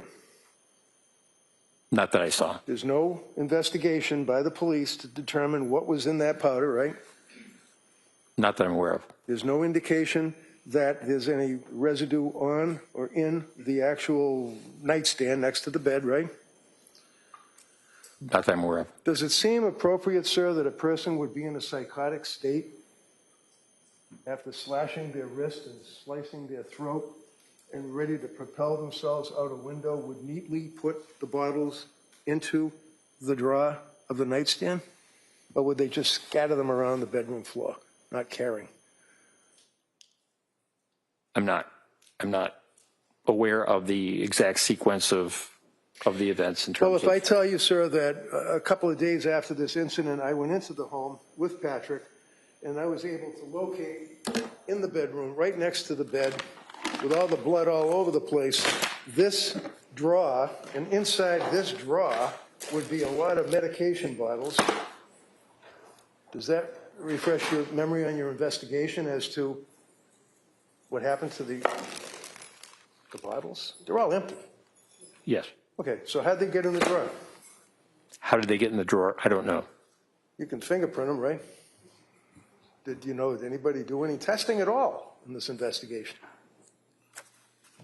Not that I saw. There's no investigation by the police to determine what was in that powder, right? Not that I'm aware of. There's no indication that there's any residue on or in the actual nightstand next to the bed, right? Not that I'm aware of. Does it seem appropriate, sir, that a person would be in a psychotic state after slashing their wrist and slicing their throat and ready to propel themselves out a window would neatly put the bottles into the drawer of the nightstand? Or would they just scatter them around the bedroom floor, not caring? I'm not aware of the exact sequence of the events in terms of. Well, if I tell you, sir, that a couple of days after this incident, I went into the home with Patrick, and I was able to locate in the bedroom, right next to the bed, with all the blood all over the place, this drawer, and inside this drawer would be a lot of medication bottles. Does that refresh your memory on your investigation as to what happened to the bottles? They're all empty. Yes. Okay, so how'd they get in the drawer? How did they get in the drawer? I don't know. You can fingerprint them, right? Did anybody do any testing at all in this investigation?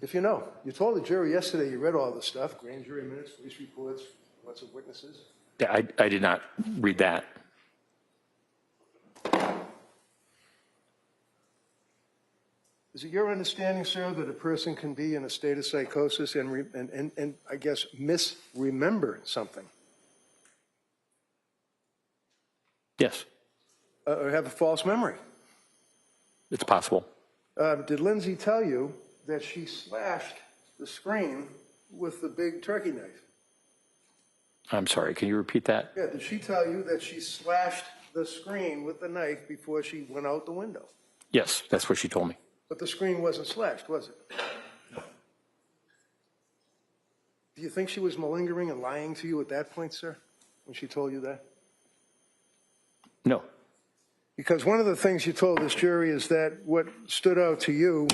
If you know. You told the jury yesterday you read all the stuff, grand jury minutes, police reports, lots of witnesses. Yeah, I did not read that. Is it your understanding, sir, that a person can be in a state of psychosis and I guess misremember something? Yes, Or have a false memory? it's possible. Did Lindsay tell you that she slashed the screen with the big turkey knife? I'm sorry, can you repeat that? Yeah, did she tell you that she slashed the screen with the knife before she went out the window? Yes, that's what she told me. But the screen wasn't slashed, was it? Do you think she was malingering and lying to you at that point, sir, when she told you that? No. Because one of the things you told this jury is that what stood out to you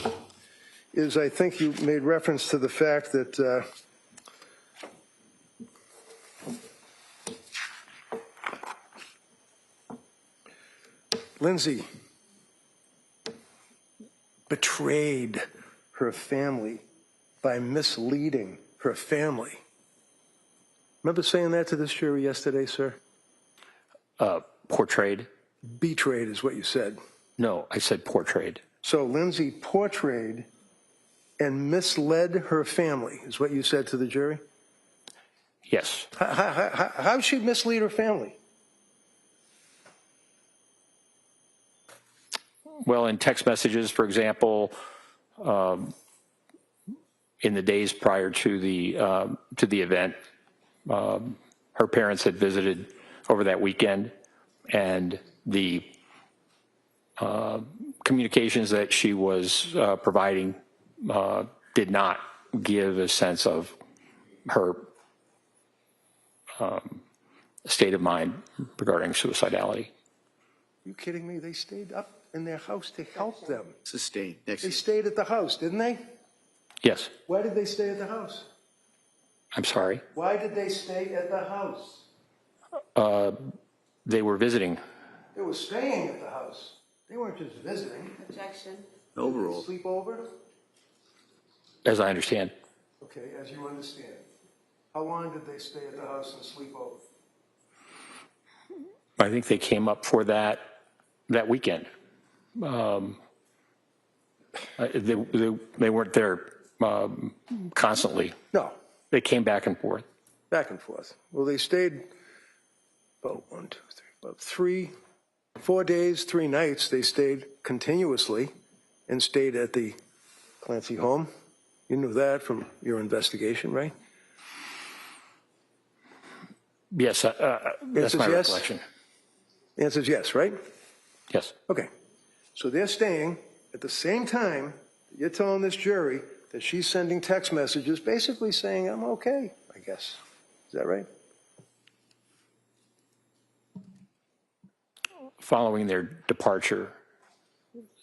is, I think you made reference to the fact that Lindsay betrayed her family by misleading her family. Remember saying that to this jury yesterday, sir? Portrayed? Betrayed is what you said. No, I said portrayed. So Lindsay portrayed and misled her family, is what you said to the jury? Yes. How did she mislead her family? Well, in text messages, for example, in the days prior to the event, her parents had visited over that weekend, and the communications that she was providing did not give a sense of her state of mind regarding suicidality. Are you kidding me? They stayed up in their house to help them. Sustained. Next. They stayed at the house, didn't they? Yes. Why did they stay at the house? I'm sorry. Why did they stay at the house? They were visiting. They were staying at the house. They weren't just visiting. Objection. Overall. Sleep over? As I understand. Okay, as you understand. How long did they stay at the house and sleep over? I think they came up for that weekend. They weren't there constantly. No, They came back and forth. back and forth. Well, they stayed about 1, 2, 3, about 4 days, 3 nights. They stayed continuously and stayed at the Clancy home. You knew that from your investigation, right? Yes, that's my yes? recollection. The answer is yes, right? Yes. Okay. So they're staying at the same time. You're telling this jury that she's sending text messages basically saying, I'm okay, I guess. Is that right? Following their departure,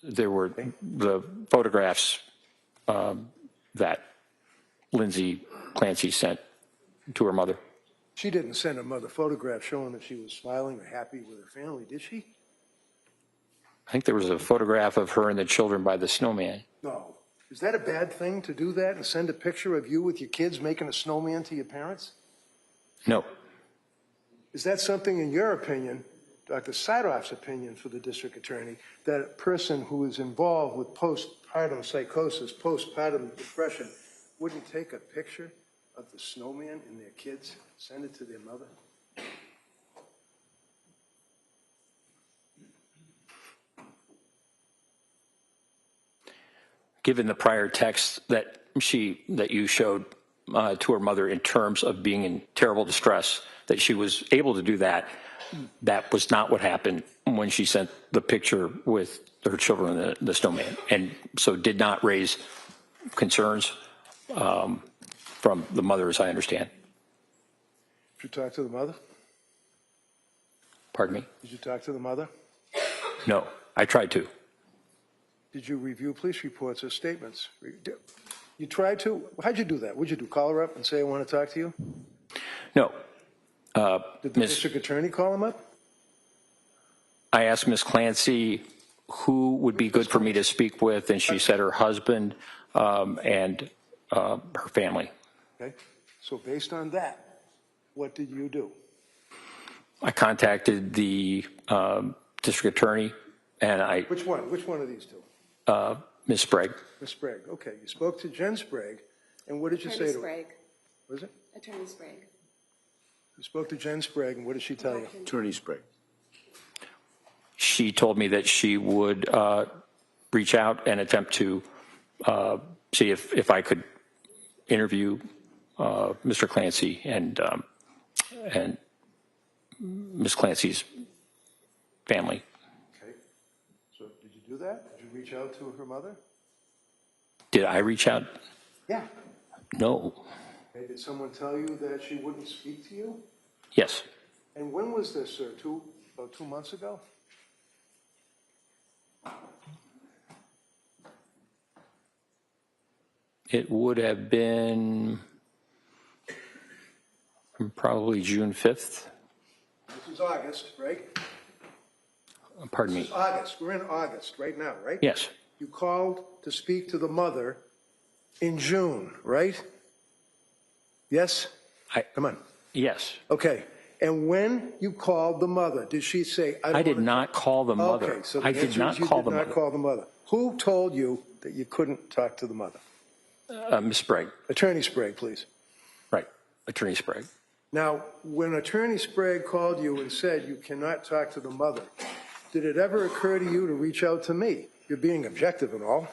there were the photographs that Lindsay Clancy sent to her mother. She didn't send her mother photographs showing that she was smiling or happy with her family, did she? I think there was a photograph of her and the children by the snowman. No. Is that a bad thing to do that and send a picture of you with your kids making a snowman to your parents? No. Is that something, in your opinion, Dr. Sidoff's opinion for the district attorney, that a person who is involved with postpartum psychosis, postpartum depression, wouldn't take a picture of the snowman and their kids, send it to their mother? Given the prior text that you showed to her mother in terms of being in terrible distress, that she was able to do that, that was not what happened when she sent the picture with her children and the snowman, and so did not raise concerns from the mother, as I understand. Did you talk to the mother? Pardon me? Did you talk to the mother? No, I tried to. Did you review police reports or statements? You tried to? How'd you do that? What'd you do, call her up and say, I want to talk to you? No. Did the district attorney call him up? I asked Ms. Clancy who would be good for me to speak with, and she said her husband and her family. Okay. So based on that, what did you do? I contacted the district attorney, and I... Which one? Which one of these two? Ms. Sprague. Ms. Sprague. Okay. You spoke to Jen Sprague, and what did you say to her? Sprague. Was it? Attorney Sprague. You spoke to Jen Sprague, and what did she tell you? Attorney Sprague. She told me that she would reach out and attempt to see if I could interview Mr. Clancy and Ms. Clancy's family. Okay. So did you do that? Did you reach out to her mother? Did I reach out? Yeah. No. Okay. Did someone tell you that she wouldn't speak to you? Yes. And when was this, sir? About 2 months ago? It would have been probably June 5th. This is August, right? Pardon This me. is August. We're in August right now, right? Yes. You called to speak to the mother in June, right? Yes? Come on. Yes. Okay. And when you called the mother, did she say, I did not call the mother. Okay, so the I did answer not is you call did the not mother. call the mother. Who told you that you couldn't talk to the mother? Ms. Sprague. Attorney Sprague, please. Right. Attorney Sprague. Now, when Attorney Sprague called you and said you cannot talk to the mother, did it ever occur to you to reach out to me? You're being objective and all.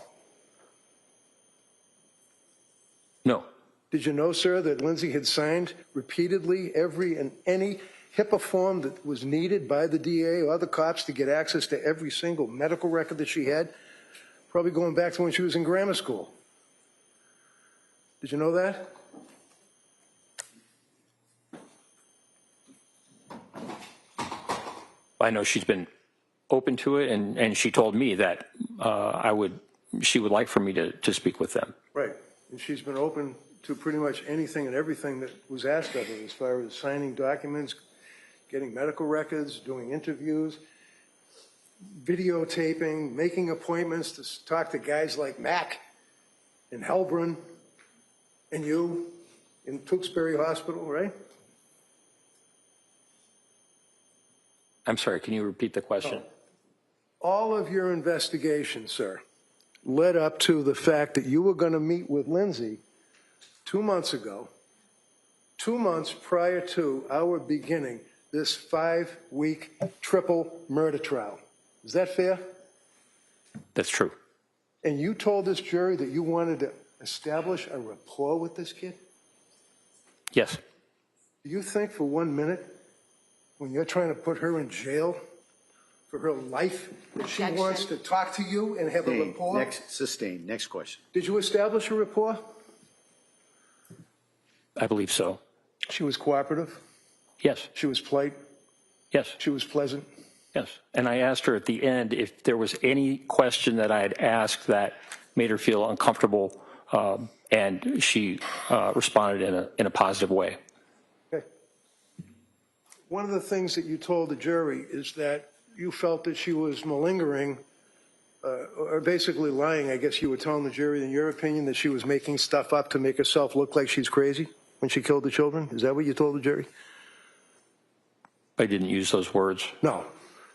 No. Did you know, sir, that Lindsay had signed repeatedly every and any HIPAA form that was needed by the DA or the cops to get access to every single medical record that she had? Probably going back to when she was in grammar school. Did you know that? I know she's been open to it, and she told me that she would like for me to speak with them. Right. And she's been open to pretty much anything and everything that was asked of her as far as signing documents, getting medical records, doing interviews, videotaping, making appointments to talk to guys like Mac in Helbrun and you in Duxbury Hospital, right? I'm sorry, can you repeat the question? All of your investigation, sir, led up to the fact that you were going to meet with Lindsay 2 months ago, 2 months prior to our beginning this 5-week triple murder trial. Is that fair? That's true. And you told this jury that you wanted to establish a rapport with this kid? Yes. Do you think for 1 minute, when you're trying to put her in jail for her life, that she Objection. wants to talk to you and have a rapport? Sustained. Next question. Did you establish a rapport? I believe so. She was cooperative. Yes. She was polite. Yes. She was pleasant. Yes. And I asked her at the end if there was any question that I had asked that made her feel uncomfortable, and she responded in a positive way. Okay. One of the things that you told the jury is that you felt that she was malingering, or basically lying. I guess you were telling the jury, in your opinion, that she was making stuff up to make herself look like she's crazy when she killed the children. Is that what you told the jury? I didn't use those words. No.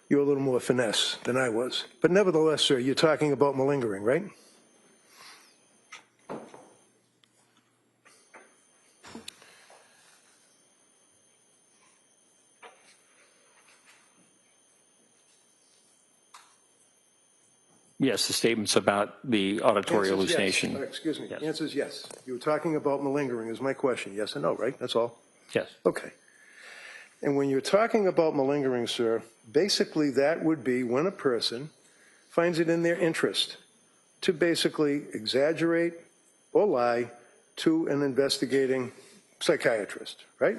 You're a little more finesse than I was. But nevertheless, sir, you're talking about malingering, right? Yes, the statements about the auditory Answer is hallucination. yes. Excuse me. Yes. The answer is yes. You were talking about malingering is my question. Yes or no, right? That's all? Yes. Okay. And when you're talking about malingering, sir, basically that would be when a person finds it in their interest to basically exaggerate or lie to an investigating psychiatrist, right?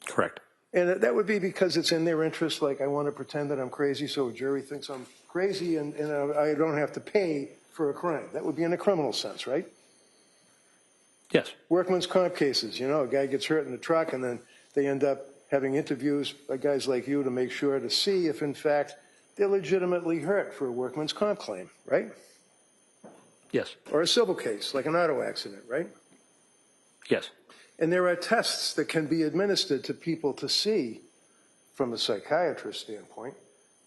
Correct. And that would be because it's in their interest, like I want to pretend that I'm crazy so a jury thinks I'm crazy and I don't have to pay for a crime. That would be in a criminal sense, right? Yes. Workman's comp cases, you know, a guy gets hurt in the truck and then they end up having interviews by guys like you to make sure to see if, in fact, they're legitimately hurt for a workman's comp claim, right? Yes. Or a civil case, like an auto accident, right? Yes. And there are tests that can be administered to people to see, from a psychiatrist standpoint,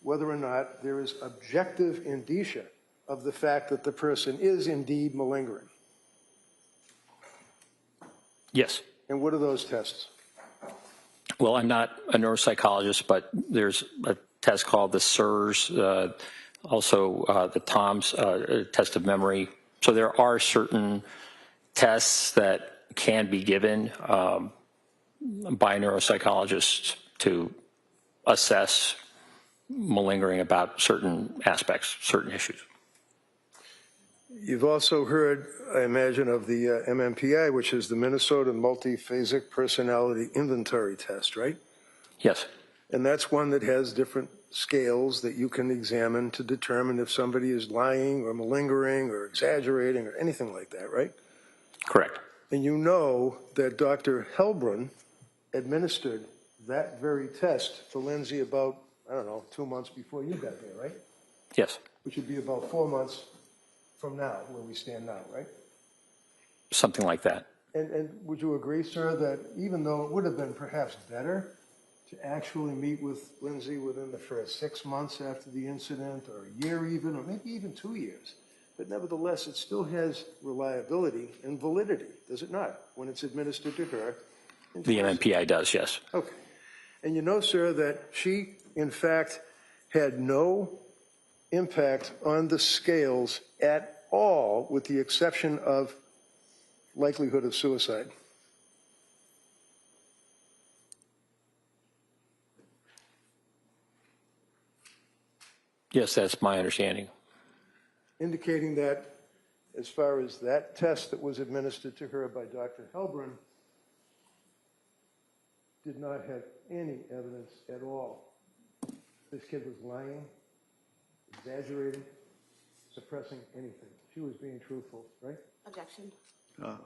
whether or not there is objective indicia of the fact that the person is indeed malingering. Yes. And what are those tests? Well, I'm not a neuropsychologist, but there's a test called the SIRS, also the TOMS test of memory. So there are certain tests that can be given by neuropsychologists to assess malingering about certain aspects, certain issues. You've also heard, I imagine, of the MMPI, which is the Minnesota Multiphasic Personality Inventory Test, right? Yes. And that's one that has different scales that you can examine to determine if somebody is lying or malingering or exaggerating or anything like that, right? Correct. And you know that Dr. Helbrun administered that very test to Lindsay about, I don't know, 2 months before you got there, right? Yes. Which would be about 4 months from now, where we stand now, right? Something like that. And would you agree, sir, that even though it would have been perhaps better to actually meet with Lindsay within the first 6 months after the incident, or a year even, or maybe even 2 years, but nevertheless, it still has reliability and validity, does it not, when it's administered to her? The MMPI does, yes. Okay. And you know, sir, that she, in fact, had no impact on the scales at all, with the exception of likelihood of suicide. Yes, that's my understanding. Indicating that, as far as that test that was administered to her by Dr. Helbrun, did not have any evidence at all. This kid was lying, exaggerating, suppressing anything. She was being truthful, right? Objection.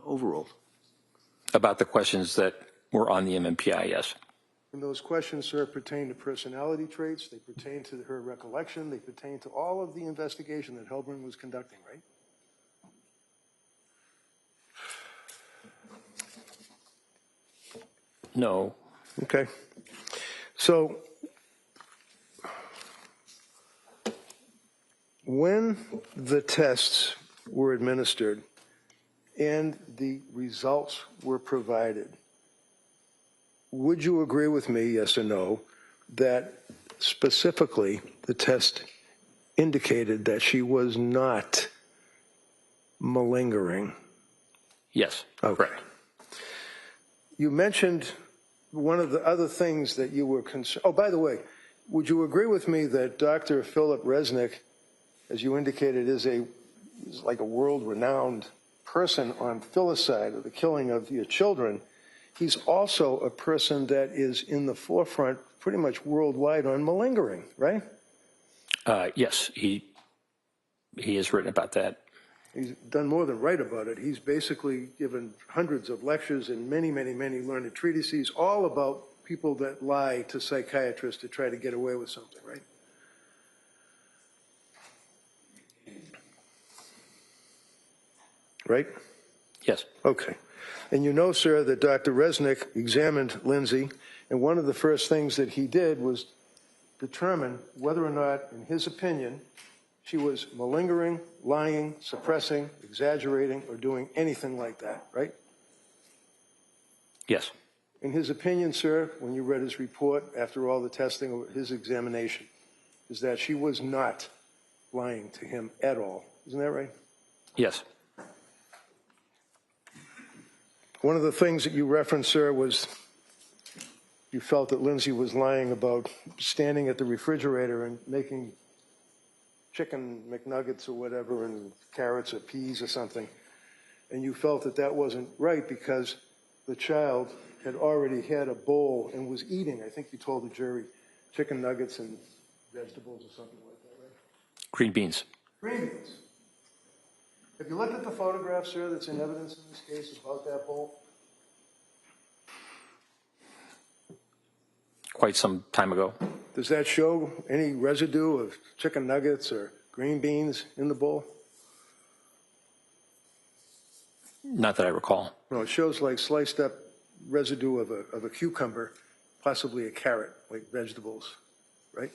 Overruled. About the questions that were on the MMPI, yes. And those questions, sir, pertain to personality traits, they pertain to her recollection, they pertain to all of the investigation that Helbrun was conducting, right? No. Okay. So when the tests were administered and the results were provided, would you agree with me, yes or no, that specifically the test indicated that she was not malingering? Yes. Okay. Correct. You mentioned one of the other things that you were concerned. Oh, by the way, would you agree with me that Dr. Philip Resnick, as you indicated, is like a world-renowned person on filicide, or the killing of your children? He's also a person that is in the forefront pretty much worldwide on malingering, right? Yes, he has written about that. He's done more than write about it. He's basically given hundreds of lectures and many, many, many learned treatises, all about people that lie to psychiatrists to try to get away with something, right? Right? Yes. Okay. And you know, sir, that Dr. Resnick examined Lindsay, and one of the first things that he did was determine whether or not, in his opinion, she was malingering, lying, suppressing, exaggerating, or doing anything like that, right? Yes. In his opinion, sir, when you read his report after all the testing of his examination, is that she was not lying to him at all. Isn't that right? Yes. One of the things that you referenced, sir, was you felt that Lindsay was lying about standing at the refrigerator and making chicken McNuggets or whatever, and carrots or peas or something. And you felt that that wasn't right because the child had already had a bowl and was eating, I think you told the jury, chicken nuggets and vegetables or something like that, right? Green beans. Green beans. Have you looked at the photograph, sir, that's in evidence in this case about that bowl? Quite some time ago. Does that show any residue of chicken nuggets or green beans in the bowl? Not that I recall. No, it shows like sliced up residue of a cucumber, possibly a carrot, like vegetables, right?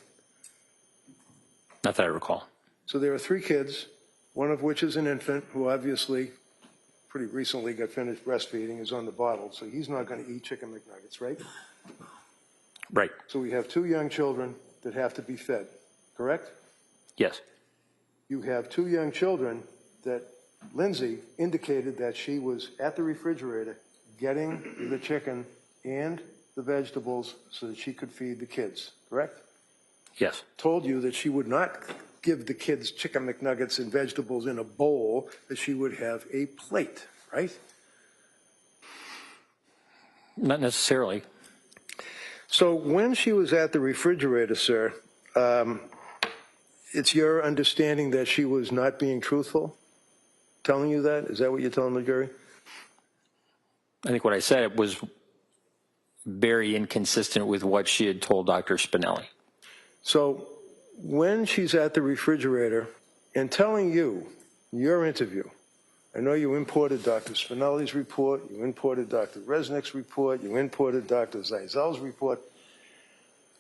Not that I recall. So there are 3 kids, one of which is an infant who obviously pretty recently got finished breastfeeding, is on the bottle, so he's not going to eat chicken McNuggets, right? Right. So we have 2 young children that have to be fed, correct? Yes. You have 2 young children that Lindsay indicated that she was at the refrigerator getting the chicken and the vegetables so that she could feed the kids, correct? Yes. Told you that she would not give the kids chicken McNuggets and vegetables in a bowl, that she would have a plate, right? Not necessarily. So when she was at the refrigerator, sir, it's your understanding that she was not being truthful, telling you that? Is that what you're telling the jury? I think what I said was very inconsistent with what she had told Dr. Spinelli. So when she's at the refrigerator and telling you, your interview, I know you imported Dr. Spinelli's report, you imported Dr. Resnick's report, you imported Dr. Zeisel's report.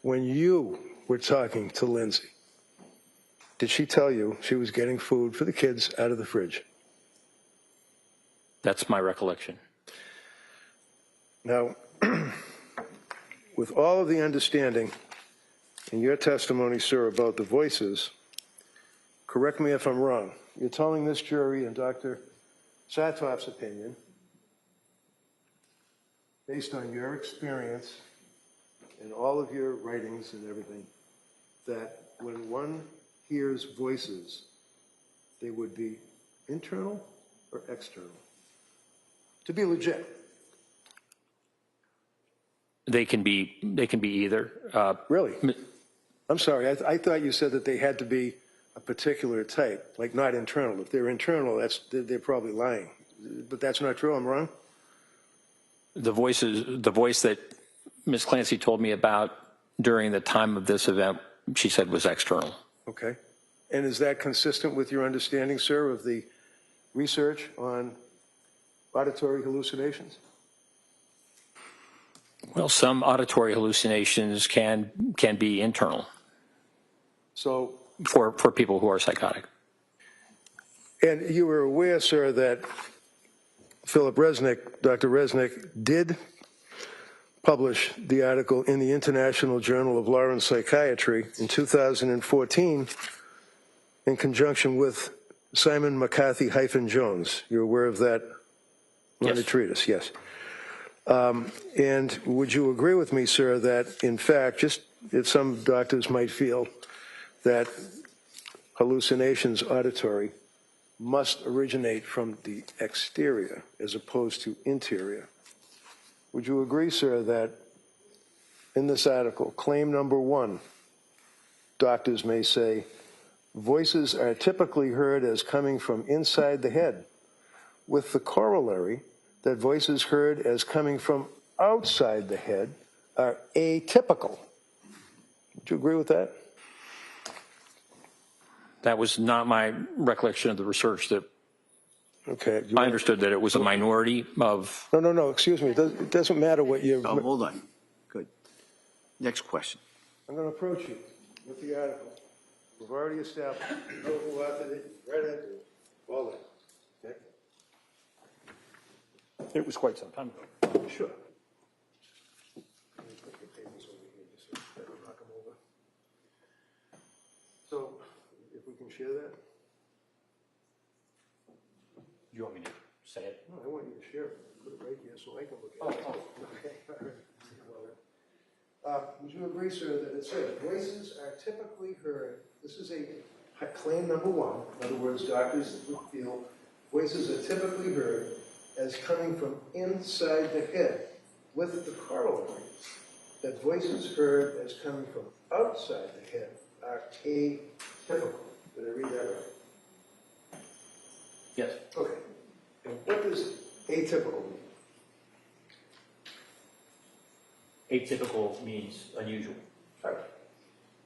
When you were talking to Lindsay, did she tell you she was getting food for the kids out of the fridge? That's my recollection. Now, with all of the understanding in your testimony, sir, about the voices, correct me if I'm wrong, you're telling this jury and Dr. Satoff's opinion, based on your experience and all of your writings and everything, that when one hears voices, they would be internal or external? To be legit. They can be either. Really? I'm sorry, I thought you said that they had to be a particular type, like not internal. If they're internal, they're probably lying. But that's not true, I'm wrong? The voice that Ms. Clancy told me about during the time of this event, she said was external. Okay. And is that consistent with your understanding, sir, of the research on auditory hallucinations? Well, some auditory hallucinations can be internal. So, for people who are psychotic. and you were aware, sir, that Philip Resnick, Dr. Resnick, did publish the article in the International Journal of Law and Psychiatry in 2014 in conjunction with Simon McCarthy-Jones. You're aware of that learned treatise? Yes. And would you agree with me, sir, that in fact, just if some doctors might feel that hallucinations auditory must originate from the exterior as opposed to interior, would you agree, sir, that in this article, claim number 1, doctors may say, voices are typically heard as coming from inside the head, with the corollary that voices heard as coming from outside the head are atypical. Would you agree with that? That was not my recollection of the research. That okay. I understood that it was a minority of. No, excuse me. It doesn't matter what you. Oh, hold on. Good. Next question. I'm going to approach you with the article. We've already established. Know who authored it, read it, all that. Okay? It was quite some time ago. Sure. Let me put your papers over here just so I don't knock them over. So, if we can share that. Do you want me to say it? No, I want you to share it. Put it right here so I can look at it. Okay. All right. Would you agree, sir, that it says voices are typically heard? This is a claim number 1. In other words, doctors feel voices are typically heard as coming from inside the head, with the corollary that voices heard as coming from outside the head are atypical. Did I read that right? Yes. Okay. And what does atypical mean? Atypical means unusual. Right.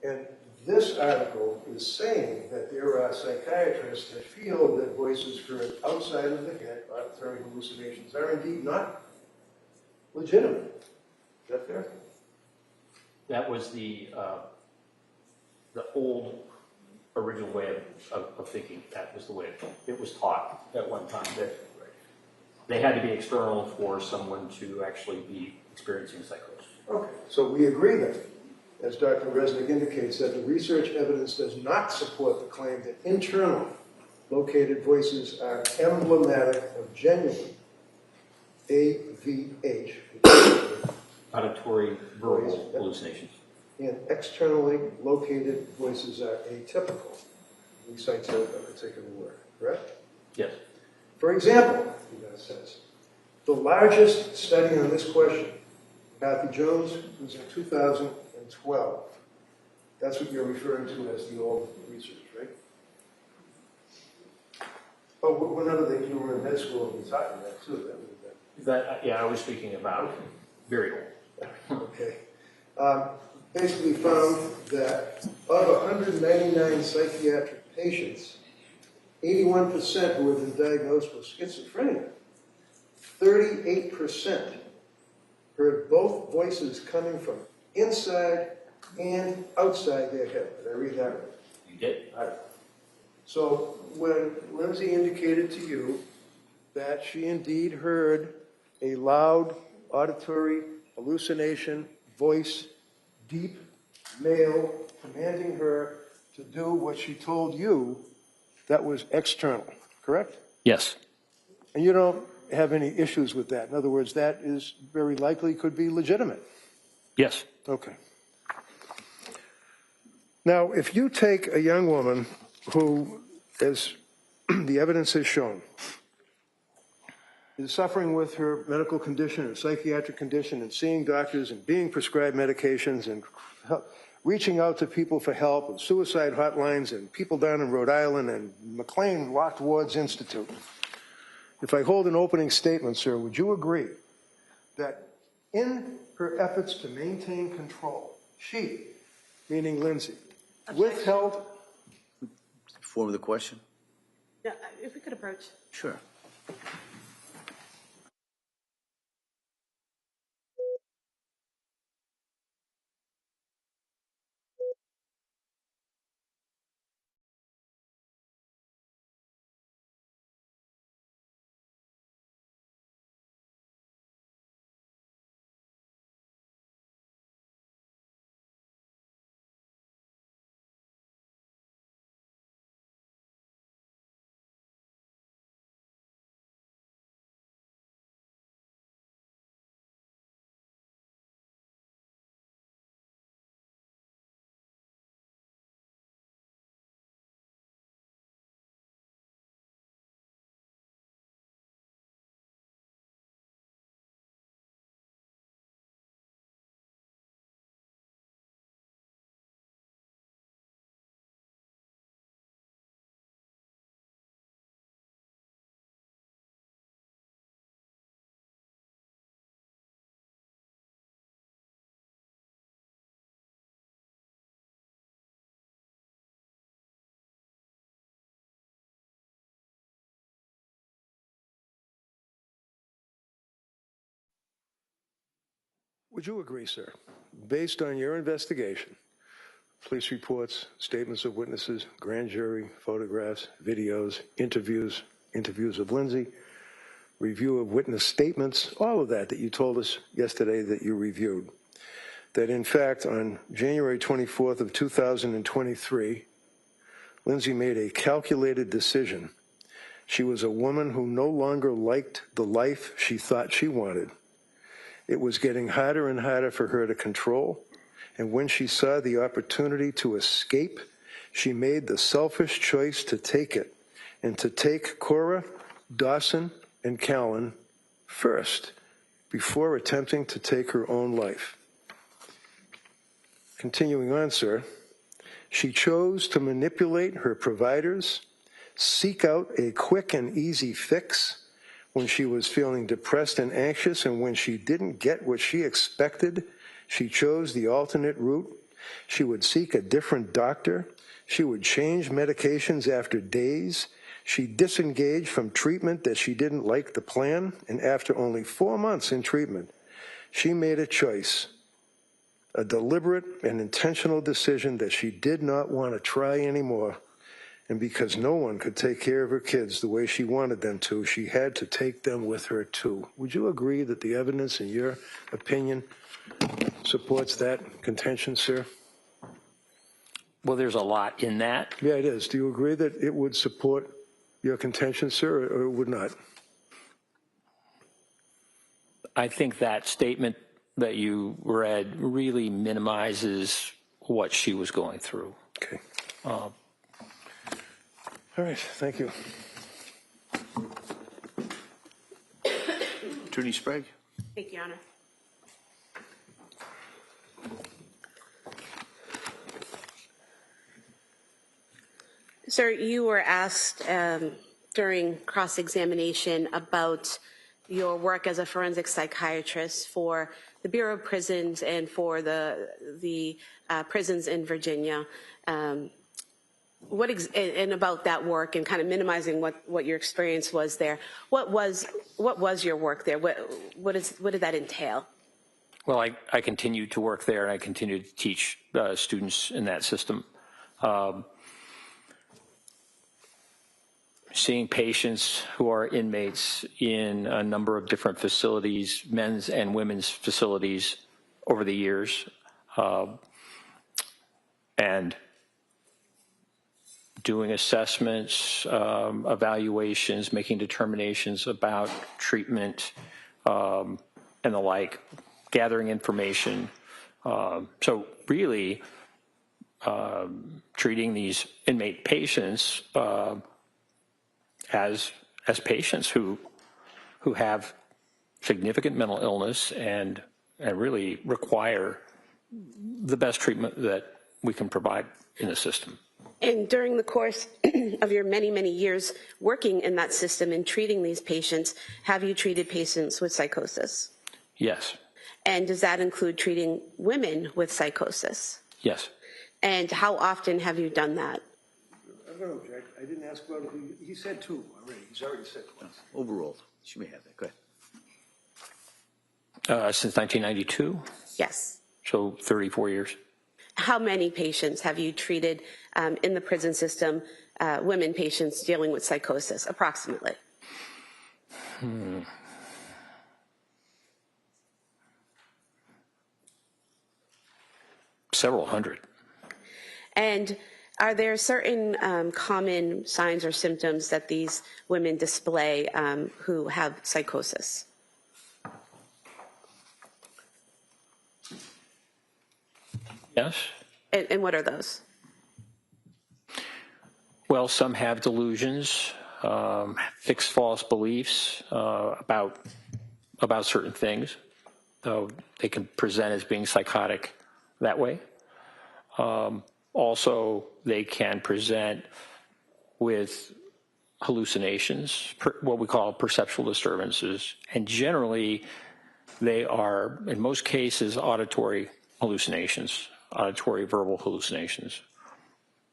And this article is saying that there are psychiatrists that feel that voices heard outside of the head, auditory hallucinations, are indeed not legitimate. Is that fair? That was the old original way of thinking. That was the way it was taught at one time. That they had to be external for someone to actually be experiencing psychosis. Okay, so we agree then, as Dr. Resnick indicates, that the research evidence does not support the claim that internal located voices are emblematic of genuine AVH, Auditory verbal hallucinations. and externally located voices are atypical. He cites a particular word, correct? Yes. For example, he then says, the largest study on this question, Matthew Jones, was in 2012. That's what you're referring to as the old research, right? Oh, whenever you were in med school, we taught you that too. That would have been. Yeah, I was speaking about very old. Okay. Basically found that of 199 psychiatric patients, 81% who have been diagnosed with schizophrenia, 38% heard both voices coming from inside and outside their head. Did I read that right? You did? All right. So when Lindsay indicated to you that she indeed heard a loud auditory hallucination, voice, deep male, commanding her to do what she told you, that was external, correct? Yes. And you don't have any issues with that. In other words, that is very likely could be legitimate. Yes. Okay. Now, if you take a young woman who, as the evidence has shown, is suffering with her medical condition or psychiatric condition and seeing doctors and being prescribed medications and reaching out to people for help and suicide hotlines and people down in Rhode Island and McLean Locked Wards Institute. If I hold an opening statement, sir, would you agree that in her efforts to maintain control, she, meaning Lindsay, withheld... Form of the question? Yeah, if we could approach. Sure. Would you agree, sir, based on your investigation, police reports, statements of witnesses, grand jury, photographs, videos, interviews of Lindsay, review of witness statements, all of that you told us yesterday that you reviewed, that in fact on January 24th of 2023, Lindsay made a calculated decision. She was a woman who no longer liked the life she thought she wanted. It was getting harder and harder for her to control, and when she saw the opportunity to escape, she made the selfish choice to take it, and to take Cora, Dawson, and Callan first, before attempting to take her own life. Continuing on, sir, she chose to manipulate her providers, seek out a quick and easy fix when she was feeling depressed and anxious, and when she didn't get what she expected, she chose the alternate route. She would seek a different doctor. She would change medications after days. She disengaged from treatment that she didn't like the plan, and after only 4 months in treatment, she made a choice, a deliberate and intentional decision that she did not want to try anymore. And because no one could take care of her kids the way she wanted them to, she had to take them with her too. Would you agree that the evidence, in your opinion, supports that contention, sir? Well, there's a lot in that. Yeah, it is. Do you agree that it would support your contention, sir, or it would not? I think that statement that you read really minimizes what she was going through. Okay. All right, thank you. Attorney Sprague? Thank you, Your Honor. Sir, you were asked during cross-examination about your work as a forensic psychiatrist for the Bureau of Prisons and for the prisons in Virginia. And about that work and kind of minimizing what your experience was there. What was your work there? What did that entail? Well, I continued to work there, and I continued to teach students in that system. Seeing patients who are inmates in a number of different facilities, men's and women's facilities over the years, and doing assessments, evaluations, making determinations about treatment and the like, gathering information. So really treating these inmate patients as patients who have significant mental illness and really require the best treatment that we can provide in the system. And during the course of your many, many years working in that system and treating these patients, have you treated patients with psychosis? Yes. And does that include treating women with psychosis? Yes. And how often have you done that? I don't know, Jack. I didn't ask about it. He said two already. He's already said twice. Overruled. She may have that. Go ahead. Since 1992, Yes. so 34 years. How many patients have you treated in the prison system, women patients dealing with psychosis, approximately? Several hundred. And are there certain common signs or symptoms that these women display who have psychosis? Yes. And what are those? Well, some have delusions, fixed false beliefs about certain things, though they can present as being psychotic that way. Also, they can present with hallucinations, what we call perceptual disturbances, and generally they are, in most cases, auditory hallucinations, auditory verbal hallucinations.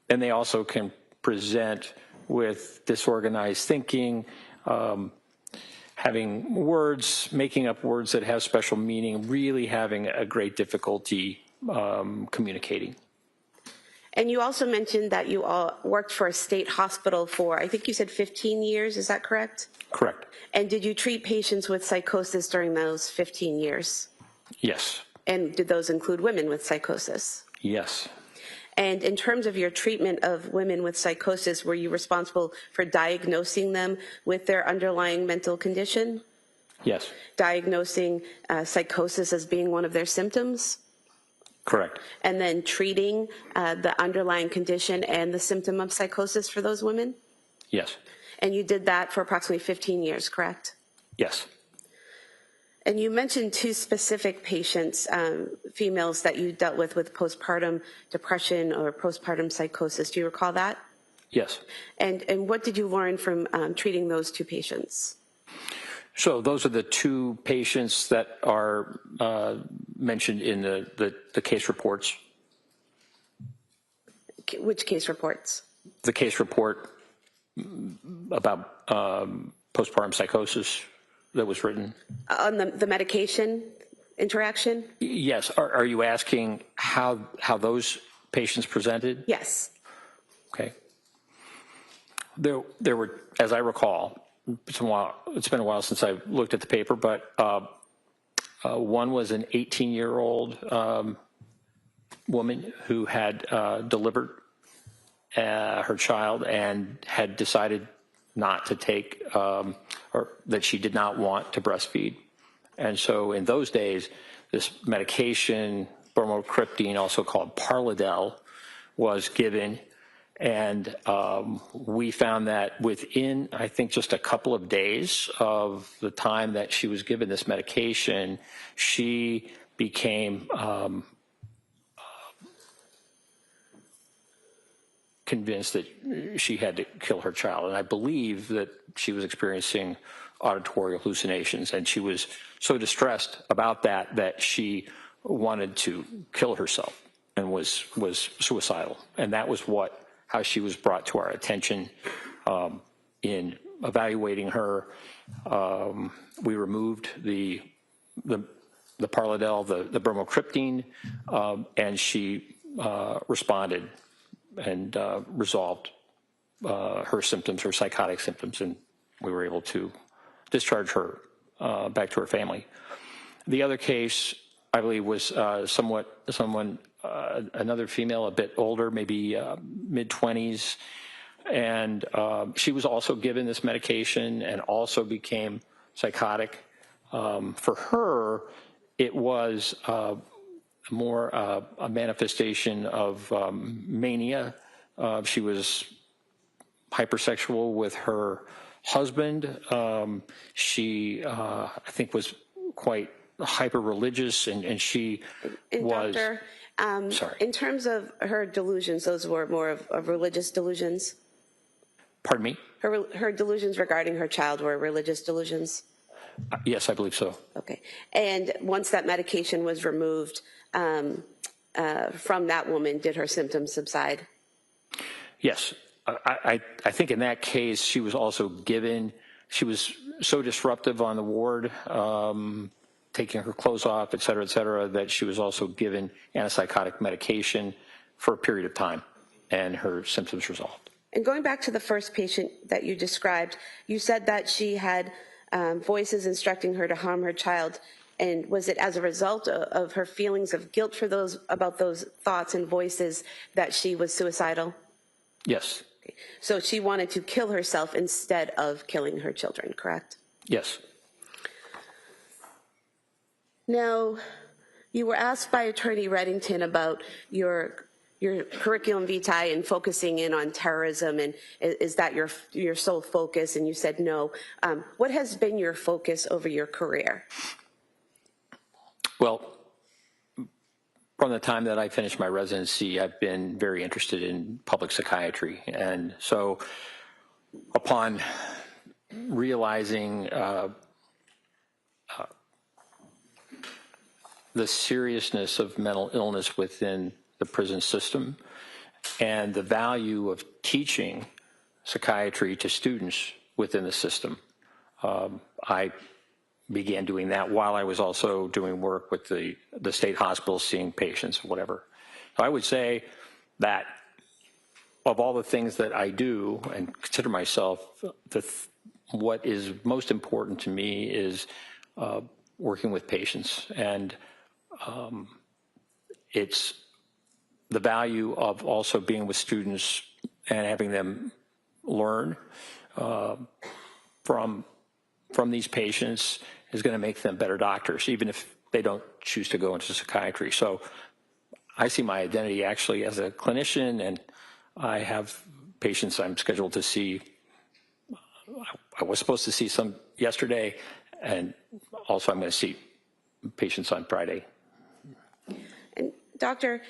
And they also can present with disorganized thinking, having words, making up words that have special meaning, really having a great difficulty communicating. And you also mentioned that you all worked for a state hospital for, I think you said 15 years, is that correct? Correct. And did you treat patients with psychosis during those 15 years? Yes. And did those include women with psychosis? Yes. And in terms of your treatment of women with psychosis, were you responsible for diagnosing them with their underlying mental condition? Yes. Diagnosing psychosis as being one of their symptoms? Correct. And then treating the underlying condition and the symptom of psychosis for those women? Yes. And you did that for approximately 15 years, correct? Yes. And you mentioned two specific patients, females that you dealt with postpartum depression or postpartum psychosis. Do you recall that? Yes. And what did you learn from treating those two patients? So those are the two patients that are mentioned in the case reports. Which case reports? The case report about postpartum psychosis that was written. On the medication interaction? Yes. Are you asking how those patients presented? Yes. Okay. There were, as I recall, it's been a while since I looked at the paper, but one was an 18-year-old woman who had delivered her child and had decided not to take, or that she did not want to breastfeed. And so in those days, this medication, bromocriptine, also called Parladel, was given. And we found that within, I think, just a couple of days of the time that she was given this medication, she became convinced that she had to kill her child. And I believe that she was experiencing auditory hallucinations, and she was so distressed about that she wanted to kill herself and was suicidal. And that was how she was brought to our attention. In evaluating her, we removed the Parladel, the bromocriptine, and she responded and resolved her symptoms, her psychotic symptoms, and we were able to discharge her back to her family. The other case, I believe, was another female, a bit older, maybe mid-20s, and she was also given this medication and also became psychotic. For her, it was more a manifestation of mania. She was hypersexual with her husband. She, I think, was quite hyper-religious, and she was... Doctor, sorry. in terms of her delusions, those were more of religious delusions? Pardon me? Her delusions regarding her child were religious delusions? Yes, I believe so. Okay. And once that medication was removed from that woman, did her symptoms subside? Yes. I think in that case, she was also given, she was so disruptive on the ward, taking her clothes off, et cetera, that she was also given antipsychotic medication for a period of time, and her symptoms resolved. And going back to the first patient that you described, you said that she had voices instructing her to harm her child. And was it as a result of her feelings of guilt for about those thoughts and voices that she was suicidal? Yes. Okay. So she wanted to kill herself instead of killing her children, correct? Yes. Now, you were asked by Attorney Reddington about your curriculum vitae and focusing in on terrorism, and is that your sole focus? And you said no. What has been your focus over your career? Well, from the time that I finished my residency, I've been very interested in public psychiatry. And so upon realizing the seriousness of mental illness within the prison system and the value of teaching psychiatry to students within the system, I began doing that while I was also doing work with the state hospitals, seeing patients, whatever. So I would say that of all the things that I do and consider myself, what is most important to me is working with patients. And it's the value of also being with students and having them learn from these patients is going to make them better doctors, even if they don't choose to go into psychiatry. So I see my identity actually as a clinician, and I have patients I'm scheduled to see. I was supposed to see some yesterday, and also I'm going to see patients on Friday. And Doctor,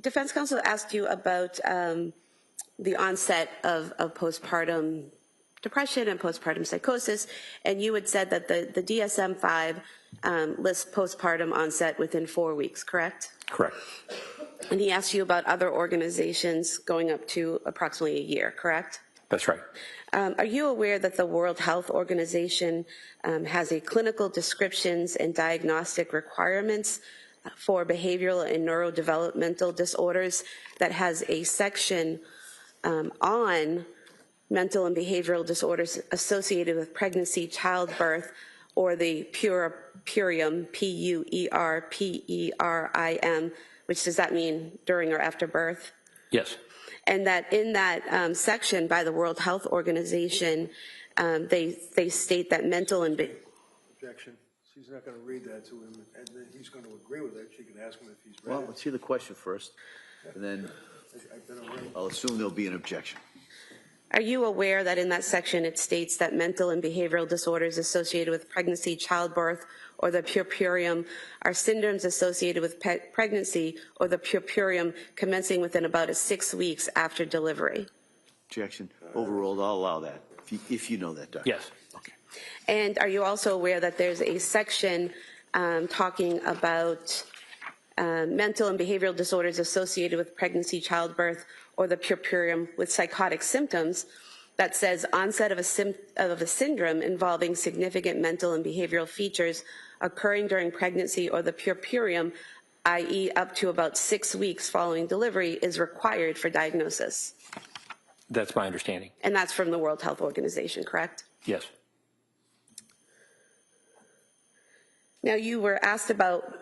defense counsel asked you about the onset of postpartum depression and postpartum psychosis, and you had said that the DSM-5 lists postpartum onset within 4 weeks, correct? Correct. And he asked you about other organizations going up to approximately a year, correct? That's right. Are you aware that the World Health Organization has a clinical descriptions and diagnostic requirements for behavioral and neurodevelopmental disorders that has a section on mental and behavioral disorders associated with pregnancy, childbirth, or the puerum, P-U-E-R-P-E-R-I-M, which does that mean during or after birth? Yes. And that in that section by the World Health Organization, they state that mental and... Objection. She's not going to read that to him, and then he's going to agree with it. She can ask him if he's read Well, it. let's hear the question first, and then I'll assume there'll be an objection. Are you aware that in that section it states that mental and behavioral disorders associated with pregnancy, childbirth, or the purpurium are syndromes associated with pregnancy or the purpurium commencing within about 6 weeks after delivery? Objection. Overruled. I'll allow that. If you know that, Doctor. Yes. Okay. And are you also aware that there's a section talking about mental and behavioral disorders associated with pregnancy, childbirth, or the purpurium with psychotic symptoms that says onset of a syndrome involving significant mental and behavioral features occurring during pregnancy or the purpurium, i.e. up to about 6 weeks following delivery, is required for diagnosis? That's my understanding. And that's from the World Health Organization, correct? Yes. Now, you were asked about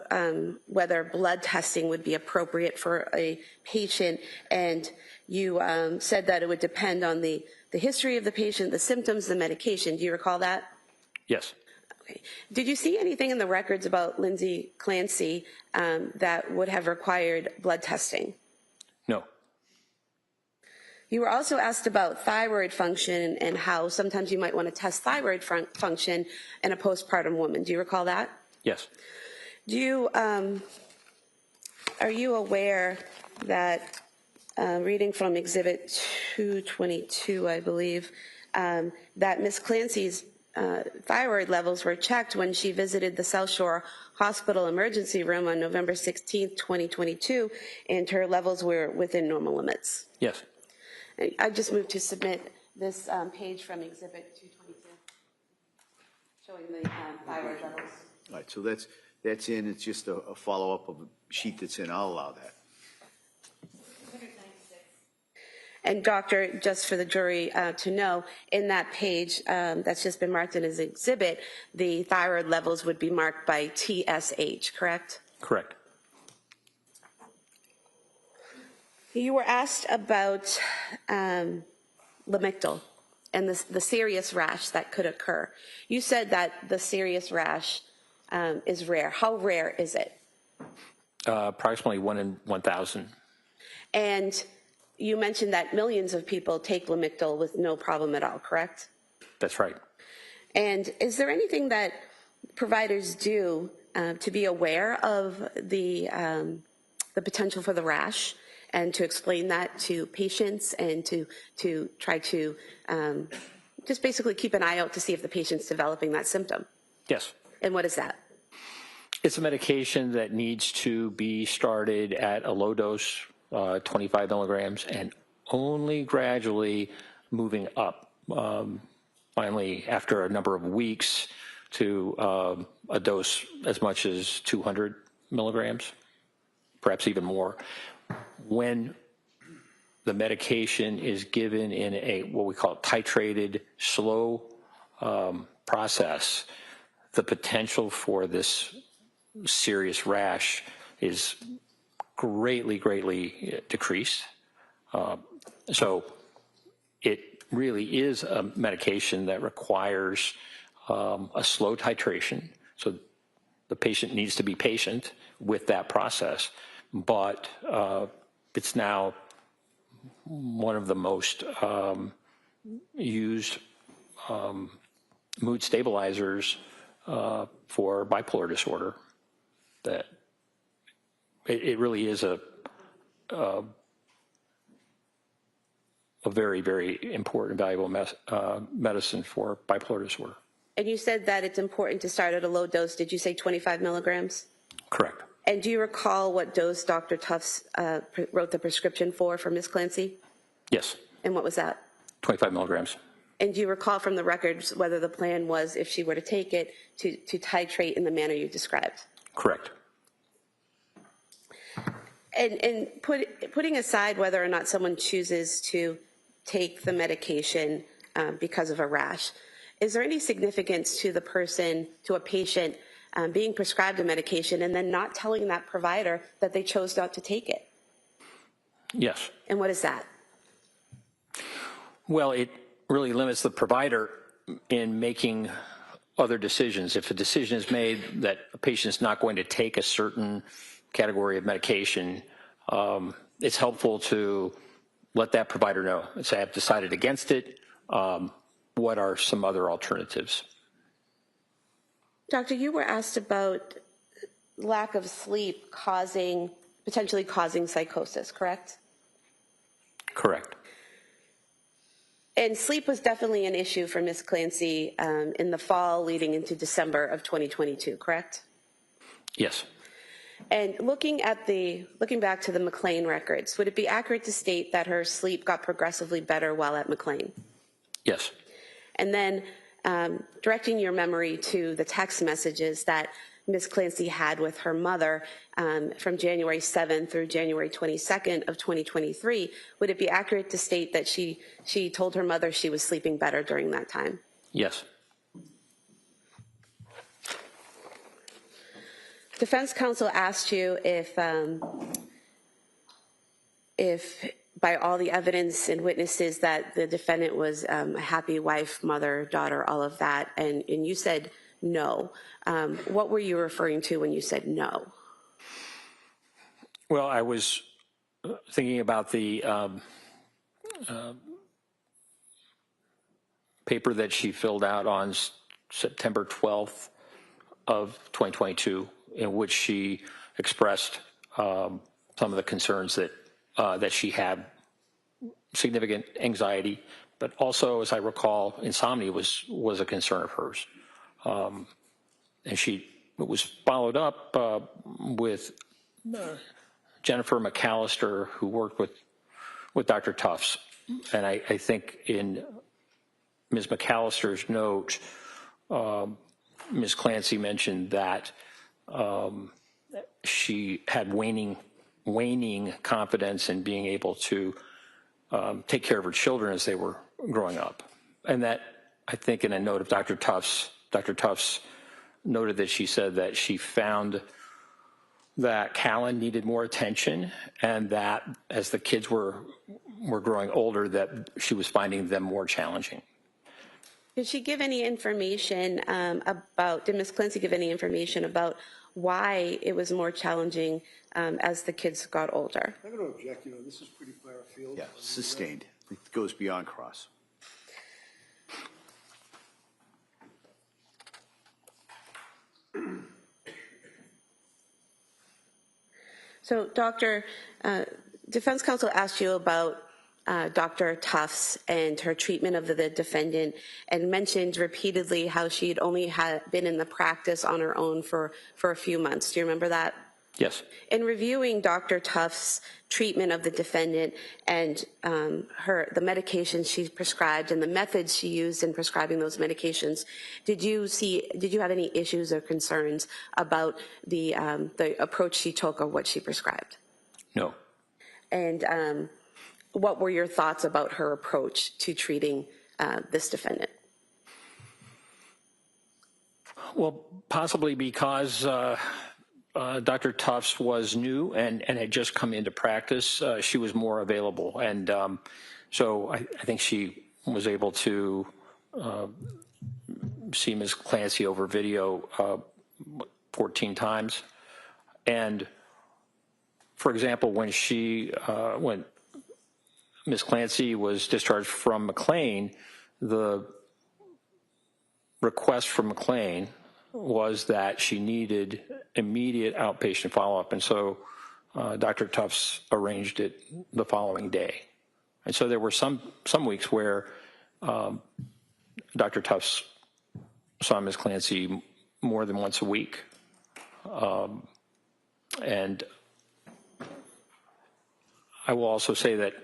whether blood testing would be appropriate for a patient, and you said that it would depend on the history of the patient, the symptoms, the medication. Do you recall that? Yes. Okay. Did you see anything in the records about Lindsay Clancy that would have required blood testing? No. You were also asked about thyroid function and how sometimes you might want to test thyroid function in a postpartum woman. Do you recall that? Yes. Do you, are you aware that, reading from Exhibit 222, I believe, that Ms. Clancy's thyroid levels were checked when she visited the South Shore Hospital emergency room on November 16th, 2022, and her levels were within normal limits? Yes. I just moved to submit this page from Exhibit 222, showing the thyroid levels. All right, so that's in. It's just a follow-up of a sheet that's in. I'll allow that. And doctor, just for the jury to know, in that page that's just been marked in as exhibit, the thyroid levels would be marked by TSH, correct? Correct. You were asked about Lamictal and the serious rash that could occur. You said that the serious rash is rare. How rare is it? Approximately 1 in 1,000. And you mentioned that millions of people take Lamictal with no problem at all, correct? That's right. And is there anything that providers do to be aware of the potential for the rash and to explain that to patients and to try to just basically keep an eye out to see if the patient's developing that symptom? Yes. And what is that? It's a medication that needs to be started at a low dose, 25 milligrams, and only gradually moving up. Finally, after a number of weeks, to a dose as much as 200 milligrams, perhaps even more. When the medication is given in a what we call titrated, slow process, the potential for this serious rash is greatly decreased. So it really is a medication that requires a slow titration. So the patient needs to be patient with that process, but it's now one of the most used mood stabilizers for bipolar disorder. That it really is a very important, valuable medicine for bipolar disorder. And you said that it's important to start at a low dose. Did you say 25 milligrams? Correct. And do you recall what dose Dr. Tufts wrote the prescription for Ms. Clancy? Yes. And what was that? 25 milligrams. And do you recall from the records whether the plan was, if she were to take it, to titrate in the manner you described? Correct. And putting aside whether or not someone chooses to take the medication because of a rash, is there any significance to the person, to a patient, being prescribed a medication and then not telling that provider that they chose not to take it? Yes. And what is that? Well, it really limits the provider in making other decisions. If a decision is made that a patient is not going to take a certain category of medication, it's helpful to let that provider know and say, I've decided against it. What are some other alternatives? Doctor, you were asked about lack of sleep potentially causing psychosis, correct? Correct. And sleep was definitely an issue for Ms. Clancy in the fall leading into December of 2022, correct? Yes. And looking back to the McLean records, would it be accurate to state that her sleep got progressively better while at McLean? Yes. And then directing your memory to the text messages that Ms. Clancy had with her mother from January 7th through January 22nd of 2023, would it be accurate to state that she told her mother she was sleeping better during that time? Yes. Defense counsel asked you if by all the evidence and witnesses that the defendant was a happy wife, mother, daughter, all of that, and you said no. What were you referring to when you said no? Well, I was thinking about the paper that she filled out on September 12th of 2022, in which she expressed some of the concerns that she had, significant anxiety, but also, as I recall, insomnia was a concern of hers. And it was followed up with Jennifer McAllister, who worked with Dr. Tufts. And I think in Ms. McAllister's note, Ms. Clancy mentioned that she had waning confidence in being able to take care of her children as they were growing up. And that, I think in a note of Dr. Tufts noted that she said that she found that Callan needed more attention, and that as the kids were growing older, that she was finding them more challenging. Did she give any information did Ms. Clancy give any information about why it was more challenging as the kids got older? I'm going to object. This is pretty far afield. Yeah, sustained. It goes beyond cross. So, Doctor, defense counsel asked you about Dr. Tufts and her treatment of the defendant, and mentioned repeatedly how she had only been in the practice on her own for a few months. Do you remember that? Yes. In reviewing Dr. Tufts' treatment of the defendant and the medications she prescribed and the methods she used in prescribing those medications, did you have any issues or concerns about the approach she took or what she prescribed? No. And what were your thoughts about her approach to treating this defendant? Well, possibly because Dr. Tufts was new and had just come into practice, she was more available. And so I think she was able to see Ms. Clancy over video 14 times. And for example, when Ms. Clancy was discharged from McLean, the request from McLean was that she needed immediate outpatient follow-up, and so Dr. Tufts arranged it the following day. And so there were some weeks where Dr. Tufts saw Ms. Clancy more than once a week. And I will also say that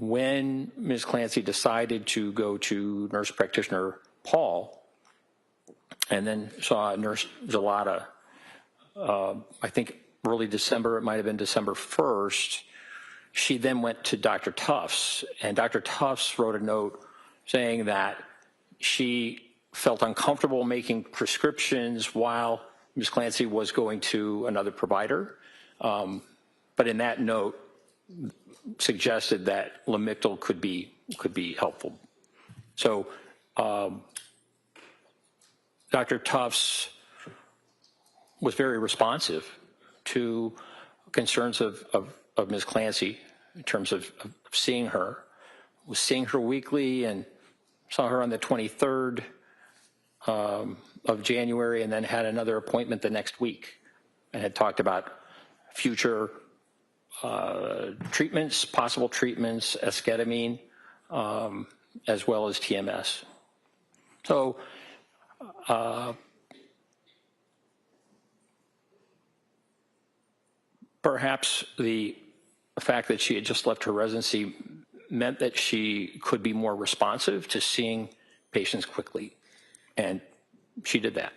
when Ms. Clancy decided to go to nurse practitioner Paul and then saw Nurse Gelada, I think early December, it might have been December 1st, she then went to Dr. Tufts, and Dr. Tufts wrote a note saying that she felt uncomfortable making prescriptions while Ms. Clancy was going to another provider. But in that note, suggested that Lamictal could be helpful. So Dr. Tufts was very responsive to concerns of Ms. Clancy in terms of seeing her. Was seeing her weekly and saw her on the 23rd of January, and then had another appointment the next week and had talked about future treatments, possible treatments, esketamine, as well as TMS. So perhaps the fact that she had just left her residency meant that she could be more responsive to seeing patients quickly, and she did that.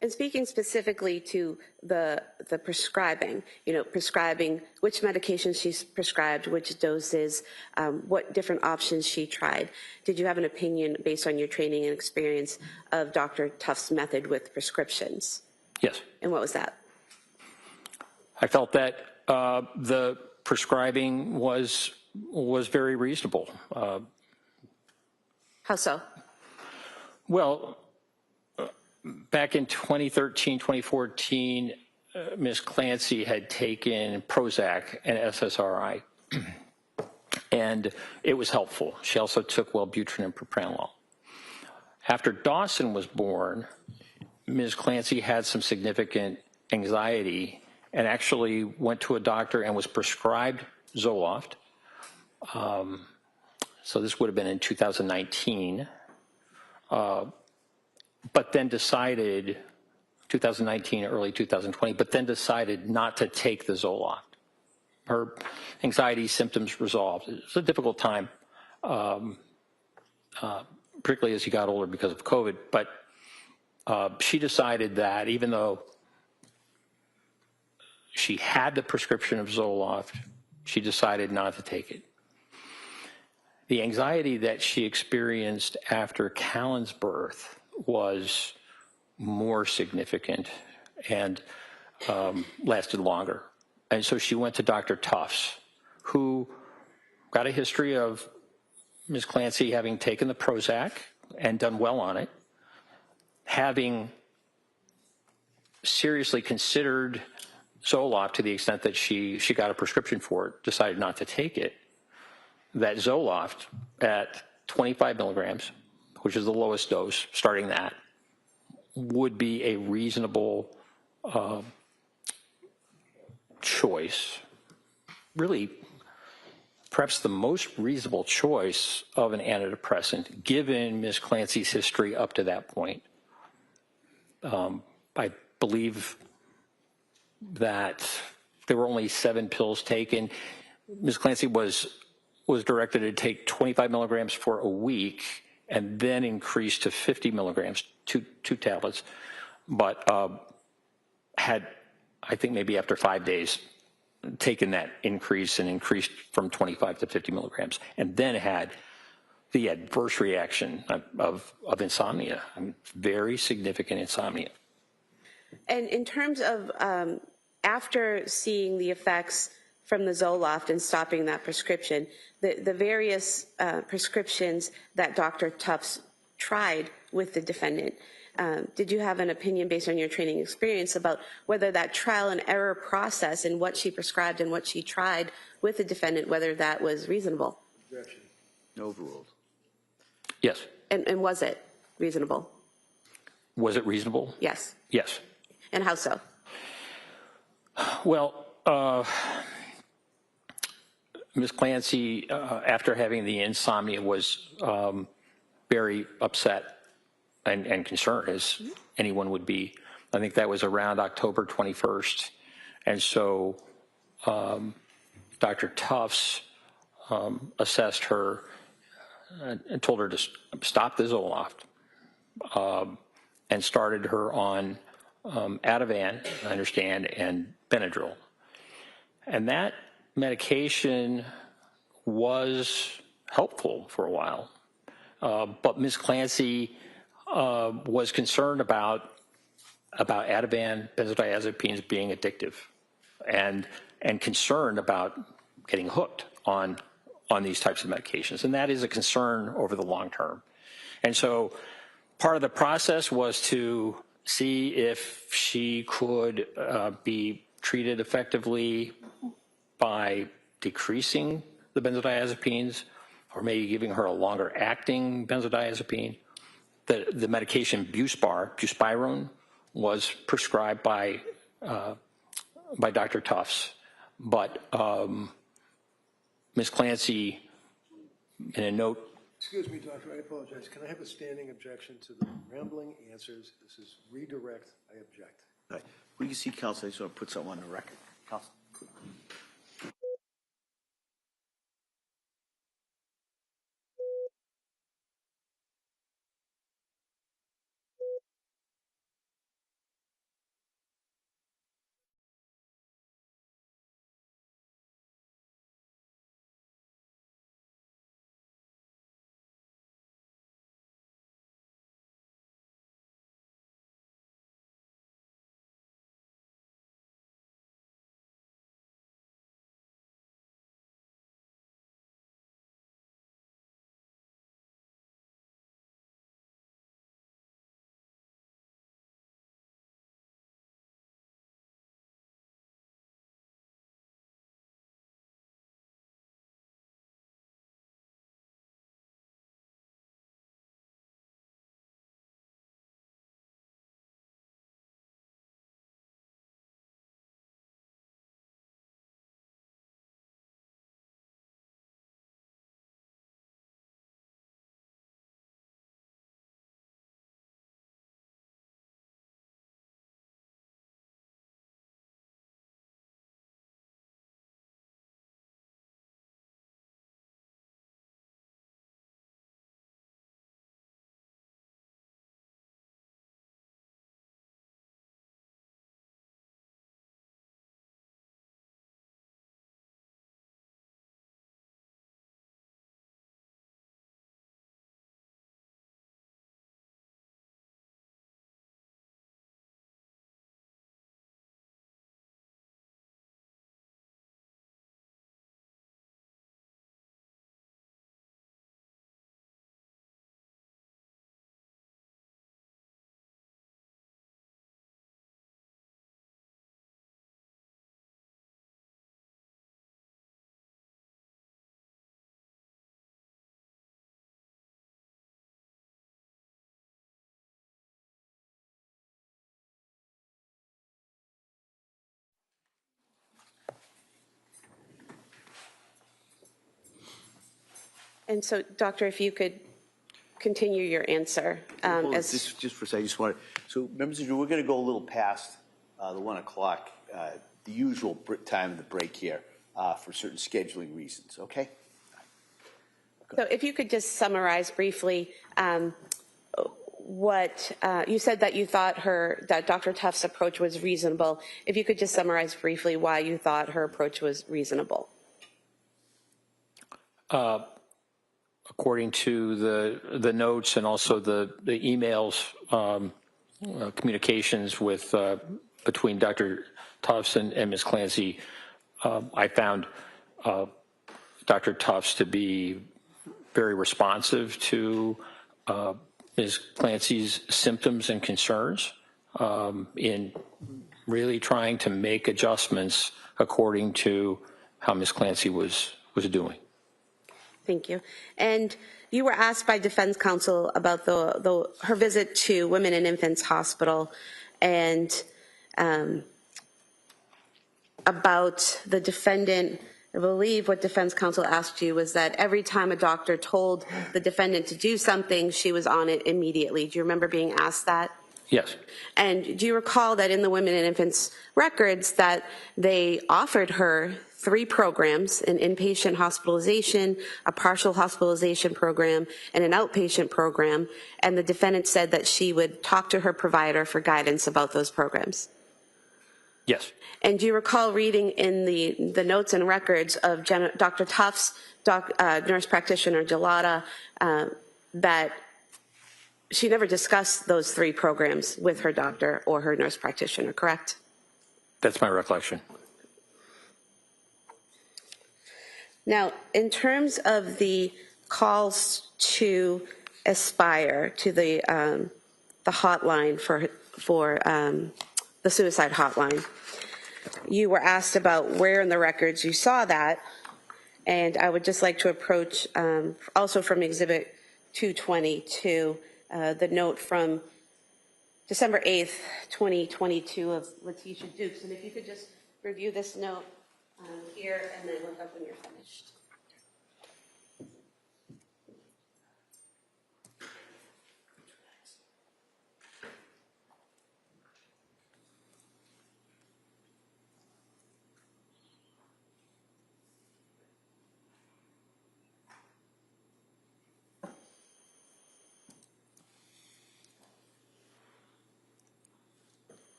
And speaking specifically to the prescribing, prescribing which medications she's prescribed, which doses, what different options she tried, did you have an opinion based on your training and experience of Dr. Tuff's method with prescriptions? Yes. And what was that? I felt that the prescribing was very reasonable. How so? Well, back in 2013, 2014, Ms. Clancy had taken Prozac and SSRI, and it was helpful. She also took Wellbutrin and propranolol. After Dawson was born, Ms. Clancy had some significant anxiety and actually went to a doctor and was prescribed Zoloft. So this would have been in 2019. But then decided, 2019, early 2020, but then decided not to take the Zoloft. Her anxiety symptoms resolved. It was a difficult time, particularly as she got older because of COVID, but she decided that even though she had the prescription of Zoloft, she decided not to take it. The anxiety that she experienced after Callan's birth was more significant and lasted longer. And so she went to Dr. Tuff's, who got a history of Ms. Clancy having taken the Prozac and done well on it, having seriously considered Zoloft to the extent that she got a prescription for it, decided not to take it, that Zoloft at 25 milligrams, which is the lowest dose, starting that, would be a reasonable choice, really perhaps the most reasonable choice of an antidepressant, given Ms. Clancy's history up to that point. I believe that there were only 7 pills taken. Ms. Clancy was directed to take 25 milligrams for a week and then increased to 50 milligrams, two tablets, but had, I think maybe after 5 days, taken that increase and increased from 25 to 50 milligrams, and then had the adverse reaction of insomnia, very significant insomnia. And in terms of after seeing the effects from the Zoloft and stopping that prescription, the various prescriptions that Dr. Tuff's tried with the defendant, did you have an opinion based on your training experience about whether that trial and error process and what she prescribed and what she tried with the defendant, whether that was reasonable? Overruled. Yes. And was it reasonable? Was it reasonable? Yes. Yes. And how so? Well, Ms. Clancy, after having the insomnia, was very upset and concerned, as anyone would be. I think that was around October 21st. And so Dr. Tuff's assessed her and told her to stop the Zoloft and started her on Ativan, I understand, and Benadryl. And that medication was helpful for a while. But Ms. Clancy was concerned about Ativan, benzodiazepines being addictive, and concerned about getting hooked on these types of medications. And that is a concern over the long term. And so part of the process was to see if she could be treated effectively by decreasing the benzodiazepines or maybe giving her a longer acting benzodiazepine. The medication buspirone, was prescribed by Dr. Tufts, but Ms. Clancy, in a note. Excuse me, doctor, I apologize. Can I have a standing objection to the rambling answers? This is redirect. I object. All right. Well, you see, counsel, I just want to put something on the record. Counsel. And so, doctor, if you could continue your answer. Just for a second, I just wanted, so members of the jury, we're going to go a little past the 1 o'clock, the usual time of the break here for certain scheduling reasons, okay? So if you could just summarize briefly what you said, that you thought that Dr. Tufts' approach was reasonable. If you could just summarize briefly why you thought her approach was reasonable. According to the notes and also the emails, communications with between Dr. Tufts and Ms. Clancy, I found Dr. Tufts to be very responsive to Ms. Clancy's symptoms and concerns in really trying to make adjustments according to how Ms. Clancy was doing. Thank you. And you were asked by defense counsel about her visit to Women and Infants Hospital and about the defendant. I believe what defense counsel asked you was that every time a doctor told the defendant to do something, she was on it immediately. Do you remember being asked that? Yes. And do you recall that in the Women and Infants records that they offered her 3 programs: an inpatient hospitalization, a partial hospitalization program, and an outpatient program, and the defendant said that she would talk to her provider for guidance about those programs? Yes. And do you recall reading in the notes and records of Dr. Tufts, nurse practitioner Gelada, that she never discussed those 3 programs with her doctor or her nurse practitioner, correct? That's my recollection. Now, in terms of the calls to Aspire, to the hotline for the suicide hotline, You were asked about where in the records you saw that, and I would just like to approach, also from Exhibit 222, the note from December 8th, 2022 of Letitia Dukes. And if you could just review this note here and then look up when you're finished.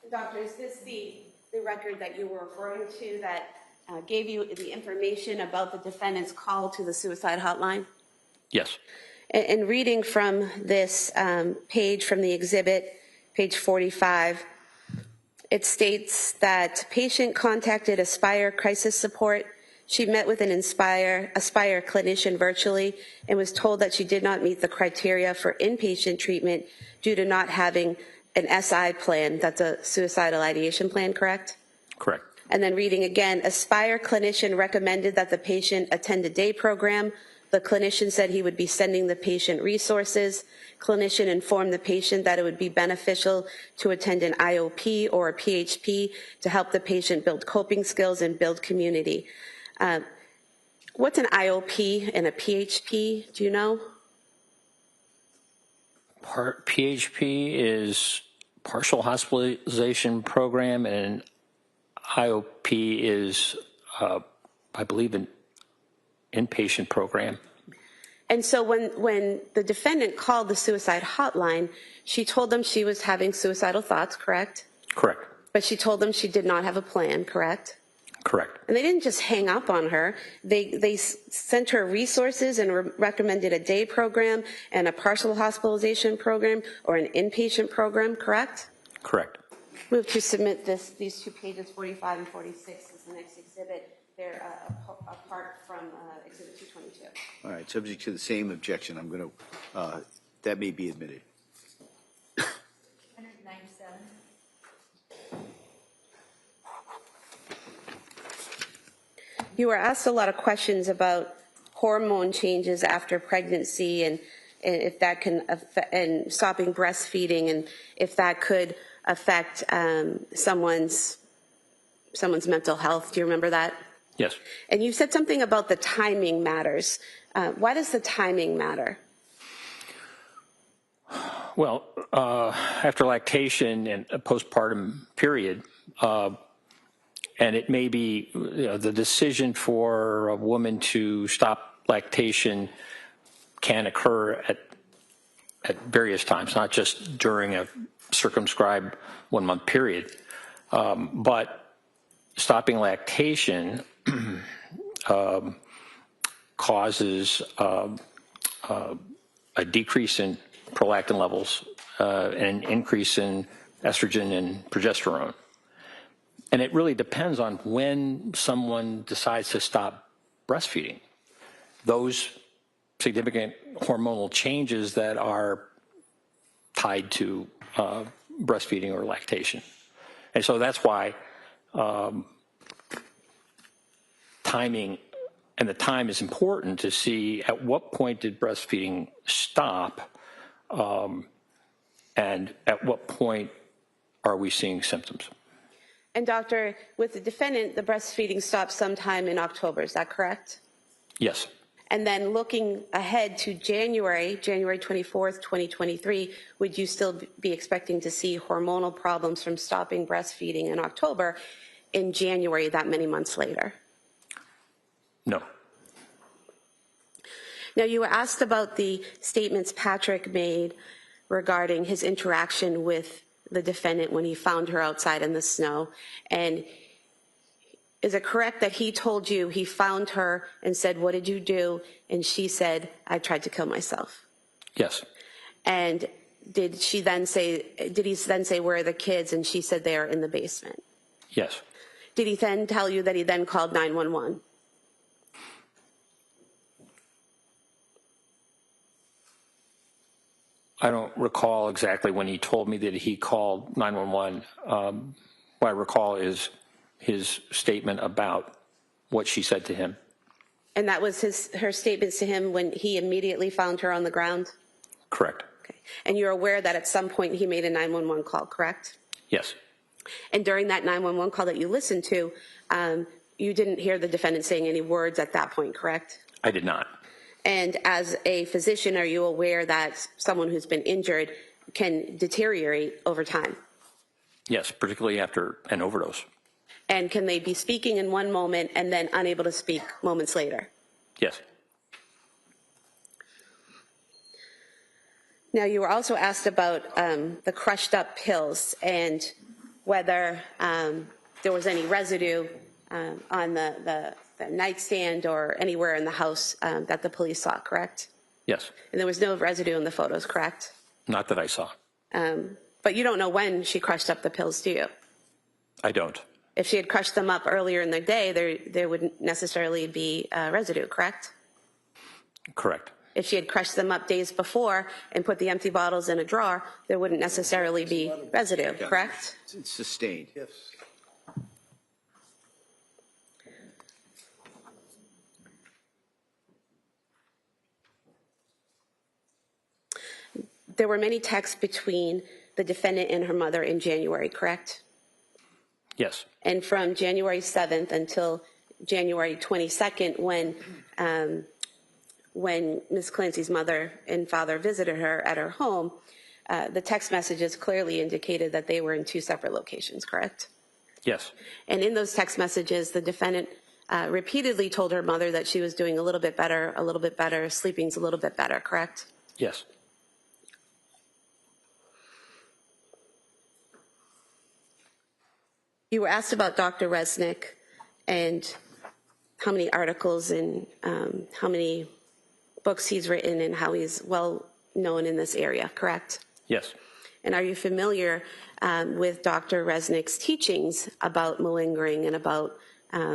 Doctor, is this the record that you were referring to that gave you the information about the defendant's call to the suicide hotline? Yes. And reading from this page from the exhibit, page 45, it states that patient contacted Aspire Crisis Support. She met with an Aspire clinician virtually and was told that she did not meet the criteria for inpatient treatment due to not having an SI plan. That's a suicidal ideation plan, correct? Correct. And then reading again, Aspire clinician recommended that the patient attend a day program. The clinician said he would be sending the patient resources. Clinician informed the patient that it would be beneficial to attend an IOP or a PHP to help the patient build coping skills and build community. What's an IOP and a PHP? Do you know? PHP is partial hospitalization program, and IOP is, I believe, an inpatient program. And so when the defendant called the suicide hotline, she told them she was having suicidal thoughts, correct? Correct. But she told them she did not have a plan, correct? Correct. And they didn't just hang up on her. They sent her resources and recommended a day program and a partial hospitalization program or an inpatient program, correct? Correct. Move to submit these two pages, 45 and 46, as the next exhibit. They're apart from Exhibit 222. All right, subject to the same objection, I'm going to, that may be admitted. 197. You were asked a lot of questions about hormone changes after pregnancy and if that can affect, and stopping breastfeeding, and if that could affect someone's mental health. Do you remember that? Yes. And you said something about the timing matters. Why does the timing matter? Well, after lactation and a postpartum period, and it may be the decision for a woman to stop lactation can occur at various times, not just during a circumscribed 1 month period. But stopping lactation causes a decrease in prolactin levels and an increase in estrogen and progesterone. And it really depends on when someone decides to stop breastfeeding. Those significant hormonal changes that are tied to breastfeeding or lactation. And so that's why timing, and the time is important to see at what point did breastfeeding stop, and at what point are we seeing symptoms. And doctor, with the defendant, the breastfeeding stopped sometime in October, is that correct? Yes. And then looking ahead to January 24th, 2023, would you still be expecting to see hormonal problems from stopping breastfeeding in October in January, that many months later? No. Now, you were asked about the statements Patrick made regarding his interaction with the defendant when he found her outside in the snow. And is it correct that he told you he found her and said, "What did you do?" And she said, "I tried to kill myself"? Yes. And did he then say, "Where are the kids?" And she said, "They are in the basement"? Yes. Did he then tell you that he then called 911? I don't recall exactly when he told me that he called 911. What I recall is his statement about what she said to him. And that was her statements to him when he immediately found her on the ground? Correct. Okay. And you're aware that at some point he made a 911 call, correct? Yes. And during that 911 call that you listened to, you didn't hear the defendant saying any words at that point, correct? I did not. And as a physician, are you aware that someone who's been injured can deteriorate over time? Yes, particularly after an overdose. And can they be speaking in one moment and then unable to speak moments later? Yes. Now, you were also asked about the crushed up pills and whether there was any residue on the nightstand or anywhere in the house that the police saw, correct? Yes. And there was no residue in the photos, correct? Not that I saw. But you don't know when she crushed up the pills, do you? I don't. If she had crushed them up earlier in the day, there wouldn't necessarily be residue, correct? Correct. If she had crushed them up days before and put the empty bottles in a drawer, there wouldn't necessarily be residue, correct? It's sustained. Yes. There were many texts between the defendant and her mother in January, correct? Yes. And from January 7th until January 22nd, when Ms. Clancy's mother and father visited her at her home, the text messages clearly indicated that they were in two separate locations, correct? Yes. And in those text messages, the defendant repeatedly told her mother that she was doing a little bit better, sleeping's a little bit better, correct? Yes. You were asked about Dr. Resnick and how many articles and how many books he's written and how he's well known in this area, correct? Yes. And are you familiar with Dr. Resnick's teachings about malingering and about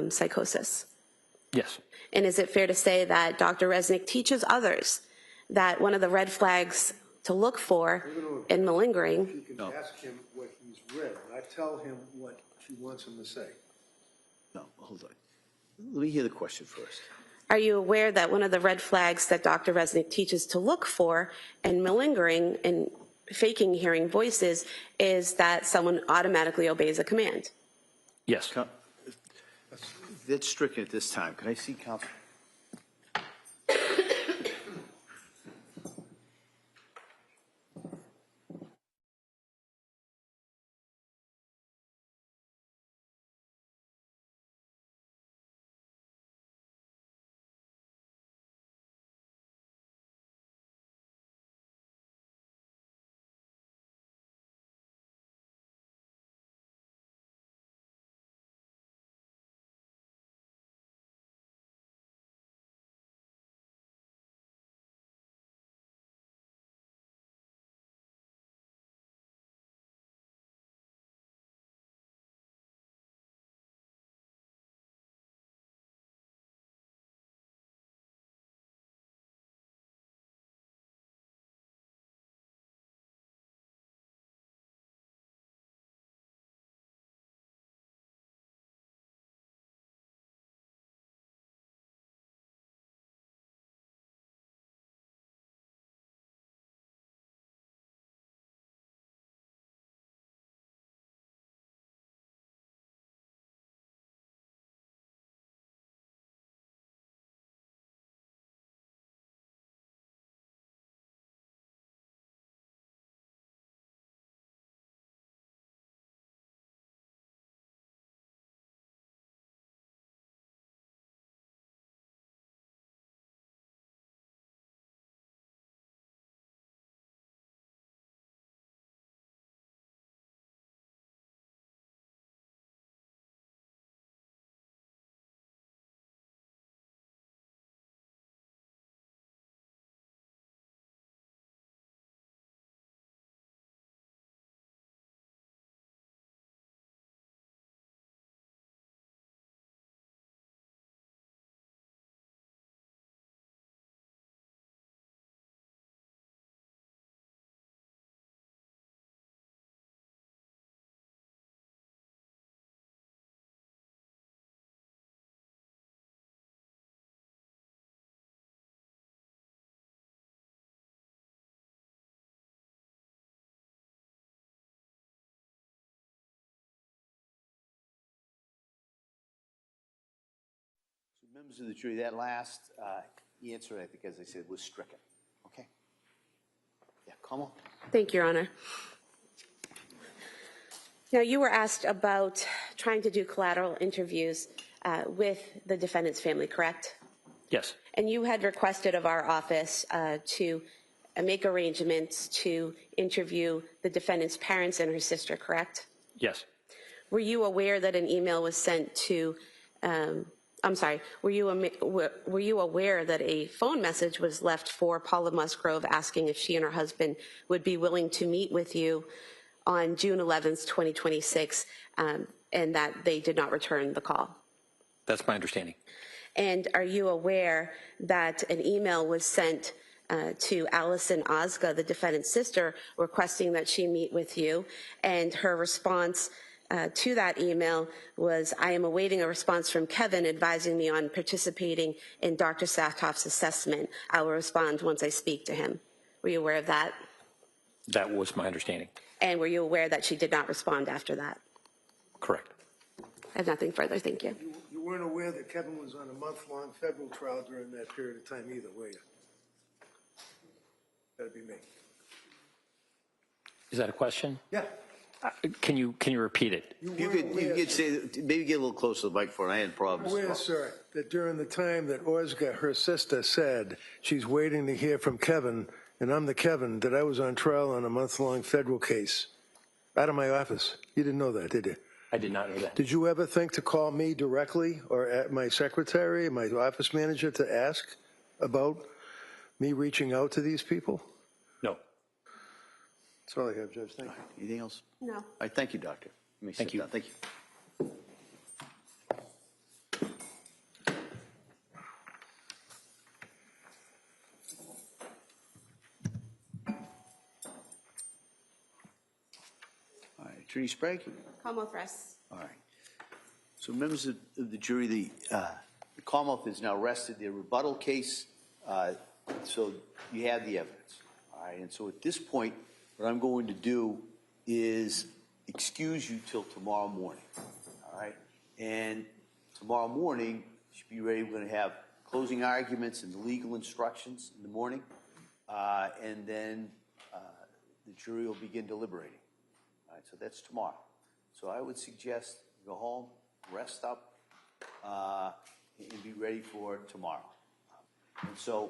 psychosis? Yes. And is it fair to say that Dr. Resnick teaches others that one of the red flags to look for in malingering? You can ask him what he's read, not tell him what she wants him to say. No, hold on. Let me hear the question first. Are you aware that one of the red flags that Dr. Resnick teaches to look for in malingering and faking hearing voices is that someone automatically obeys a command? Yes. That's stricken at this time. Can I see counsel? Members of the jury, that last answer, I think, as I said, was stricken. Okay? Yeah, come on. Thank you, Your Honor. Now, you were asked about trying to do collateral interviews with the defendant's family, correct? Yes. And you had requested of our office to make arrangements to interview the defendant's parents and her sister, correct? Yes. Were you aware that an email was sent to, were you aware that a phone message was left for Paula Musgrove asking if she and her husband would be willing to meet with you on June 11th, 2026, and that they did not return the call? That's my understanding. And are you aware that an email was sent to Allison Ozga, the defendant's sister, requesting that she meet with you, and her response to that email was, I am awaiting a response from Kevin advising me on participating in Dr. Satoff's assessment. I will respond once I speak to him. Were you aware of that? That was my understanding. And were you aware that she did not respond after that? Correct. I have nothing further. Thank you. You weren't aware that Kevin was on a month-long federal trial during that period of time either, were you? That'd be me. Is that a question? Yeah. Can you repeat it? You could say, maybe get a little closer to the microphone. I had problems. Aware, sir, that during the time that Ozga, her sister, said she's waiting to hear from Kevin, and I'm the Kevin, that I was on trial on a month-long federal case out of my office. You didn't know that, did you? I did not know that. Did you ever think to call me directly or at my secretary, my office manager, to ask about me reaching out to these people? No. That's all I have, Judge. Thank you. Anything else? No. All right, thank you, Doctor. Let me Thank sit you. down. Thank you. All right, Attorney Sprague? Commonwealth rests. All right. So members of the jury, the Commonwealth is now rested their rebuttal case, so you have the evidence. All right, and so at this point, what I'm going to do is excuse you till tomorrow morning. All right, and tomorrow morning, you should be ready. We're going to have closing arguments and the legal instructions in the morning, and then the jury will begin deliberating. All right, so that's tomorrow. So I would suggest go home, rest up, and be ready for tomorrow. And so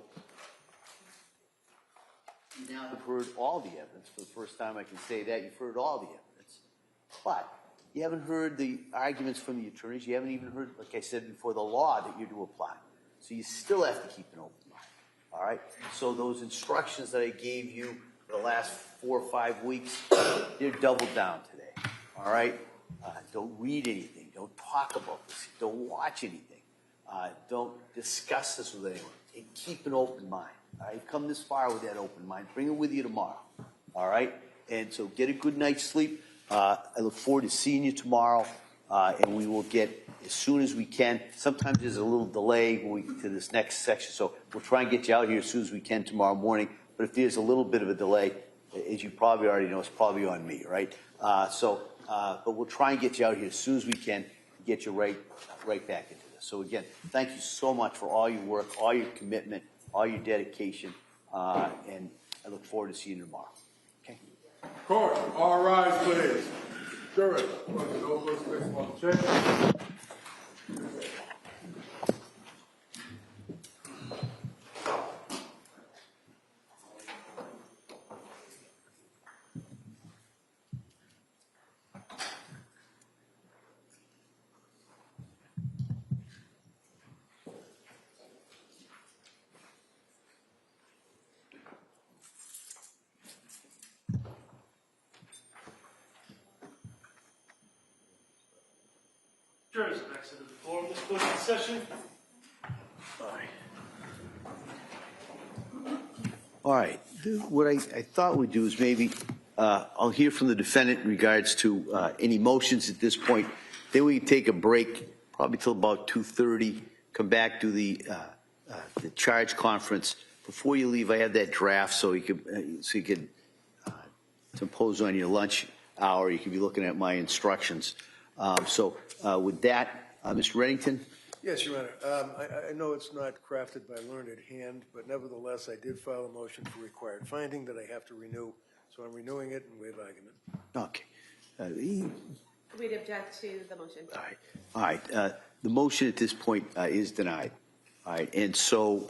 you now have heard all the evidence. For the first time I can say that. You've heard all the evidence. But you haven't heard the arguments from the attorneys. You haven't even heard, like I said before, the law that you're to apply. So you still have to keep an open mind. All right? So those instructions that I gave you for the last 4 or 5 weeks, they're doubled down today. All right? Don't read anything. Don't talk about this. Don't watch anything. Don't discuss this with anyone. And keep an open mind. All right? Come this far with that open mind. Bring it with you tomorrow. All right? And so get a good night's sleep. I look forward to seeing you tomorrow. And we will get as soon as we can. Sometimes there's a little delay when we get to this next section. So we'll try and get you out here as soon as we can tomorrow morning. But if there's a little bit of a delay, as you probably already know, it's probably on me, right? But we'll try and get you out here as soon as we can, get you right back into this. So again, thank you so much for all your work, all your commitment, all your dedication, and I look forward to seeing you tomorrow. Okay. Court, all rise, please. Jury, no close place on the chair. Jurors have exited the floor of this closing session. All right. What I thought we'd do is maybe I'll hear from the defendant in regards to any motions at this point. Then we can take a break, probably till about 2:30. Come back to the charge conference. Before you leave, I have that draft so you could to impose on your lunch hour. You could be looking at my instructions. With that, Mr. Reddington. Yes, Your Honor. I know it's not crafted by learned hand, but nevertheless, I did file a motion for required finding that I have to renew. So I'm renewing it and waive argument. Okay. We'd object to the motion. All right. All right. The motion at this point is denied. All right. And so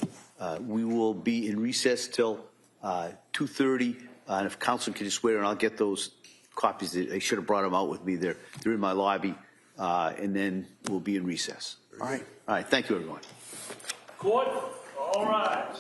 we will be in recess till 2:30. And if counsel can just wait, and I'll get those copies. I should have brought them out with me. They're in my lobby. And then we'll be in recess. All right. All right. Thank you, everyone. Court, all rise.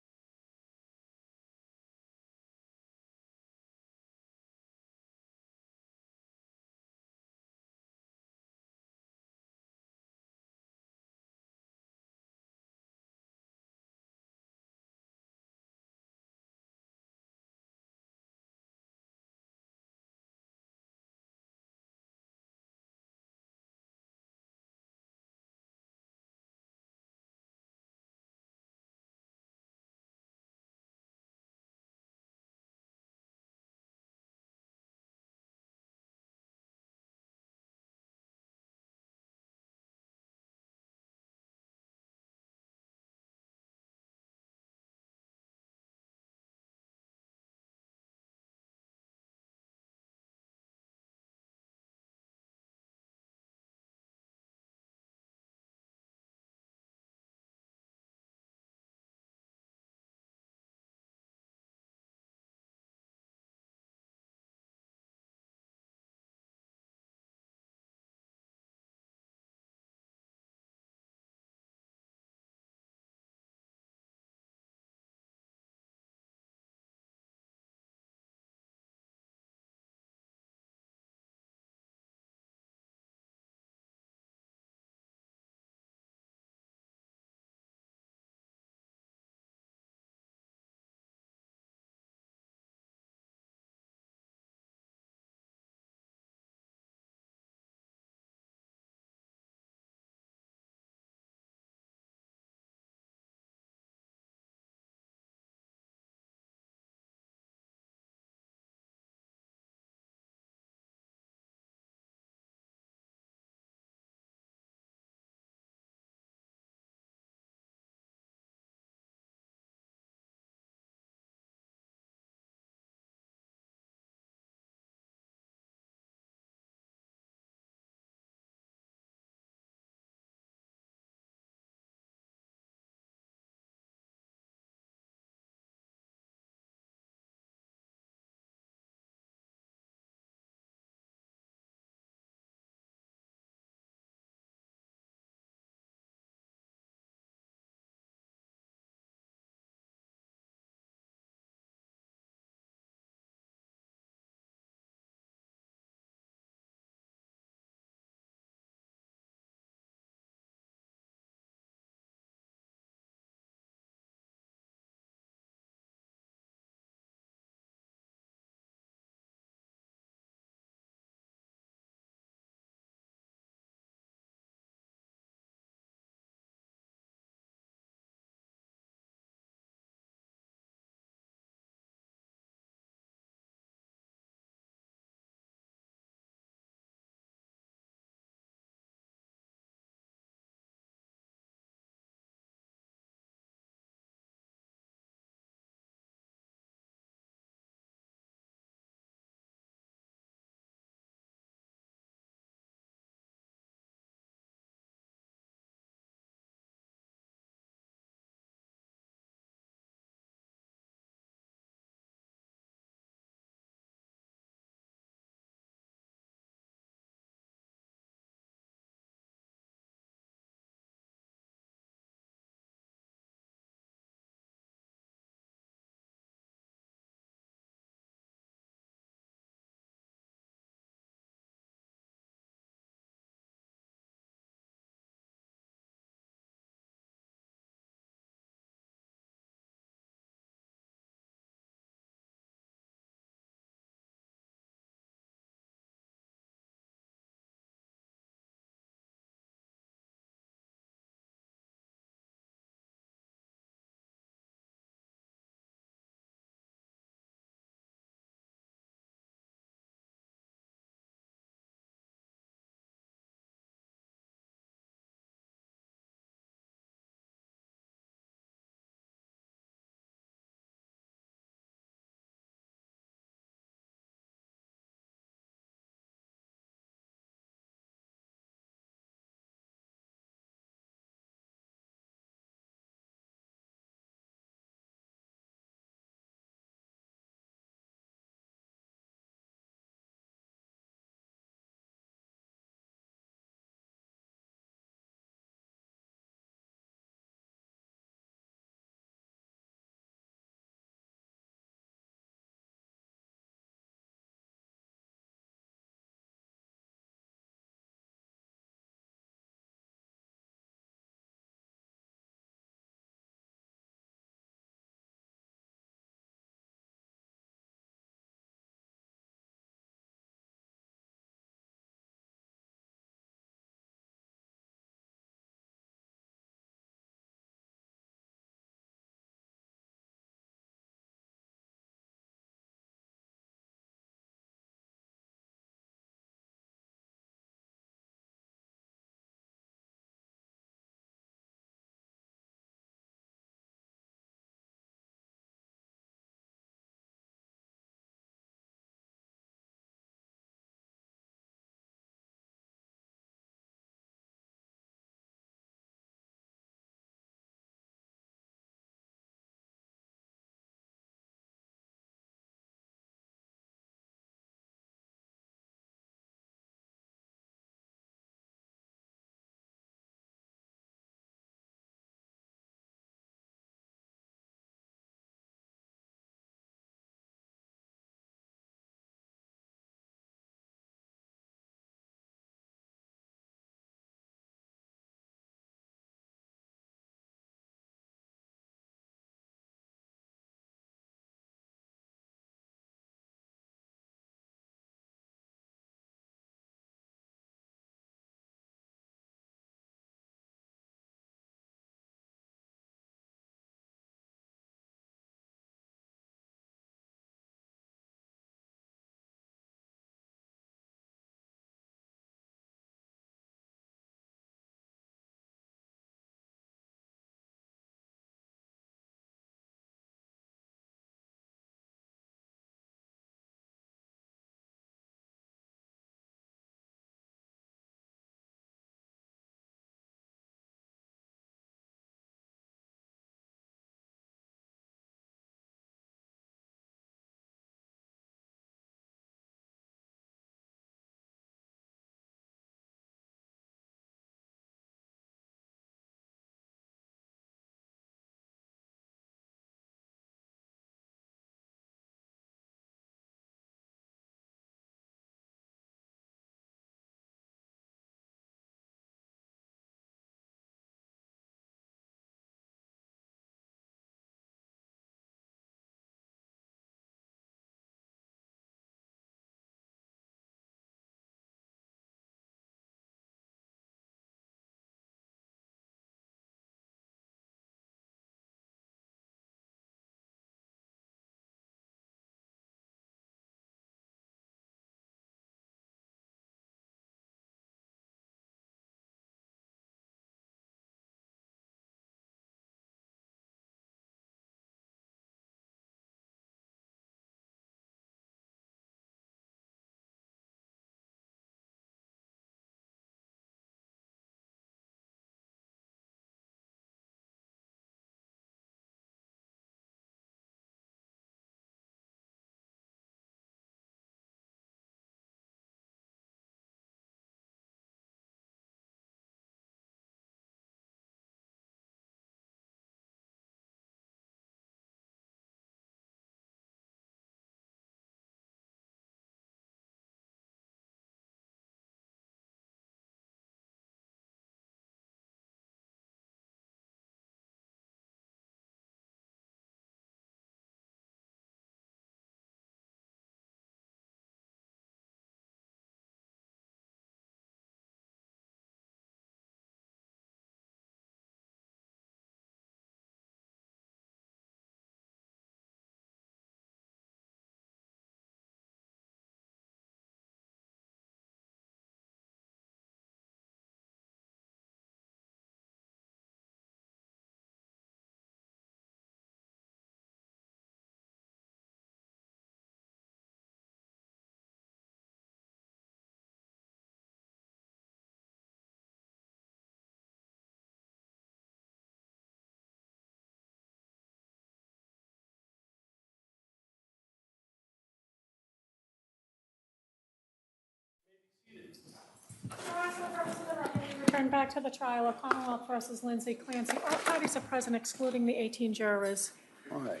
return back to the trial of Commonwealth versus Lindsay Clancy. All parties are present excluding the 18 jurors. All right.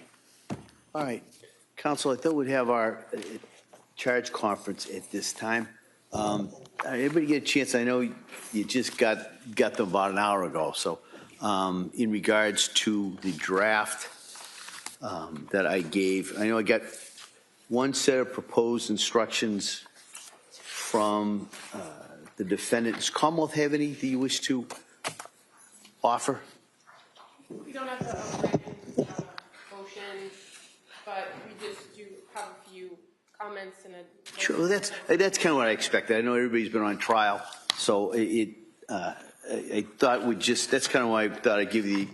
All right. Counsel, I thought we'd have our charge conference at this time. Everybody get a chance? I know you just got them about an hour ago. So in regards to the draft that I gave, I know I got one set of proposed instructions from the defendant. Does Commonwealth have any that you wish to offer? We don't have a written motion, but we just do have a few comments and a... Sure, well, that's kind of what I expected. I know everybody's been on trial, so I thought that's kind of why I thought I'd give you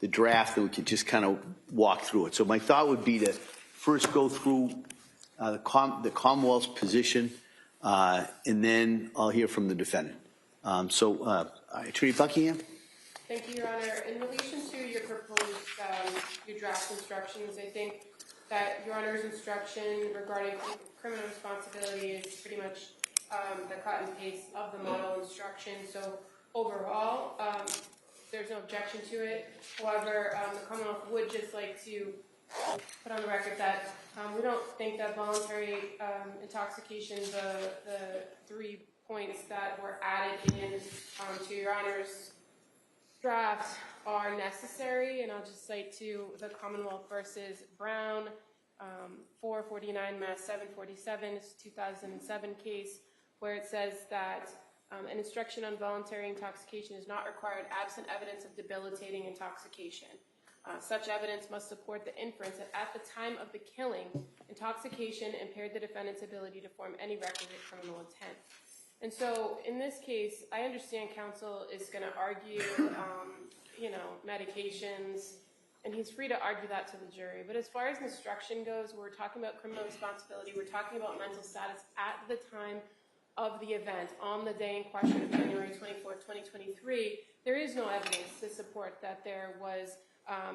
the draft and we could just kind of walk through it. So my thought would be to first go through the Commonwealth's position, and then I'll hear from the defendant. Attorney Buckingham? Thank you, Your Honor. In relation to your proposed, your draft instructions, I think that Your Honor's instruction regarding criminal responsibility is pretty much the cut and paste of the model instruction. So overall, there's no objection to it. However, the Commonwealth would just like to put on the record that we don't think that voluntary intoxication, the 3 points that were added in to Your Honor's draft are necessary, and I'll just cite to the Commonwealth versus Brown, 449 Mass 747, it's a 2007 case, where it says that an instruction on voluntary intoxication is not required absent evidence of debilitating intoxication. Such evidence must support the inference that at the time of the killing, intoxication impaired the defendant's ability to form any requisite criminal intent. And so in this case, I understand counsel is going to argue, medications, and he's free to argue that to the jury. But as far as instruction goes, we're talking about criminal responsibility. We're talking about mental status at the time of the event, on the day in question of January 24th, 2023. There is no evidence to support that there was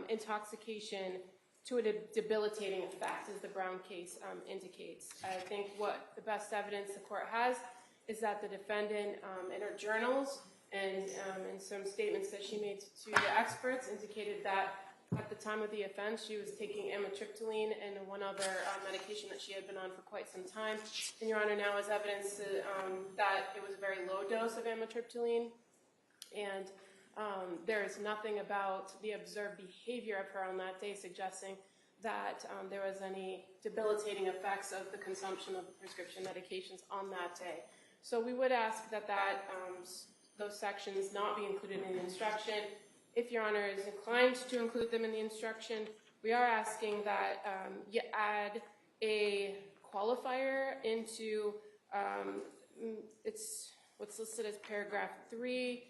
intoxication to a debilitating effect, as the Brown case indicates. I think what the best evidence the court has is that the defendant, in her journals and in some statements that she made to the experts, indicated that at the time of the offense she was taking amitriptyline and one other medication that she had been on for quite some time. And Your Honor now has evidence that it was a very low dose of amitriptyline, and there is nothing about the observed behavior of her on that day suggesting that there was any debilitating effects of the consumption of the prescription medications on that day. So we would ask that those sections not be included in the instruction. If Your Honor is inclined to include them in the instruction, we are asking that you add a qualifier into it's what's listed as paragraph 3,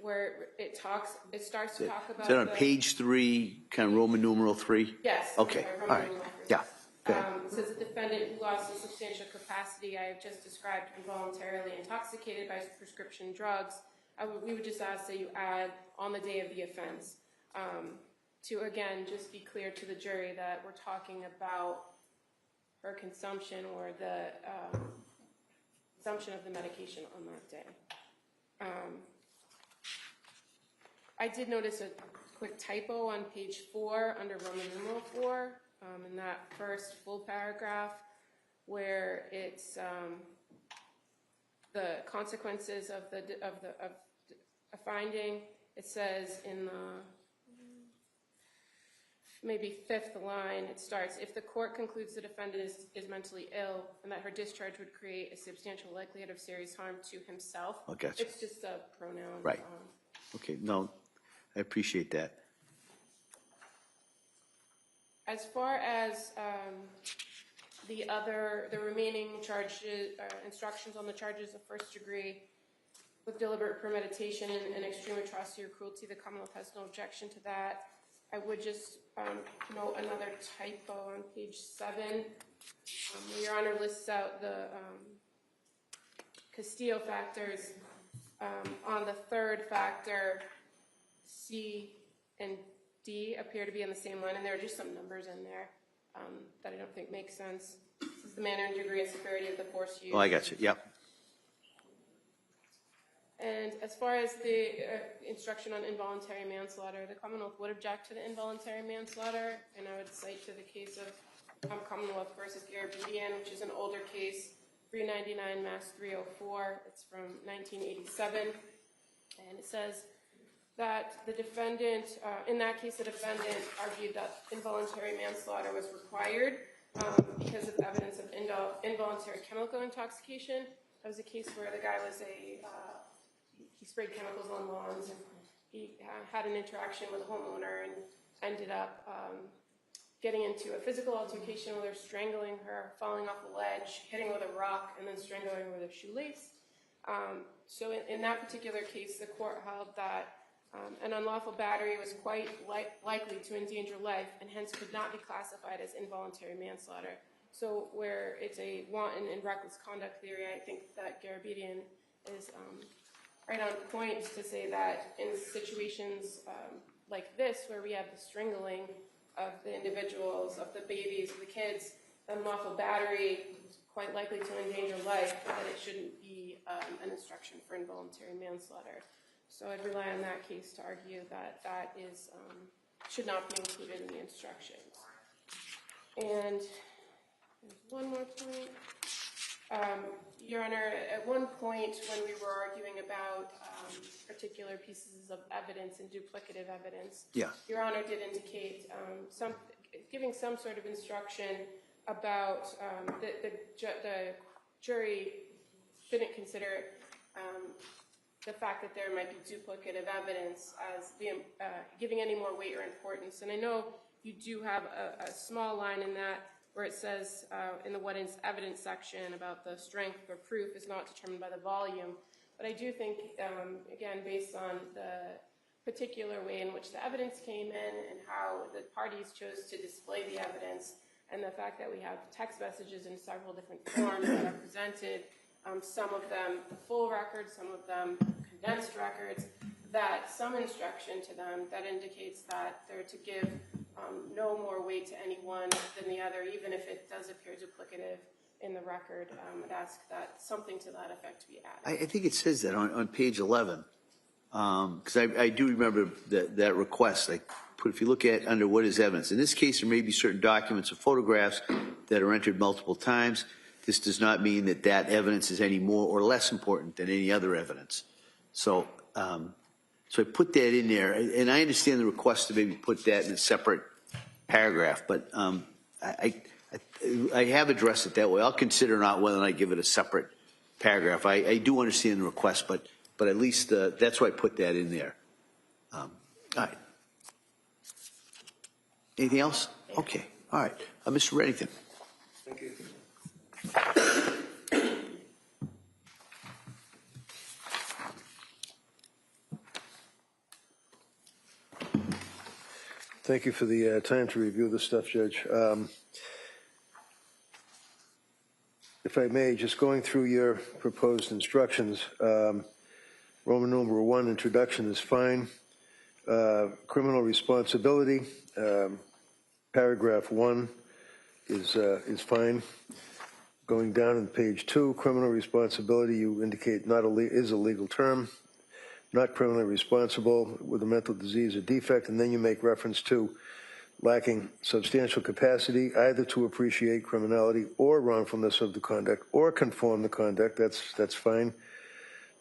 where it starts to talk about. Is that on page 3, kind of Roman numeral 3? Yes. Okay. All right. Yeah. It says the defendant who lost a substantial capacity I have just described involuntarily intoxicated by prescription drugs. We would just ask that you add on the day of the offense to, again, just be clear to the jury that we're talking about her consumption or the consumption of the medication on that day. I did notice a quick typo on page 4 under Roman numeral 4 in that first full paragraph where it's the consequences of a finding. It says in the maybe 5th line, it starts, if the court concludes the defendant is mentally ill and that her discharge would create a substantial likelihood of serious harm to himself. Oh, gotcha. It's just a pronoun. Right. Okay, no, I appreciate that. As far as the remaining charges, instructions on the charges of first degree with deliberate premeditation and extreme atrocity or cruelty, the Commonwealth has no objection to that. I would just note another typo on page 7. Your Honor lists out the Castillo factors. On the third factor, C and D appear to be on the same line, and there are just some numbers in there that I don't think make sense. This is the manner and degree and severity of the force used. Oh, I got you. Yep. And as far as the instruction on involuntary manslaughter, the Commonwealth would object to the involuntary manslaughter, and I would cite to the case of Commonwealth versus Garabedian, which is an older case, 399 Mass 304. It's from 1987, and it says that the defendant, in that case, the defendant argued that involuntary manslaughter was required because of evidence of involuntary chemical intoxication. That was a case where the guy was he sprayed chemicals on lawns, and he had an interaction with a homeowner and ended up getting into a physical altercation with her, strangling her, falling off a ledge, hitting her with a rock, and then strangling her with a shoelace. So in that particular case, the court held that an unlawful battery was quite likely to endanger life and hence could not be classified as involuntary manslaughter. So where it's a wanton and reckless conduct theory, I think that Garabedian is right on point to say that in situations like this, where we have the strangling of the individuals, of the babies, of the kids, unlawful battery is quite likely to endanger life, that it shouldn't be an instruction for involuntary manslaughter. So I'd rely on that case to argue that that is should not be included in the instructions. And there's one more point. Your Honor, at one point when we were arguing about particular pieces of evidence and duplicative evidence, Your Honor did indicate giving some sort of instruction about the jury shouldn't consider the fact that there might be duplicative evidence as giving any more weight or importance. And I know you do have a small line in that where it says in the what is evidence section about the strength or proof is not determined by the volume. But I do think, again, based on the particular way in which the evidence came in and how the parties chose to display the evidence, and the fact that we have text messages in several different forms that are presented, some of them full records, some of them condensed records, that some instruction to them that indicates that they're to give no more weight to any one than the other, even if it does appear duplicative in the record. I'd ask that something to that effect be added. I think it says that on page 11, because I do remember that request. If you look at under what is evidence, in this case, there may be certain documents or photographs that are entered multiple times. This does not mean that that evidence is any more or less important than any other evidence. So, so I put that in there, and I understand the request to maybe put that in a separate paragraph, but I have addressed it that way. I'll consider not whether I give it a separate paragraph. I do understand the request, but at least that's why I put that in there. All right. Anything else? Okay. All right. Mr. Reddington. Thank you. Thank you for the time to review this stuff, Judge. If I may, just going through your proposed instructions, Roman numeral 1, introduction is fine. Criminal responsibility, paragraph 1 is fine. Going down on page 2, criminal responsibility, you indicate is a legal term. Not criminally responsible with a mental disease or defect, and then you make reference to lacking substantial capacity either to appreciate criminality or wrongfulness of the conduct or conform the conduct. That's fine.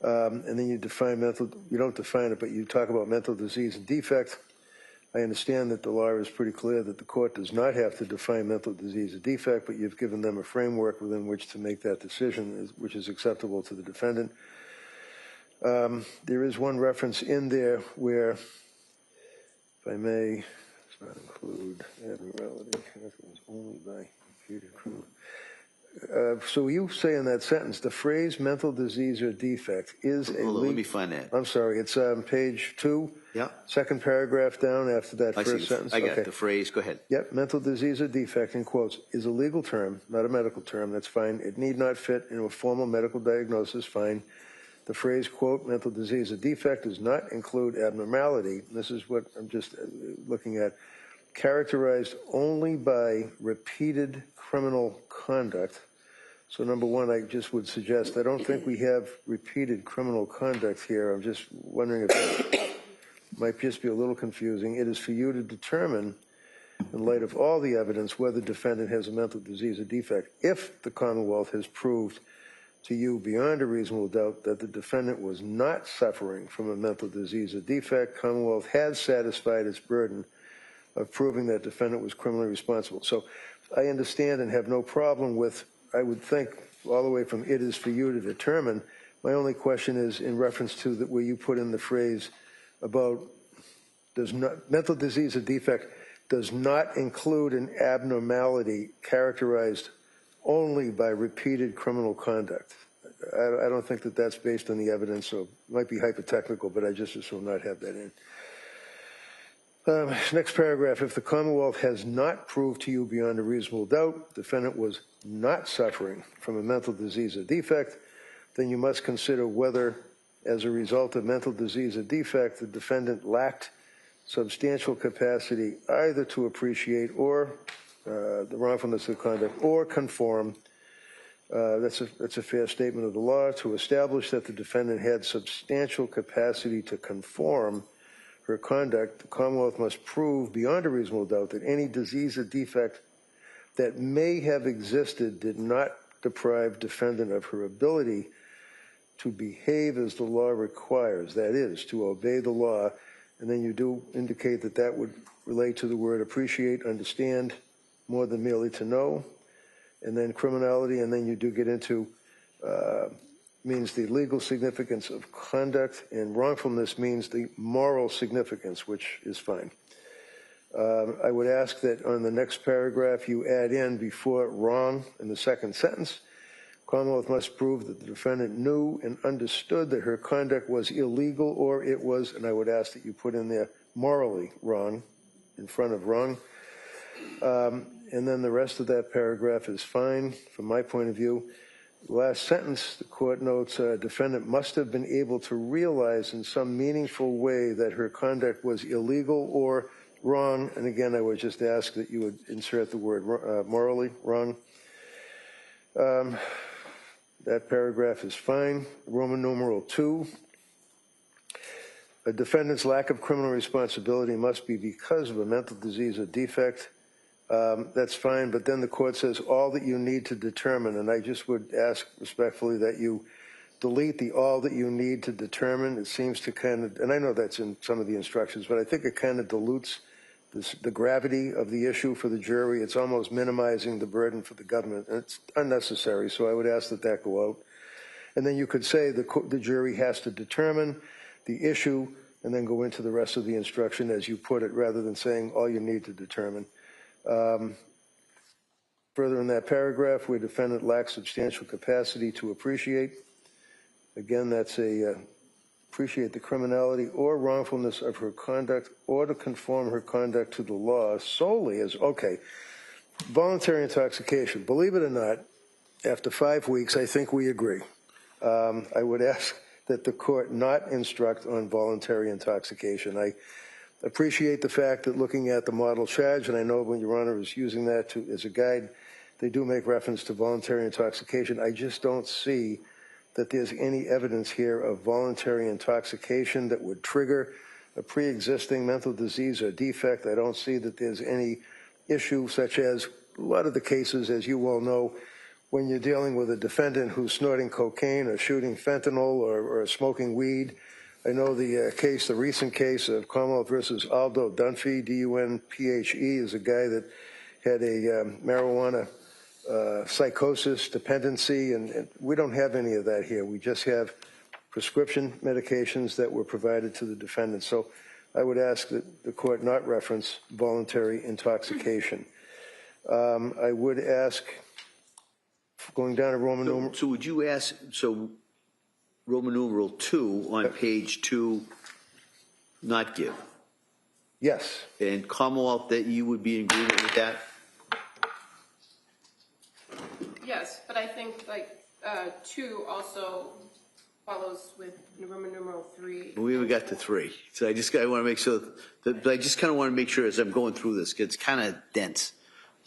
And then you define you don't define it, but you talk about mental disease and defect. I understand that the law is pretty clear that the court does not have to define mental disease or defect, but you've given them a framework within which to make that decision, which is acceptable to the defendant. There is one reference in there where, if I may, does not include abnormality, only by computer crew. So you say in that sentence, the phrase mental disease or defect is a legal... Let me find that. I'm sorry, it's on page 2, second paragraph down after that first sentence. I got it, the phrase, go ahead. Yep, mental disease or defect, in quotes, is a legal term, not a medical term, that's fine. It need not fit into a formal medical diagnosis, fine. The phrase, quote, mental disease or defect does not include abnormality. This is what I'm just looking at. Characterized only by repeated criminal conduct So number one, I just would suggest, I don't think we have repeated criminal conduct here. I'm just wondering if that might just be a little confusing. It is for you to determine, in light of all the evidence, whether the defendant has a mental disease or defect. If the Commonwealth has proved to you beyond a reasonable doubt that the defendant was not suffering from a mental disease or defect, Commonwealth has satisfied its burden of proving that defendant was criminally responsible. So I understand and have no problem with, I would think, all the way from it is for you to determine. My only question is in reference to where you put in the phrase about mental disease or defect does not include an abnormality characterized only by repeated criminal conduct. I don't think that that's based on the evidence, so it might be hypothetical, but I just assume not have that in. Next paragraph, if the Commonwealth has not proved to you beyond a reasonable doubt the defendant was not suffering from a mental disease or defect, then you must consider whether, as a result of mental disease or defect, the defendant lacked substantial capacity either to appreciate or the wrongfulness of conduct or conform. That's a fair statement of the law. To establish that the defendant had substantial capacity to conform her conduct, the Commonwealth must prove beyond a reasonable doubt that any disease or defect that may have existed did not deprive defendant of her ability to behave as the law requires, that is, to obey the law. And then you do indicate that that would relate to the word appreciate, understand, more than merely to know. And then criminality, and then you do get into means the legal significance of conduct, and wrongfulness means the moral significance, which is fine. I would ask that on the next paragraph you add in before wrong in the second sentence, Commonwealth must prove that the defendant knew and understood that her conduct was illegal or it was, and I would ask that you put in there morally wrong in front of wrong. And then the rest of that paragraph is fine from my point of view. Last sentence, the court notes, defendant must have been able to realize in some meaningful way that her conduct was illegal or wrong. And again, I would just ask that you would insert the word morally wrong. That paragraph is fine. Roman numeral 2. A defendant's lack of criminal responsibility must be because of a mental disease or defect. That's fine, but then the court says all that you need to determine, and I just would ask respectfully that you delete the all that you need to determine. It seems to kind of, and I know that's in some of the instructions, but I think it kind of dilutes the gravity of the issue for the jury. It's almost minimizing the burden for the government, and it's unnecessary, so I would ask that that go out. And then you could say the jury has to determine the issue and then go into the rest of the instruction as you put it, rather than saying all you need to determine. Further in that paragraph, where defendant lacks substantial capacity to appreciate, again, that's appreciate the criminality or wrongfulness of her conduct or to conform her conduct to the law solely as, okay, voluntary intoxication. Believe it or not, after 5 weeks, I think we agree. I would ask that the court not instruct on voluntary intoxication. I appreciate the fact that looking at the model charge, and I know when Your Honor is using that as a guide, they do make reference to voluntary intoxication. I just don't see that there's any evidence here of voluntary intoxication that would trigger a pre-existing mental disease or defect. I don't see that there's any issue such as a lot of the cases, as you well know, when you're dealing with a defendant who's snorting cocaine or shooting fentanyl or smoking weed. I know the case, the recent case of Commonwealth versus Aldo Dunphy, D-U-N-P-H-E, is a guy that had a marijuana psychosis, dependency, and we don't have any of that here. We just have prescription medications that were provided to the defendant. So I would ask that the court not reference voluntary intoxication. I would ask, going down to Roman numeral. So would you ask, so Roman numeral 2 on page 2, not give? Yes. And Commonwealth, that you would be in agreement with that? Yes, but I think like 2 also follows with Roman numeral 3. We haven't got to 3, so I want to make sure. But I just kind of want to make sure as I'm going through this, it's kind of dense.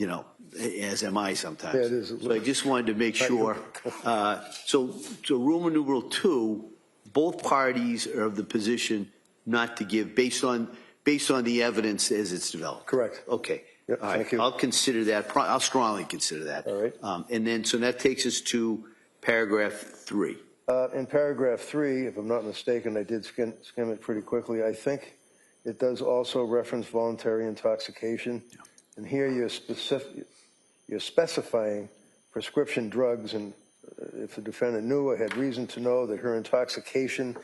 you know, as am I sometimes. Yeah, it is. So I just wanted to make sure. So Roman numeral 2, both parties are of the position not to give based on the evidence as it's developed. Correct. Okay. Yep, All right. thank you. I'll consider that. I'll strongly consider that. All right. And then, so that takes us to paragraph 3. In paragraph 3, if I'm not mistaken, I did skim it pretty quickly. I think it does also reference voluntary intoxication. Yeah. And here you're specifying prescription drugs, and if the defendant knew or had reason to know that her intoxication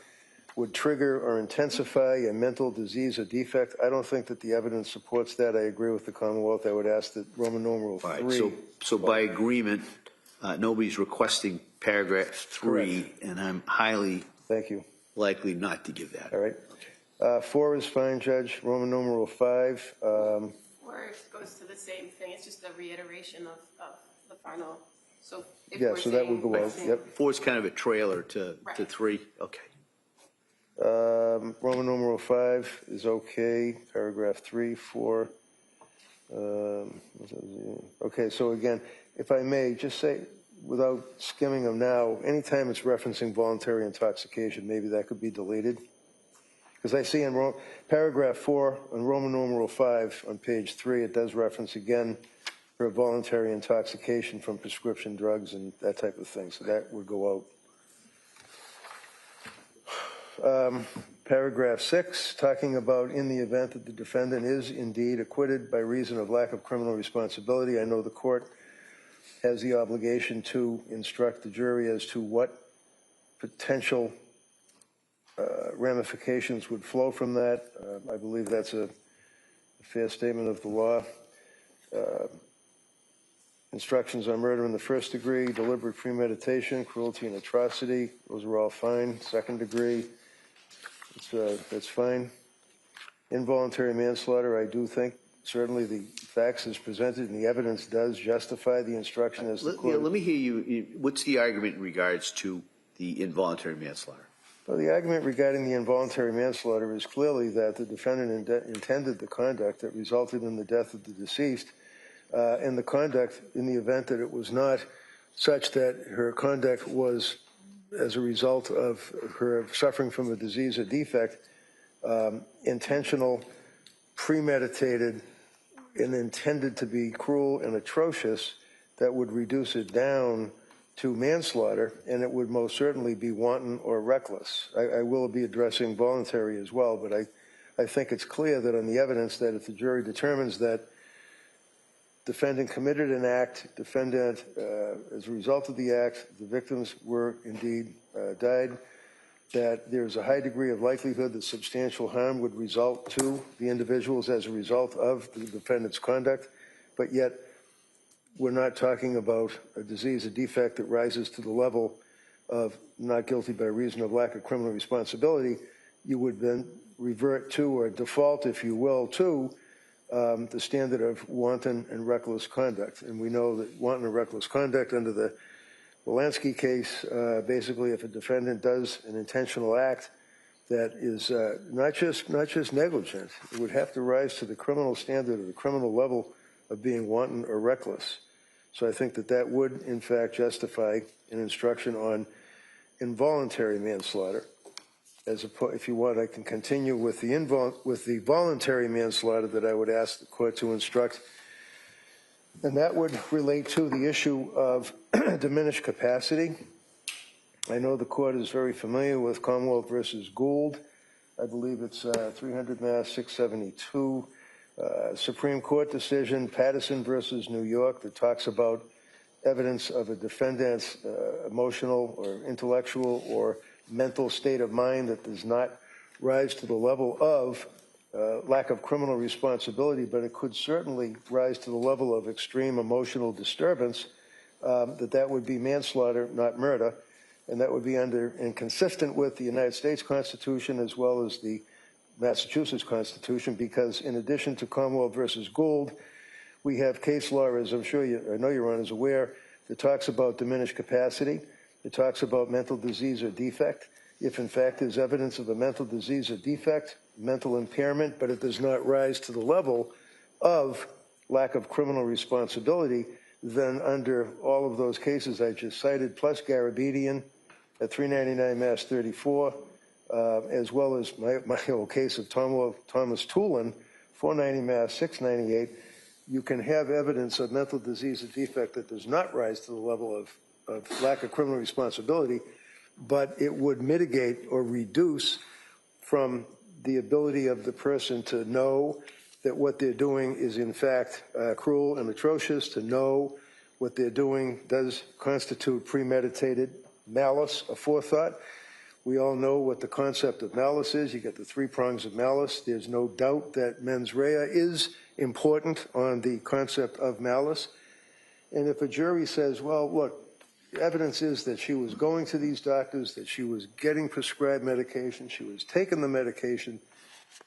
would trigger or intensify a mental disease or defect. I don't think that the evidence supports that. I agree with the Commonwealth. I would ask that Roman numeral 3. Right, so by agreement, nobody's requesting paragraph 3, correct. And I'm highly thank you likely not to give that. All right. 4 is fine, Judge. Roman numeral 5. 4 goes to the same thing. It's just a reiteration of the final. So if Yeah, we're so that would saying- go out. Yep. 4 is kind of a trailer to Right. 3. Okay. Roman numeral 5 is okay. Paragraph 3, 4. Okay, so again, if I may just say, without skimming them now, anytime it's referencing voluntary intoxication, maybe that could be deleted. Because I see in paragraph 4 on Roman numeral 5 on page 3, it does reference again for voluntary intoxication from prescription drugs and that type of thing. So that would go out. Paragraph 6, talking about in the event that the defendant is indeed acquitted by reason of lack of criminal responsibility. I know the court has the obligation to instruct the jury as to what potential ramifications would flow from that. I believe that's a fair statement of the law. Instructions on murder in the first degree, deliberate premeditation, cruelty and atrocity, those are all fine. Second degree, that's fine. Involuntary manslaughter, I do think certainly the facts as presented and the evidence does justify the instruction as the court. Let me hear you. What's the argument in regards to the involuntary manslaughter? Well, the argument regarding the involuntary manslaughter is clearly that the defendant intended the conduct that resulted in the death of the deceased, and the conduct in the event that it was not such that her conduct was as a result of her suffering from a disease or defect, intentional, premeditated, and intended to be cruel and atrocious, that would reduce it down to manslaughter, and it would most certainly be wanton or reckless. I will be addressing voluntary as well, but I think it's clear that on the evidence that if the jury determines that defendant committed an act, defendant, as a result of the act, the victims were indeed died, that there's a high degree of likelihood that substantial harm would result to the individuals as a result of the defendant's conduct, but yet we're not talking about a disease, a defect that rises to the level of not guilty by reason of lack of criminal responsibility. You would then revert to, or default, if you will, to the standard of wanton and reckless conduct. And we know that wanton and reckless conduct under the Lansky case, basically if a defendant does an intentional act that is not just negligent, it would have to rise to the criminal standard or the criminal level of being wanton or reckless. So I think that that would, in fact, justify an instruction on involuntary manslaughter. If you want, I can continue with the voluntary manslaughter that I would ask the court to instruct. And that would relate to the issue of diminished capacity. I know the court is very familiar with Commonwealth versus Gould. I believe it's 300 Mass 672. Supreme Court decision, Patterson versus New York, that talks about evidence of a defendant's emotional or intellectual or mental state of mind that does not rise to the level of lack of criminal responsibility, but it could certainly rise to the level of extreme emotional disturbance, that would be manslaughter, not murder, and that would be under and consistent with the United States Constitution as well as the Massachusetts Constitution, because in addition to Commonwealth versus Gould, we have case law, as I'm sure I know your Honor is aware, that talks about diminished capacity. It talks about mental disease or defect. If in fact there's evidence of a mental disease or defect, mental impairment, but it does not rise to the level of lack of criminal responsibility, then under all of those cases I just cited, plus Garabedian at 399 Mass 34, as well as my old case of Thomas Toolin, 490 Mass 698, you can have evidence of mental disease or defect that does not rise to the level of lack of criminal responsibility, but it would mitigate or reduce from the ability of the person to know that what they're doing is in fact cruel and atrocious, to know what they're doing does constitute premeditated malice, aforethought. We all know what the concept of malice is. You get the three prongs of malice. There's no doubt that mens rea is important on the concept of malice. And if a jury says, well, look, the evidence is that she was going to these doctors, that she was getting prescribed medication, she was taking the medication,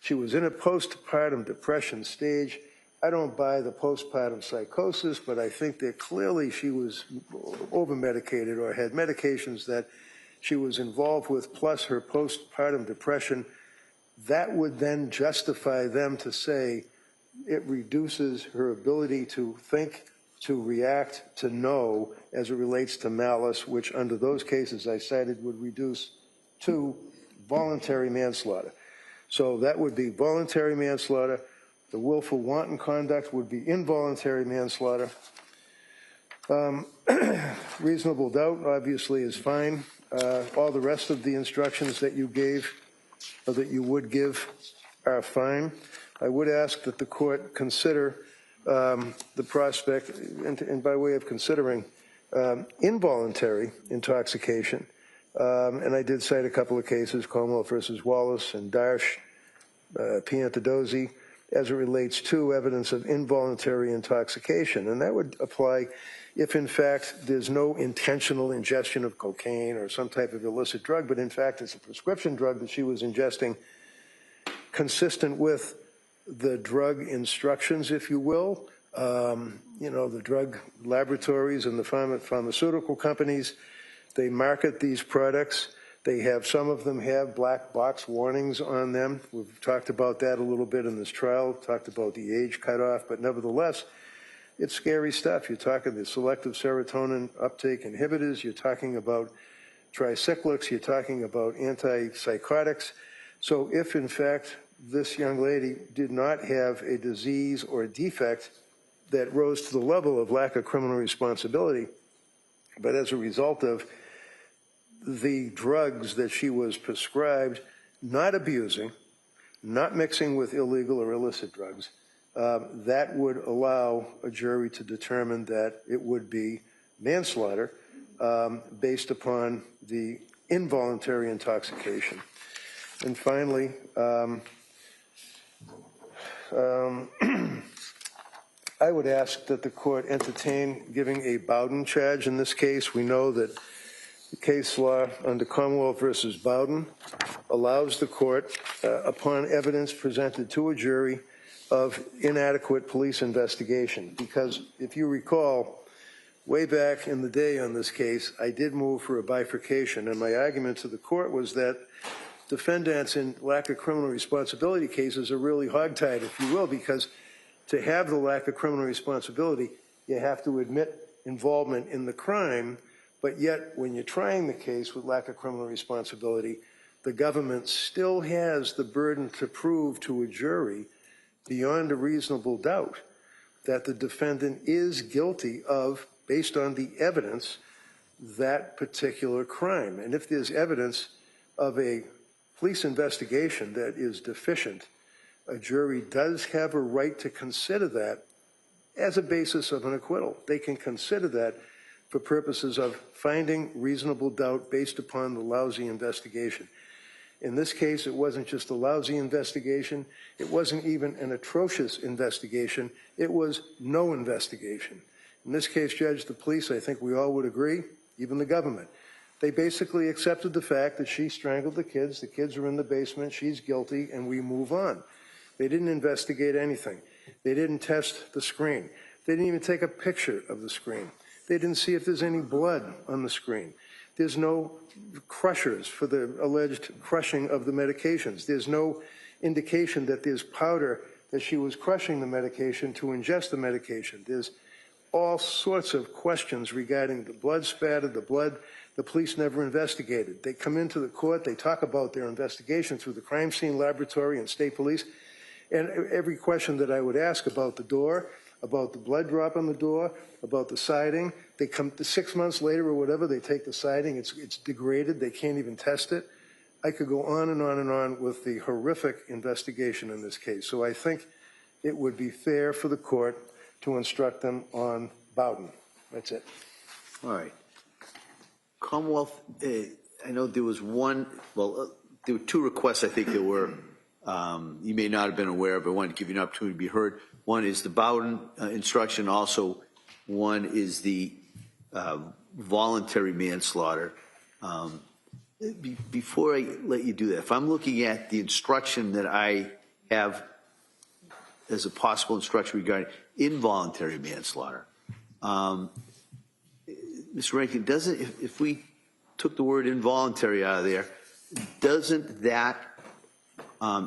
she was in a postpartum depression stage. I don't buy the postpartum psychosis, but I think that clearly she was over-medicated or had medications that she was involved with, plus her postpartum depression. That would then justify them to say it reduces her ability to think, to react, to know as it relates to malice, which under those cases I cited would reduce to voluntary manslaughter. So that would be voluntary manslaughter. The willful wanton conduct would be involuntary manslaughter. Reasonable doubt obviously is fine. All the rest of the instructions that you gave or that you would give are fine. I would ask that the court consider the prospect, and by way of considering involuntary intoxication, and I did cite a couple of cases, Commonwealth versus Wallace and Darsh, Piantadozzi, as it relates to evidence of involuntary intoxication. And that would apply if, in fact, there's no intentional ingestion of cocaine or some type of illicit drug, but in fact it's a prescription drug that she was ingesting consistent with the drug instructions, if you will. You know, the drug laboratories and the pharmaceutical companies, they market these products. They have, some of them have black box warnings on them. We've talked about that a little bit in this trial, talked about the age cutoff, but nevertheless, it's scary stuff. You're talking the selective serotonin uptake inhibitors, you're talking about tricyclics, you're talking about antipsychotics. So if in fact this young lady did not have a disease or a defect that rose to the level of lack of criminal responsibility, but as a result of the drugs that she was prescribed, not abusing, not mixing with illegal or illicit drugs, that would allow a jury to determine that it would be manslaughter based upon the involuntary intoxication. And finally, I would ask that the court entertain giving a Bowden charge in this case. We know that the case law under Commonwealth versus Bowden allows the court, upon evidence presented to a jury, of inadequate police investigation. Because if you recall, way back in the day on this case, I did move for a bifurcation, and my argument to the court was that defendants in lack of criminal responsibility cases are really hogtied, if you will, because to have the lack of criminal responsibility, you have to admit involvement in the crime, but yet when you're trying the case with lack of criminal responsibility, the government still has the burden to prove to a jury beyond a reasonable doubt that the defendant is guilty of, based on the evidence, that particular crime. And if there's evidence of a police investigation that is deficient, a jury does have a right to consider that as a basis of an acquittal. They can consider that for purposes of finding reasonable doubt based upon the lousy investigation. In this case, it wasn't just a lousy investigation. It wasn't even an atrocious investigation. It was no investigation. In this case, Judge, the police, I think we all would agree, even the government, they basically accepted the fact that she strangled the kids are in the basement, she's guilty, and we move on. They didn't investigate anything. They didn't test the screen. They didn't even take a picture of the screen. They didn't see if there's any blood on the screen. There's no crushers for the alleged crushing of the medications. There's no indication that there's powder that she was crushing the medication to ingest the medication. There's all sorts of questions regarding the blood spatter, the blood. The police never investigated. They come into the court, they talk about their investigation through the crime scene laboratory and state police, and every question that I would ask about the door, about the blood drop on the door, about the siding, they come 6 months later or whatever, they take the siding, it's degraded, they can't even test it. I could go on and on and on with the horrific investigation in this case. So I think it would be fair for the court to instruct them on Bowden. That's it. All right. Commonwealth, I know there was one, well, there were two requests I think that were, you may not have been aware of, but I wanted to give you an opportunity to be heard. One is the Bowden instruction. Also, one is the voluntary manslaughter. Before I let you do that, if I'm looking at the instruction that I have as a possible instruction regarding involuntary manslaughter, Mr. Rankin, doesn't, if we took the word involuntary out of there, doesn't that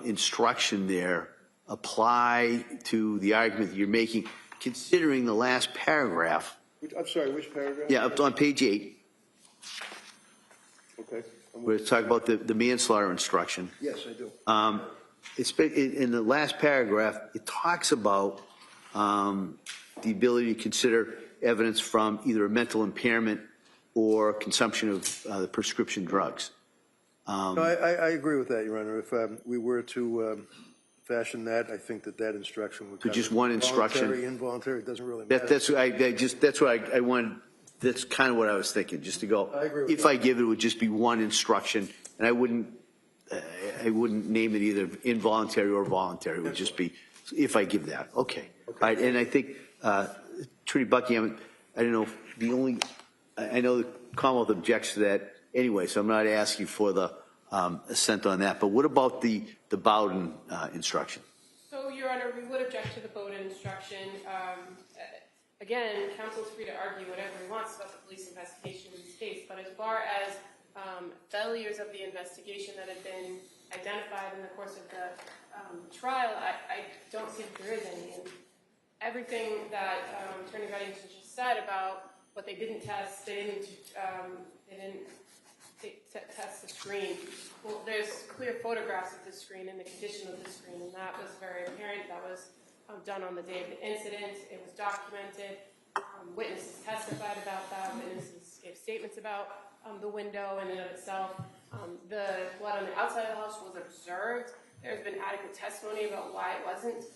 instruction there apply to the argument that you're making, considering the last paragraph? I'm sorry, which paragraph? Yeah, up on page 8. Okay. Where it's talking about the manslaughter instruction. Yes, I do. It's in the last paragraph, it talks about the ability to consider evidence from either a mental impairment or consumption of the prescription drugs. No, I agree with that, Your Honor. If we were to fashion that, I think that instruction would So just one instruction. Voluntary, involuntary, it doesn't really matter. That's what I wanted. That's kind of what I was thinking, just to go. I agree with if that. I give it, it would just be one instruction, and I wouldn't name it either involuntary or voluntary. It would just be if I give that. Okay. All right. And I think Attorney Buckingham, I don't know if I know the Commonwealth objects to that anyway, so I'm not asking for the assent on that. But what about the Bowden instruction? So, Your Honor, we would object to the Bowden instruction. Again, counsel is free to argue whatever he wants about the police investigation in this case, but as far as failures of the investigation that have been identified in the course of the trial, I don't see if there is any. And everything that Attorney Reddington just said about what they didn't test, they didn't test the screen. Well, there's clear photographs of the screen and the condition of the screen, and that was very apparent. That was done on the day of the incident. It was documented. Witnesses testified about that. Witnesses gave statements about the window in and of itself. The blood on the outside of the house was observed. There's been adequate testimony about why it wasn't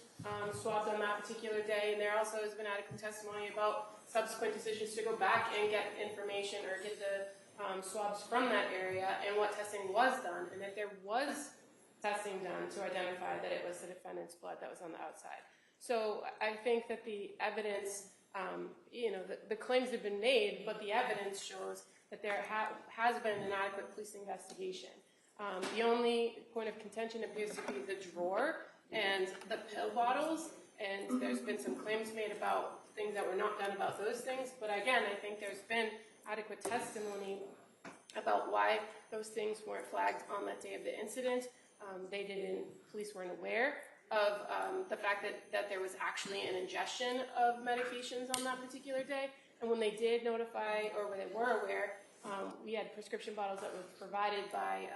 swabbed on that particular day, and there also has been adequate testimony about subsequent decisions to go back and get information or get the swabs from that area and what testing was done, and if there was testing done to identify that it was the defendant's blood that was on the outside. So I think that the evidence, the claims have been made, but the evidence shows that there has been an adequate police investigation. The only point of contention appears to be the drawer and the pill bottles, and there's been some claims made about things that were not done about those things. But again, I think there's been adequate testimony about why those things weren't flagged on that day of the incident. Police weren't aware of the fact that there was actually an ingestion of medications on that particular day. And when they did notify, or when they were aware, we had prescription bottles that were provided by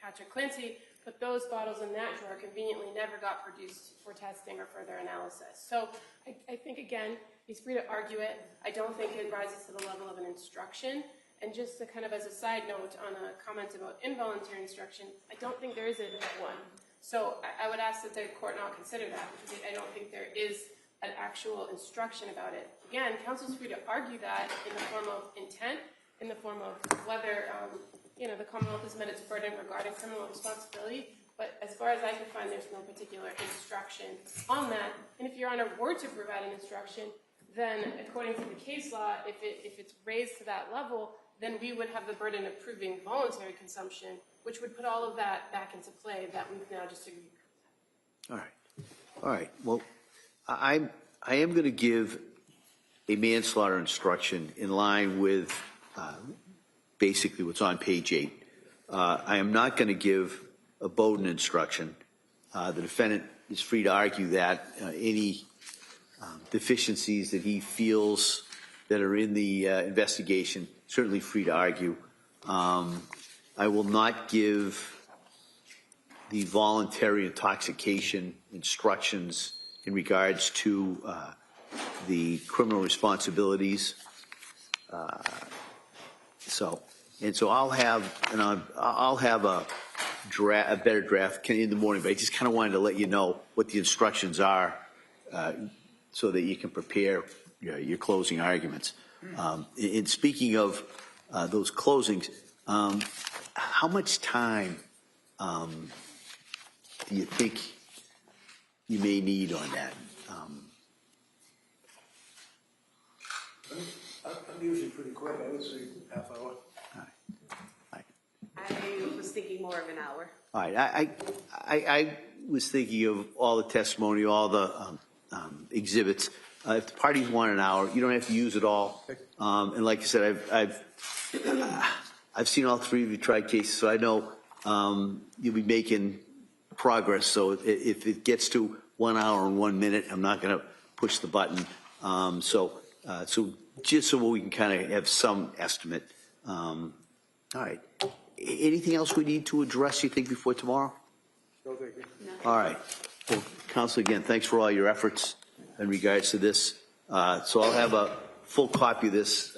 Patrick Clancy, but those bottles in that drawer conveniently never got produced for testing or further analysis. So I think, again, he's free to argue it. I don't think it rises to the level of an instruction. And just to kind of as a side note on a comment about involuntary instruction, I don't think there is one. So I would ask that the court not consider that, because I don't think there is an actual instruction about it. Again, counsel is free to argue that in the form of intent, in the form of whether the Commonwealth has met its burden regarding criminal responsibility. But as far as I can find, there's no particular instruction on that. And if Your Honor were to provide an instruction, then according to the case law, if it's raised to that level, then we would have the burden of proving voluntary consumption, which would put all of that back into play that we've now just agreed. All right. Well, I am going to give a manslaughter instruction in line with basically what's on page 8. I am not going to give a Bowden instruction. The defendant is free to argue that any deficiencies that he feels that are in the investigation, certainly free to argue. I will not give the voluntary intoxication instructions in regards to the criminal responsibilities. So I'll have a better draft in the morning, but I just kind of wanted to let you know what the instructions are so that you can prepare your closing arguments. In speaking of those closings, how much time do you think you may need on that? I'm usually pretty quick. I would say half hour. I was thinking more of an hour. All right, I was thinking of all the testimony, all the exhibits. If the parties want an hour, you don't have to use it all. And like I said, I've seen all three of you try cases, so I know you'll be making progress. So if it gets to 1 hour and 1 minute, I'm not going to push the button. So just so we can kind of have some estimate. All right. Anything else we need to address, you think, before tomorrow? No, thank you. No. All right. Well, Counsel, again, thanks for all your efforts in regards to this. So I'll have a full copy of this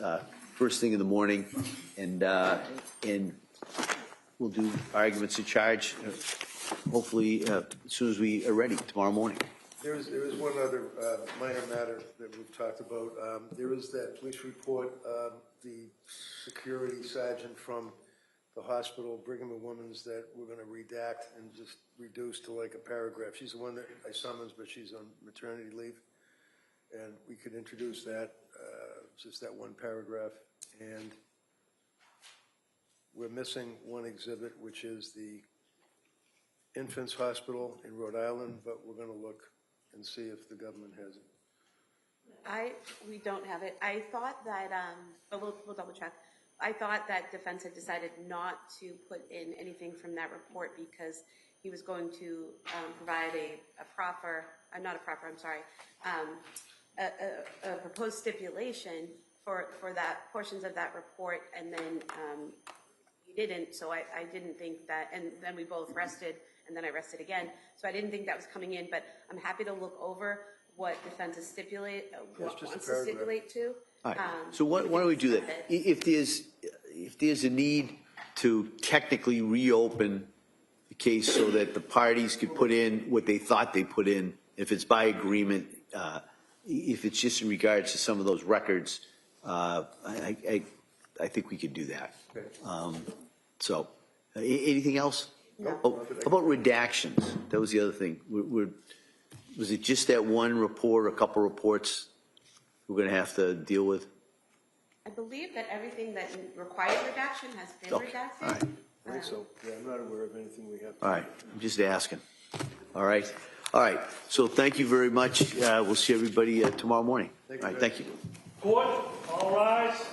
first thing in the morning, and we'll do arguments in charge, hopefully as soon as we are ready tomorrow morning. There is one other minor matter that we've talked about. There is that police report, the security sergeant from the hospital, Brigham and Women's, that we're going to redact and just reduce to like a paragraph. She's the one that I summons, but she's on maternity leave. And we could introduce that, just that one paragraph. And we're missing one exhibit, which is the Infants Hospital in Rhode Island, but we're going to look and see if the government has it. We don't have it. I thought that, but we'll double check. I thought that defense had decided not to put in anything from that report because he was going to provide a proposed stipulation for that portions of that report, and then he didn't. So I didn't think that, and then we both rested, and then I rested again. So I didn't think that was coming in, but I'm happy to look over what defense is wants to stipulate to. All right. So why don't we do that? If there's a need to technically reopen the case so that the parties could put in what they thought they put in, if it's by agreement, if it's just in regards to some of those records, I think we could do that. Okay. So anything else? No. Oh, about redactions, that was the other thing. Was it just that one report, a couple reports we're going to have to deal with? I believe that everything that required redaction has been redacted. All right. I think so. Yeah, I'm not aware of anything we have. All right. I'm just asking. All right. All right. So thank you very much. We'll see everybody tomorrow morning. All right. Thank you. Court, all rise.